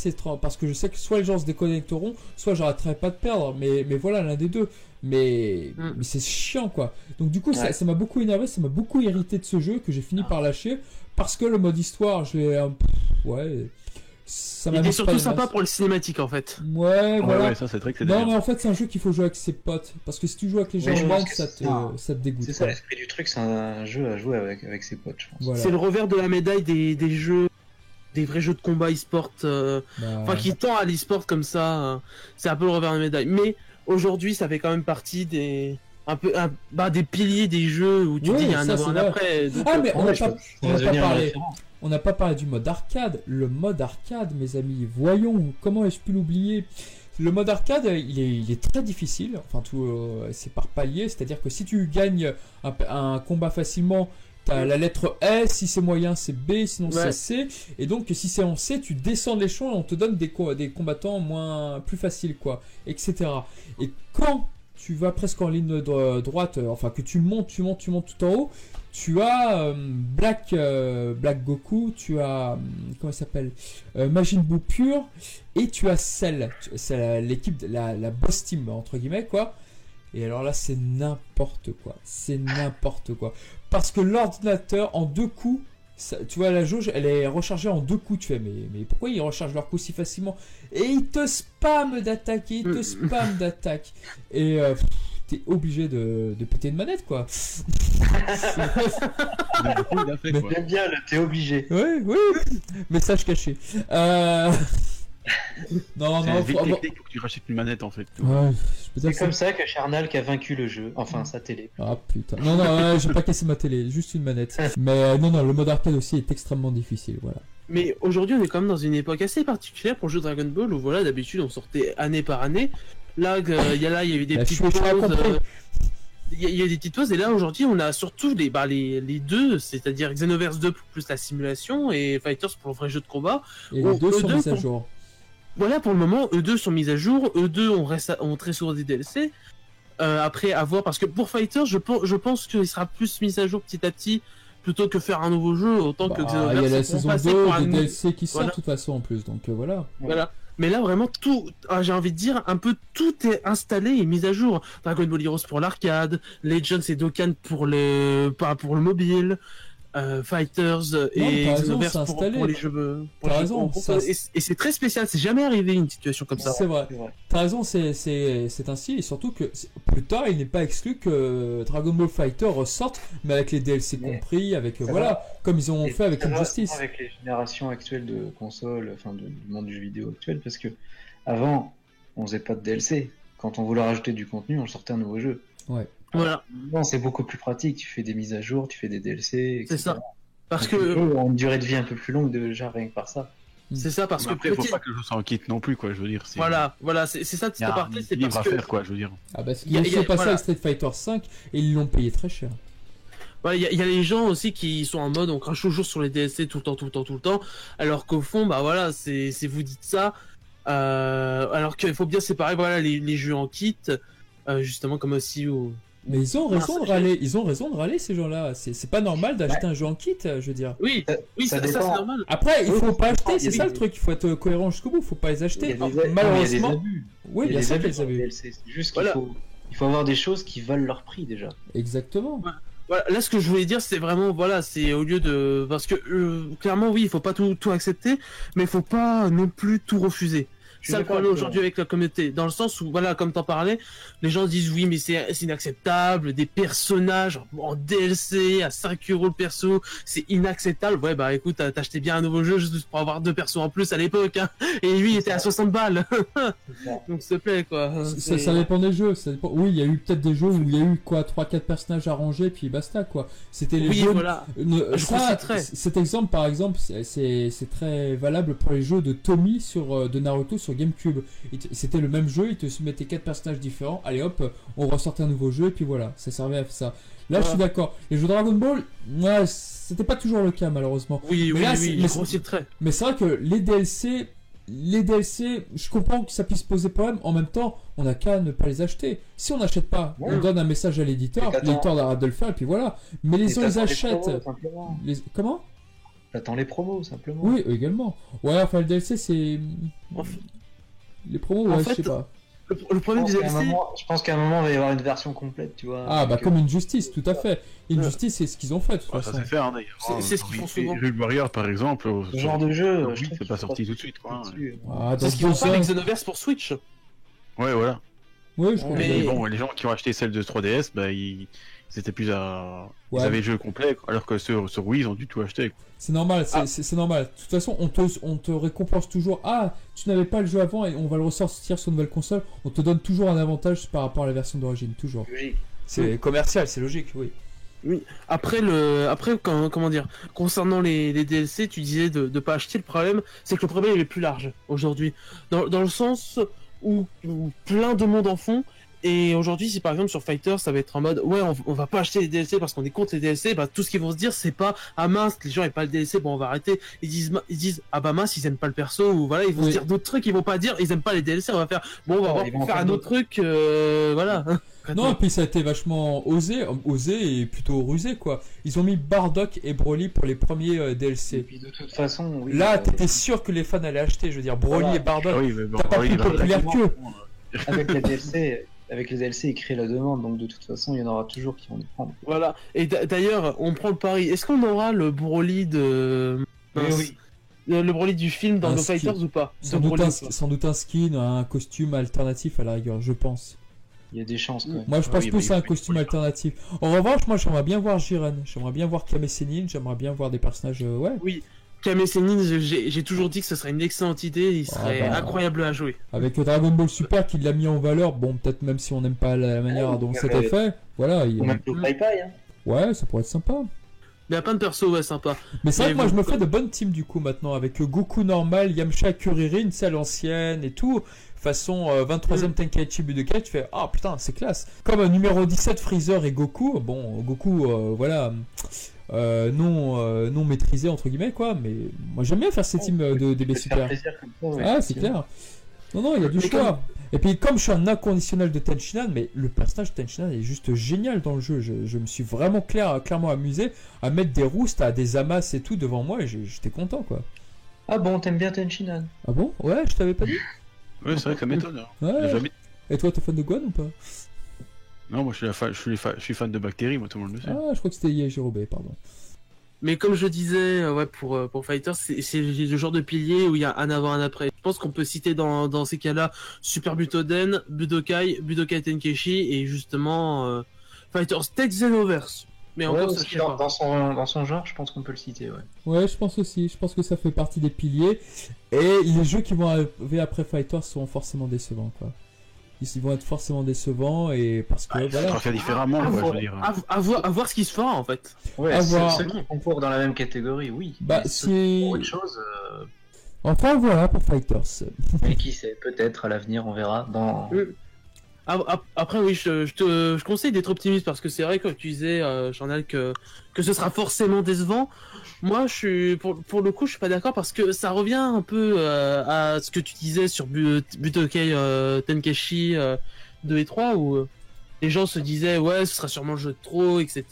Speaker 4: parce que je sais que soit les gens se déconnecteront, soit j'arrêterai pas de perdre. Mais voilà, l'un des deux. Mais c'est chiant, quoi. Donc du coup,
Speaker 2: Ouais.
Speaker 4: ça m'a beaucoup énervé, ça m'a beaucoup irrité de ce jeu que j'ai fini par lâcher parce que le mode histoire, ouais, ça
Speaker 5: Il
Speaker 4: m'a
Speaker 5: était
Speaker 4: mis
Speaker 5: surtout
Speaker 4: pas les
Speaker 5: sympa
Speaker 4: masses.
Speaker 5: pour le cinématique en fait.
Speaker 4: Ouais, voilà.
Speaker 3: Ouais, ça c'est vrai que c'est
Speaker 4: Non,
Speaker 3: des
Speaker 4: mais en fait, c'est un jeu qu'il faut jouer avec ses potes. Parce que si tu joues avec les gens
Speaker 2: Oui, je
Speaker 4: online,
Speaker 2: pense que
Speaker 4: ça
Speaker 2: c'est ça.
Speaker 4: te dégoûte.
Speaker 2: C'est ça
Speaker 4: quoi.
Speaker 2: l'esprit du truc, c'est un jeu à jouer avec ses potes, je pense.
Speaker 4: Voilà.
Speaker 5: C'est le revers de la médaille des jeux, des vrais jeux de combat e-sport,
Speaker 4: Bah,
Speaker 5: enfin qui tend à l'e-sport comme ça. C'est un peu le revers de la médaille. Mais aujourd'hui, ça fait quand même partie des des piliers des jeux où tu
Speaker 4: Ouais,
Speaker 5: dis il y a un
Speaker 4: ça,
Speaker 5: avant
Speaker 4: c'est
Speaker 5: un
Speaker 4: vrai.
Speaker 5: après. Donc,
Speaker 4: Ah, mais on n'a
Speaker 2: je
Speaker 4: pas,
Speaker 2: pense que
Speaker 4: on
Speaker 2: ça
Speaker 4: n'a
Speaker 2: va
Speaker 4: pas
Speaker 2: devenir une
Speaker 4: parlé.
Speaker 2: référence.
Speaker 4: On n'a pas parlé du mode arcade. Le mode arcade, mes amis, voyons, comment ai-je pu l'oublier? le mode arcade, il est très difficile. Enfin, c'est par palier. C'est-à-dire que si tu gagnes un combat facilement, t'as la lettre S. Si c'est moyen, c'est B. Sinon, c'est C. Et donc, si c'est en C, tu descends l'échelon et on te donne des combattants plus faciles, quoi, etc. Et quand tu vas presque en ligne droite, enfin que tu montes tout en haut, tu as Black Goku, tu as comment il s'appelle, Majin Buu pur, et tu as Cell, c'est l'équipe, la boss team entre guillemets, quoi. Et alors là c'est n'importe quoi, parce que l'ordinateur en 2 coups, tu vois, la jauge elle est rechargée en 2 coups. Tu fais mais pourquoi ils rechargent leurs coups si facilement? Et ils te spamment d'attaque, et t'es obligé de péter une manette, quoi.
Speaker 2: J'aime bien le t'es obligé.
Speaker 4: Oui, message caché. Non,
Speaker 3: C'est vite technique pour que tu rachètes une manette en fait.
Speaker 4: Ouais,
Speaker 2: c'est comme ça que Charnal a vaincu le jeu, enfin sa télé.
Speaker 4: Ah putain. Non, j'ai pas cassé ma télé, juste une manette. Mais non, le mode arcade aussi est extrêmement difficile, voilà.
Speaker 5: Mais aujourd'hui, on est quand même dans une époque assez particulière pour le jeu Dragon Ball où voilà, d'habitude on sortait année par année. Là, il y a eu des petites pauses. Il y a des petites pauses, et là aujourd'hui on a surtout les deux, c'est-à-dire Xenoverse 2 plus la simulation et Fighters pour le vrai jeu de combat.
Speaker 4: Et les deux sont mis à jour.
Speaker 5: Voilà, pour le moment, eux deux sont mis à jour, eux deux ont très souvent des DLC. Après, à voir, parce que pour Fighters, je pense qu'il sera plus mis à jour petit à petit, plutôt que faire un nouveau jeu, autant que Xenoverse.
Speaker 4: Il y a la saison 2, des DLC qui sortent de toute façon en plus, donc voilà.
Speaker 5: Voilà. Mais là, vraiment, tout, j'ai envie de dire, un peu tout est installé et mis à jour. Dragon Ball Heroes pour l'arcade, Legends et Dokkan pour le mobile, Fighters et Xenoverse pour les jeux.
Speaker 4: T'as raison.
Speaker 5: Et c'est très spécial, c'est jamais arrivé une situation comme ça.
Speaker 4: C'est vrai. T'as raison, c'est ainsi, et surtout que plus tard, il n'est pas exclu que Dragon Ball Fighter ressorte, mais avec les DLC compris, avec voilà, comme ils ont fait avec Injustice.
Speaker 2: Avec les générations actuelles de consoles, enfin du monde du jeu vidéo actuel, parce que avant, on faisait pas de DLC. Quand on voulait rajouter du contenu, on sortait un nouveau jeu.
Speaker 4: Ouais.
Speaker 5: Voilà.
Speaker 2: Non, c'est beaucoup plus pratique. Tu fais des mises à jour, tu fais des DLC, etc.
Speaker 5: C'est ça. Parce
Speaker 2: donc,
Speaker 5: que
Speaker 2: on a une durée de vie un peu plus longue déjà rien que par ça.
Speaker 5: C'est ça, parce que
Speaker 3: après, faut pas que le jeu soit en kit non plus, quoi. Je veux dire.
Speaker 5: Voilà, c'est ça.
Speaker 3: Il y a un livre à faire, quoi. Je veux dire.
Speaker 4: Ah bah ils ont passé avec Street Fighter 5 et ils l'ont payé très cher.
Speaker 5: Il y a les gens aussi qui sont en mode on crache toujours sur les DLC tout le temps, alors qu'au fond, bah voilà, c'est vous dites ça, alors qu'il faut bien séparer voilà les jeux en kit, justement comme aussi où.
Speaker 4: Mais ils ont raison de râler ces gens-là. C'est pas normal d'acheter un jeu en kit, je veux dire.
Speaker 5: Oui, ça c'est normal.
Speaker 4: Après, il faut pas acheter, c'est ça le truc. Il faut être cohérent jusqu'au bout. Il faut pas les acheter.
Speaker 2: Malheureusement.
Speaker 4: Oui, bien sûr qu'il y a des abus.
Speaker 2: C'est juste qu'il faut avoir des choses qui valent leur prix déjà.
Speaker 4: Exactement.
Speaker 5: Voilà, là ce que je voulais dire c'est vraiment voilà, c'est au lieu de parce que clairement oui, il faut pas tout accepter, mais il faut pas non plus tout refuser. C'est ça le problème aujourd'hui avec la communauté, dans le sens où, voilà, comme t'en parlais, les gens disent oui, mais c'est inacceptable, des personnages en DLC à 5 € le perso, c'est inacceptable. Ouais, bah écoute, t'achetais bien un nouveau jeu juste pour avoir 2 persos en plus à l'époque, hein, et lui il était à 60 balles. Donc s'il te plaît, quoi.
Speaker 4: Ça dépend des jeux, ça dépend. Oui, il y a eu peut-être des jeux où il y a eu quoi, 3-4 personnages arrangés, puis basta, quoi. C'était les jeux.
Speaker 5: Voilà.
Speaker 4: Cet exemple, par exemple, c'est très valable pour les jeux de Tommy de Naruto sur GameCube. C'était le même jeu, il te mettait 4 personnages différents, allez hop, on ressortait un nouveau jeu, et puis voilà, ça servait à ça. Là, je suis d'accord. Les jeux Dragon Ball, ouais, c'était pas toujours le cas, malheureusement.
Speaker 5: Oui, c'est très.
Speaker 4: Mais c'est vrai que les DLC, je comprends que ça puisse poser problème. En même temps, on n'a qu'à ne pas les acheter. Si on n'achète pas, on donne un message à l'éditeur arrête de le faire, et puis voilà. Mais les gens, ils achètent. Comment ?
Speaker 2: T'attends les promos, simplement.
Speaker 4: Oui, également. Ouais, enfin, le DLC, c'est. Les promos, ouais, je sais pas.
Speaker 5: Le problème du DLC.
Speaker 2: Je pense qu'à un moment, il va y avoir une version complète, tu vois.
Speaker 4: Ah, bah, comme Injustice, tout à fait. Injustice, c'est ce qu'ils ont fait, de toute façon.
Speaker 3: Ça s'est fait, hein, d'ailleurs.
Speaker 5: C'est ce qu'ils font souvent.
Speaker 3: Rune Warrior, par exemple.
Speaker 2: Ce genre de jeu,
Speaker 3: c'est pas sorti tout de suite, quoi.
Speaker 5: C'est ce qu'ils ont fait avec Xenoverse pour Switch.
Speaker 3: Ouais, voilà.
Speaker 4: Oui, je crois.
Speaker 3: Mais bon, les gens qui ont acheté celle de 3DS, bah, ils étaient plus à. Ils avaient le jeu complet, alors que sur Wii, ils ont du tout acheté.
Speaker 4: C'est normal, c'est normal. De toute façon, on te récompense toujours. Ah, tu n'avais pas le jeu avant et on va le ressortir sur une nouvelle console. On te donne toujours un avantage par rapport à la version d'origine, toujours.
Speaker 2: Logique.
Speaker 4: C'est commercial, c'est logique, oui.
Speaker 5: Oui. Après, comment dire, concernant les DLC, tu disais de pas acheter. Le problème, c'est que le problème il est plus large aujourd'hui. Dans le sens où plein de monde en font. Et aujourd'hui, si par exemple sur Fighter, ça va être en mode ouais, on va pas acheter les DLC parce qu'on est contre les DLC, bah tout ce qu'ils vont se dire, c'est pas ah mince, les gens aiment pas le DLC, bon on va arrêter. Ils disent ah bah mince, ils aiment pas le perso, ou voilà, ils vont se dire d'autres trucs, ils vont pas dire ils aiment pas les DLC, on va faire bon, on va faire un autre truc, voilà.
Speaker 4: Non, et puis ça a été vachement osé et plutôt rusé, quoi. Ils ont mis Bardock et Broly pour les premiers DLC.
Speaker 2: Et puis de toute façon, oui,
Speaker 4: là, t'étais sûr que les fans allaient acheter, je veux dire, Broly
Speaker 2: voilà.
Speaker 4: et Bardock,
Speaker 3: Ah oui, mais
Speaker 4: t'as pas plus populaire qu'eux.
Speaker 2: avec les DLC, ils créent la demande, donc de toute façon, il y en aura toujours qui vont les prendre.
Speaker 5: Voilà. Et d'ailleurs, on prend le pari. Est-ce qu'on aura le Broly de
Speaker 2: Oui.
Speaker 5: le Broly du film dans
Speaker 4: Un
Speaker 5: No
Speaker 4: skin.
Speaker 5: Fighters ou pas?
Speaker 4: Sans doute un skin, un costume alternatif à la rigueur, je pense.
Speaker 2: Il y a des chances quand même.
Speaker 4: Moi, je pense
Speaker 2: Oui,
Speaker 4: plus
Speaker 2: bah,
Speaker 4: à un
Speaker 2: il faut-
Speaker 4: costume alternatif. En revanche, moi, j'aimerais bien voir Jiren, j'aimerais bien voir Kame Sennin, j'aimerais bien voir des personnages, ouais.
Speaker 5: Oui. Kame Sennin, j'ai toujours dit que ce serait une excellente idée. Il serait incroyable à jouer.
Speaker 4: Avec Dragon Ball Super qui l'a mis en valeur, bon, peut-être même si on n'aime pas la manière dont c'était fait, voilà.
Speaker 2: Ou même le Pai-Pai, hein.
Speaker 4: Ouais, ça pourrait être sympa.
Speaker 5: Mais il y a plein de persos, ouais, sympa.
Speaker 4: Mais c'est vrai
Speaker 5: Mais
Speaker 4: que moi,
Speaker 5: bon,
Speaker 4: je me fais de bonnes teams du coup maintenant, avec Goku normal, Yamcha Kuririn, celle ancienne et tout. Façon 23ème Tenkaichi Budokai, tu fais ah putain, c'est classe. Comme numéro 17 Freezer et Goku, bon, Goku, voilà. Non maîtrisé entre guillemets quoi, mais moi j'aime bien faire ces teams de DB
Speaker 2: Ça fait
Speaker 4: Super.
Speaker 2: plaisir comme ça, ouais,
Speaker 4: Ah c'est clair. Non, il y a du choix. Et puis comme je suis un inconditionnel de Tenshinhan, mais le personnage de Tenshinhan est juste génial dans le jeu. Je me suis vraiment clairement amusé à mettre des roustes, à des amas et tout devant moi et j'étais content quoi.
Speaker 2: Ah bon, t'aimes bien Tenshinhan?
Speaker 4: Ah bon? Ouais, je t'avais pas dit.
Speaker 3: Ouais, c'est vrai que ça m'étonne. Hein.
Speaker 4: Ouais.
Speaker 3: Jamais-
Speaker 4: Et toi t'es fan de Gohan ou pas?
Speaker 3: Non, moi je suis fan de Bactéries, moi tout le monde le sait.
Speaker 4: Ah, je crois que c'était Yajirobe, pardon.
Speaker 5: Mais comme je disais, ouais, pour Fighter, c'est le genre de pilier où il y a un avant, un après. Je pense qu'on peut citer dans ces cas-là Super Butoden, Budokai Tenkaichi et justement Fighters Tech Xenoverse. Mais
Speaker 2: Ouais,
Speaker 5: encore, ça
Speaker 2: aussi,
Speaker 5: je sais pas.
Speaker 2: dans son genre, je pense qu'on peut le citer, ouais.
Speaker 4: Ouais, je pense aussi. Je pense que ça fait partie des piliers. Et les jeux qui vont arriver après Fighters seront forcément décevants, quoi. Ils vont être forcément décevants et parce que
Speaker 3: Il
Speaker 4: voilà.
Speaker 3: faudra faire différemment, quoi, je veux dire.
Speaker 5: À voir ce qui se fera en fait.
Speaker 2: Ouais,
Speaker 4: À voir.
Speaker 2: ceux qui concourent dans la même catégorie, oui.
Speaker 4: Bah,
Speaker 2: Mais ceux qui
Speaker 4: si.
Speaker 2: font autre chose,
Speaker 4: Enfin voilà pour Fighters.
Speaker 2: mais qui sait, peut-être à l'avenir, on verra.
Speaker 5: Après, oui, je conseille d'être optimiste parce que c'est vrai, comme tu disais, Journal, que ce sera forcément décevant. Moi, pour le coup, je suis pas d'accord parce que ça revient un peu à ce que tu disais sur Budokai Tenkaichi 2 et 3 où les gens se disaient ouais, ce sera sûrement le jeu de trop, etc.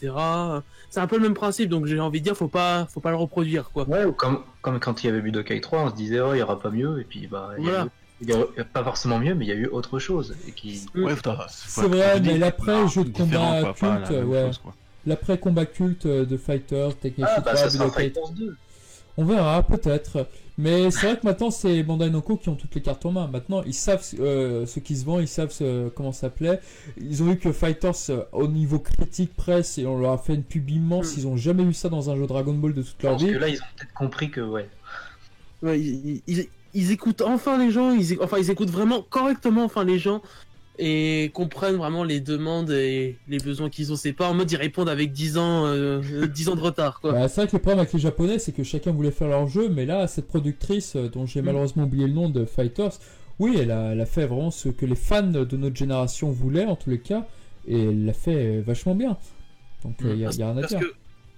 Speaker 5: C'est un peu le même principe, donc j'ai envie de dire, faut pas le reproduire, quoi.
Speaker 2: Ouais, ou comme quand il y avait Budokai 3, on se disait, oh, il y aura pas mieux, et puis bah,
Speaker 5: Voilà.
Speaker 2: il y a pas forcément mieux, mais il y a eu autre chose. Et qui...
Speaker 3: Ouais,
Speaker 4: C'est vrai, mais l'après jeu de combat culte, ouais.
Speaker 3: Chose, quoi.
Speaker 4: L'après combat culte de Fighters, Tenkaichi
Speaker 2: Ah, bah
Speaker 4: 3,
Speaker 2: ça sera
Speaker 4: Budokai.
Speaker 2: Fighters 2.
Speaker 4: On verra, peut-être. Mais c'est vrai que maintenant, c'est Bandai Namco qui ont toutes les cartes en main. Maintenant, ils savent ce qui se vend, ils savent comment ça plaît. Ils ont vu que Fighters, au niveau critique, presse, et on leur a fait une pub immense. Ils ont jamais eu ça dans un jeu Dragon Ball de toute
Speaker 2: Je
Speaker 4: leur
Speaker 2: pense
Speaker 4: vie.
Speaker 2: que là, ils ont peut-être compris que, ouais.
Speaker 5: Ouais, ils écoutent enfin les gens, ils écoutent vraiment correctement enfin les gens et comprennent vraiment les demandes et les besoins qu'ils ont. C'est pas en mode ils répondent avec 10 ans de retard, quoi.
Speaker 4: Bah, c'est vrai que le problème avec les Japonais, c'est que chacun voulait faire leur jeu, mais là, cette productrice, dont j'ai malheureusement oublié le nom de Fighters, oui, elle a fait vraiment ce que les fans de notre génération voulaient, en tous les cas, et elle l'a fait vachement bien. Donc, il y a rien à
Speaker 5: Parce
Speaker 4: dire.
Speaker 5: que,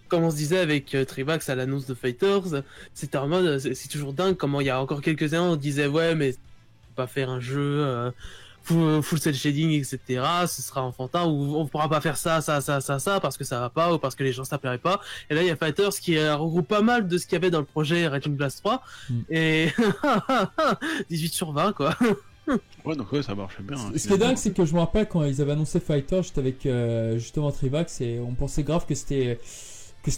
Speaker 5: comme on se disait avec Trivax à l'annonce de Fighters, c'était en mode, c'est toujours dingue comment il y a encore quelques années on disait ouais, mais on va pas faire un jeu full cel shading, etc. Ce sera enfantin, ou on pourra pas faire ça, parce que ça va pas, ou parce que les gens s'appelleraient pas. Et là, il y a Fighters qui regroupe pas mal de ce qu'il y avait dans le projet Raging Blast 3. Et 18 sur 20, quoi.
Speaker 3: Ouais, donc ouais, ça marche bien.
Speaker 4: Ce qui est dingue, c'est que je me rappelle quand ils avaient annoncé Fighter, j'étais avec justement Trivax et on pensait grave que c'était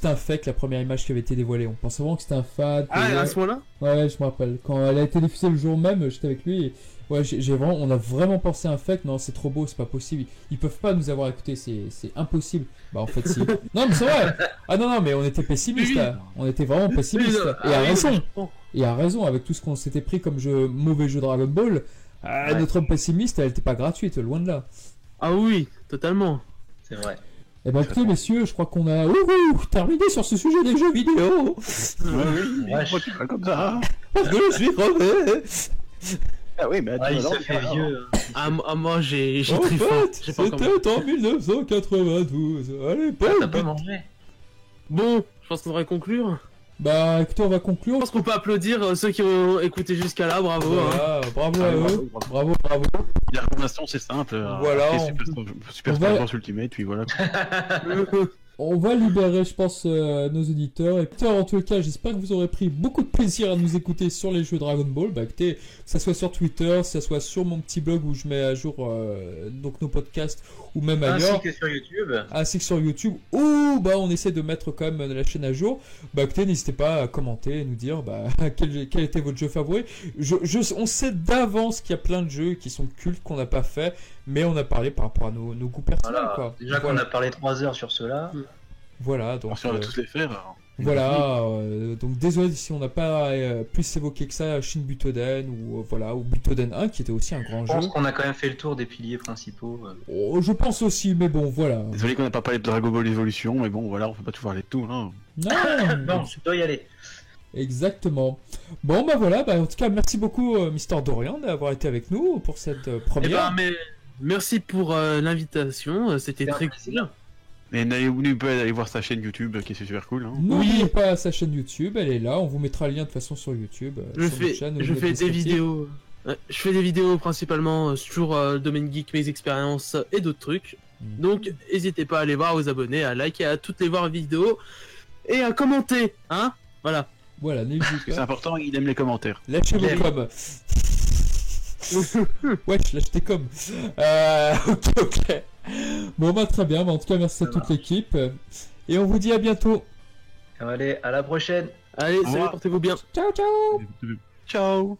Speaker 4: un fake, la première image qui avait été dévoilée. On pensait vraiment que c'était un fan.
Speaker 5: Ah, à ce moment-là?
Speaker 4: Ouais, je me rappelle. Quand elle a été diffusée le jour même, j'étais avec lui et ouais, on a vraiment pensé à un fake. Non, c'est trop beau, c'est pas possible. Ils peuvent pas nous avoir écoutés, c'est impossible. Bah en fait si. Non mais c'est vrai. Ah non, mais on était pessimistes là. On était vraiment pessimistes. Et à raison. Et à raison, avec tout ce qu'on s'était pris comme mauvais jeu Dragon Ball. Notre pessimiste, elle était pas gratuite, loin de là.
Speaker 5: Ah oui, totalement.
Speaker 2: C'est vrai.
Speaker 4: Eh ben écoutez messieurs, je crois qu'on a terminé sur ce sujet des jeux vidéo.
Speaker 3: Ouais,
Speaker 2: Ouais,
Speaker 3: moi tu parles comme ça.
Speaker 4: Parce que je suis crevé.
Speaker 3: Ah oui, mais
Speaker 2: Ah, il se fait vieux.
Speaker 5: Moi j'ai
Speaker 4: En
Speaker 5: très faim.
Speaker 4: fait,
Speaker 5: J'ai pas encore
Speaker 4: c'était en 1992. Allez,
Speaker 2: Ah, t'as
Speaker 4: Paul.
Speaker 2: pas mangé?
Speaker 5: Bon, je pense qu'on devrait conclure.
Speaker 4: Bah, écoutez, on va conclure.
Speaker 5: Je pense qu'on peut applaudir ceux qui ont écouté jusqu'à là, bravo. Hein.
Speaker 4: Voilà, bravo à eux. Bravo.
Speaker 3: La recommandation, c'est simple.
Speaker 4: Voilà,
Speaker 3: Après, Super
Speaker 4: on
Speaker 3: Smash
Speaker 4: va-
Speaker 3: Bros Ultimate, puis voilà.
Speaker 4: On va libérer, je pense, nos auditeurs. Et putain, en tout cas, j'espère que vous aurez pris beaucoup de plaisir à nous écouter sur les jeux Dragon Ball. Bah écoutez, que ça soit sur Twitter, que ça soit sur mon petit blog où je mets à jour donc nos podcasts, ou même ailleurs.
Speaker 2: Ainsi que sur YouTube.
Speaker 4: Ainsi que sur YouTube, où bah, on essaie de mettre quand même la chaîne à jour. Bah écoutez, n'hésitez pas à commenter et nous dire bah, quel était votre jeu favori. On sait d'avance qu'il y a plein de jeux qui sont cultes qu'on n'a pas fait, mais on a parlé par rapport à nos goûts personnels.
Speaker 2: Voilà.
Speaker 4: Quoi.
Speaker 2: Déjà qu'on a parlé 3 heures sur cela.
Speaker 4: Voilà, donc
Speaker 3: On va tous les faire.
Speaker 4: voilà, donc désolé si on n'a pas plus évoqué que ça Shin Butoden ou voilà, ou Butoden 1 qui était aussi un grand
Speaker 2: Je
Speaker 4: jeu.
Speaker 2: pense qu'on a quand même fait le tour des piliers principaux.
Speaker 4: Oh, je pense aussi, mais bon, voilà.
Speaker 3: Désolé qu'on n'a pas parlé de Dragon Ball Evolution, mais bon, voilà, on peut pas tout parler de tout. Hein.
Speaker 2: Non, tu dois y aller.
Speaker 4: Exactement. Bon, bah voilà, bah, en tout cas, merci beaucoup, Mister Dorian, d'avoir été avec nous pour cette
Speaker 5: Eh
Speaker 4: première.
Speaker 5: ben, mais merci pour l'invitation, c'était très cool.
Speaker 3: Et n'oubliez pas d'aller voir sa chaîne YouTube qui est super cool. Hein.
Speaker 4: N'oubliez pas sa chaîne YouTube, elle est là, on vous mettra le lien de toute façon sur YouTube.
Speaker 5: Je
Speaker 4: sur notre chaîne,
Speaker 5: je
Speaker 4: au
Speaker 5: fais des
Speaker 4: descriptif.
Speaker 5: vidéos. Je fais des vidéos principalement sur le domaine geek, mes expériences et d'autres trucs. Donc, n'hésitez pas à aller voir, à vous abonner, à liker, à toutes les voir vidéos et à commenter, hein. Voilà.
Speaker 4: Voilà, n'hésitez
Speaker 3: C'est
Speaker 4: pas.
Speaker 3: important, il aime les commentaires.
Speaker 4: Lâchez vos
Speaker 2: J'aime.
Speaker 4: coms. Wesh, lâche tes coms. Ok. Bon, bah très bien, bah, en tout cas, merci à toute l'équipe. Et on vous dit à bientôt.
Speaker 2: Allez, à la prochaine.
Speaker 5: Allez, salut,
Speaker 3: revoir.
Speaker 5: portez-vous bien.
Speaker 4: Ciao, ciao.
Speaker 3: Ciao.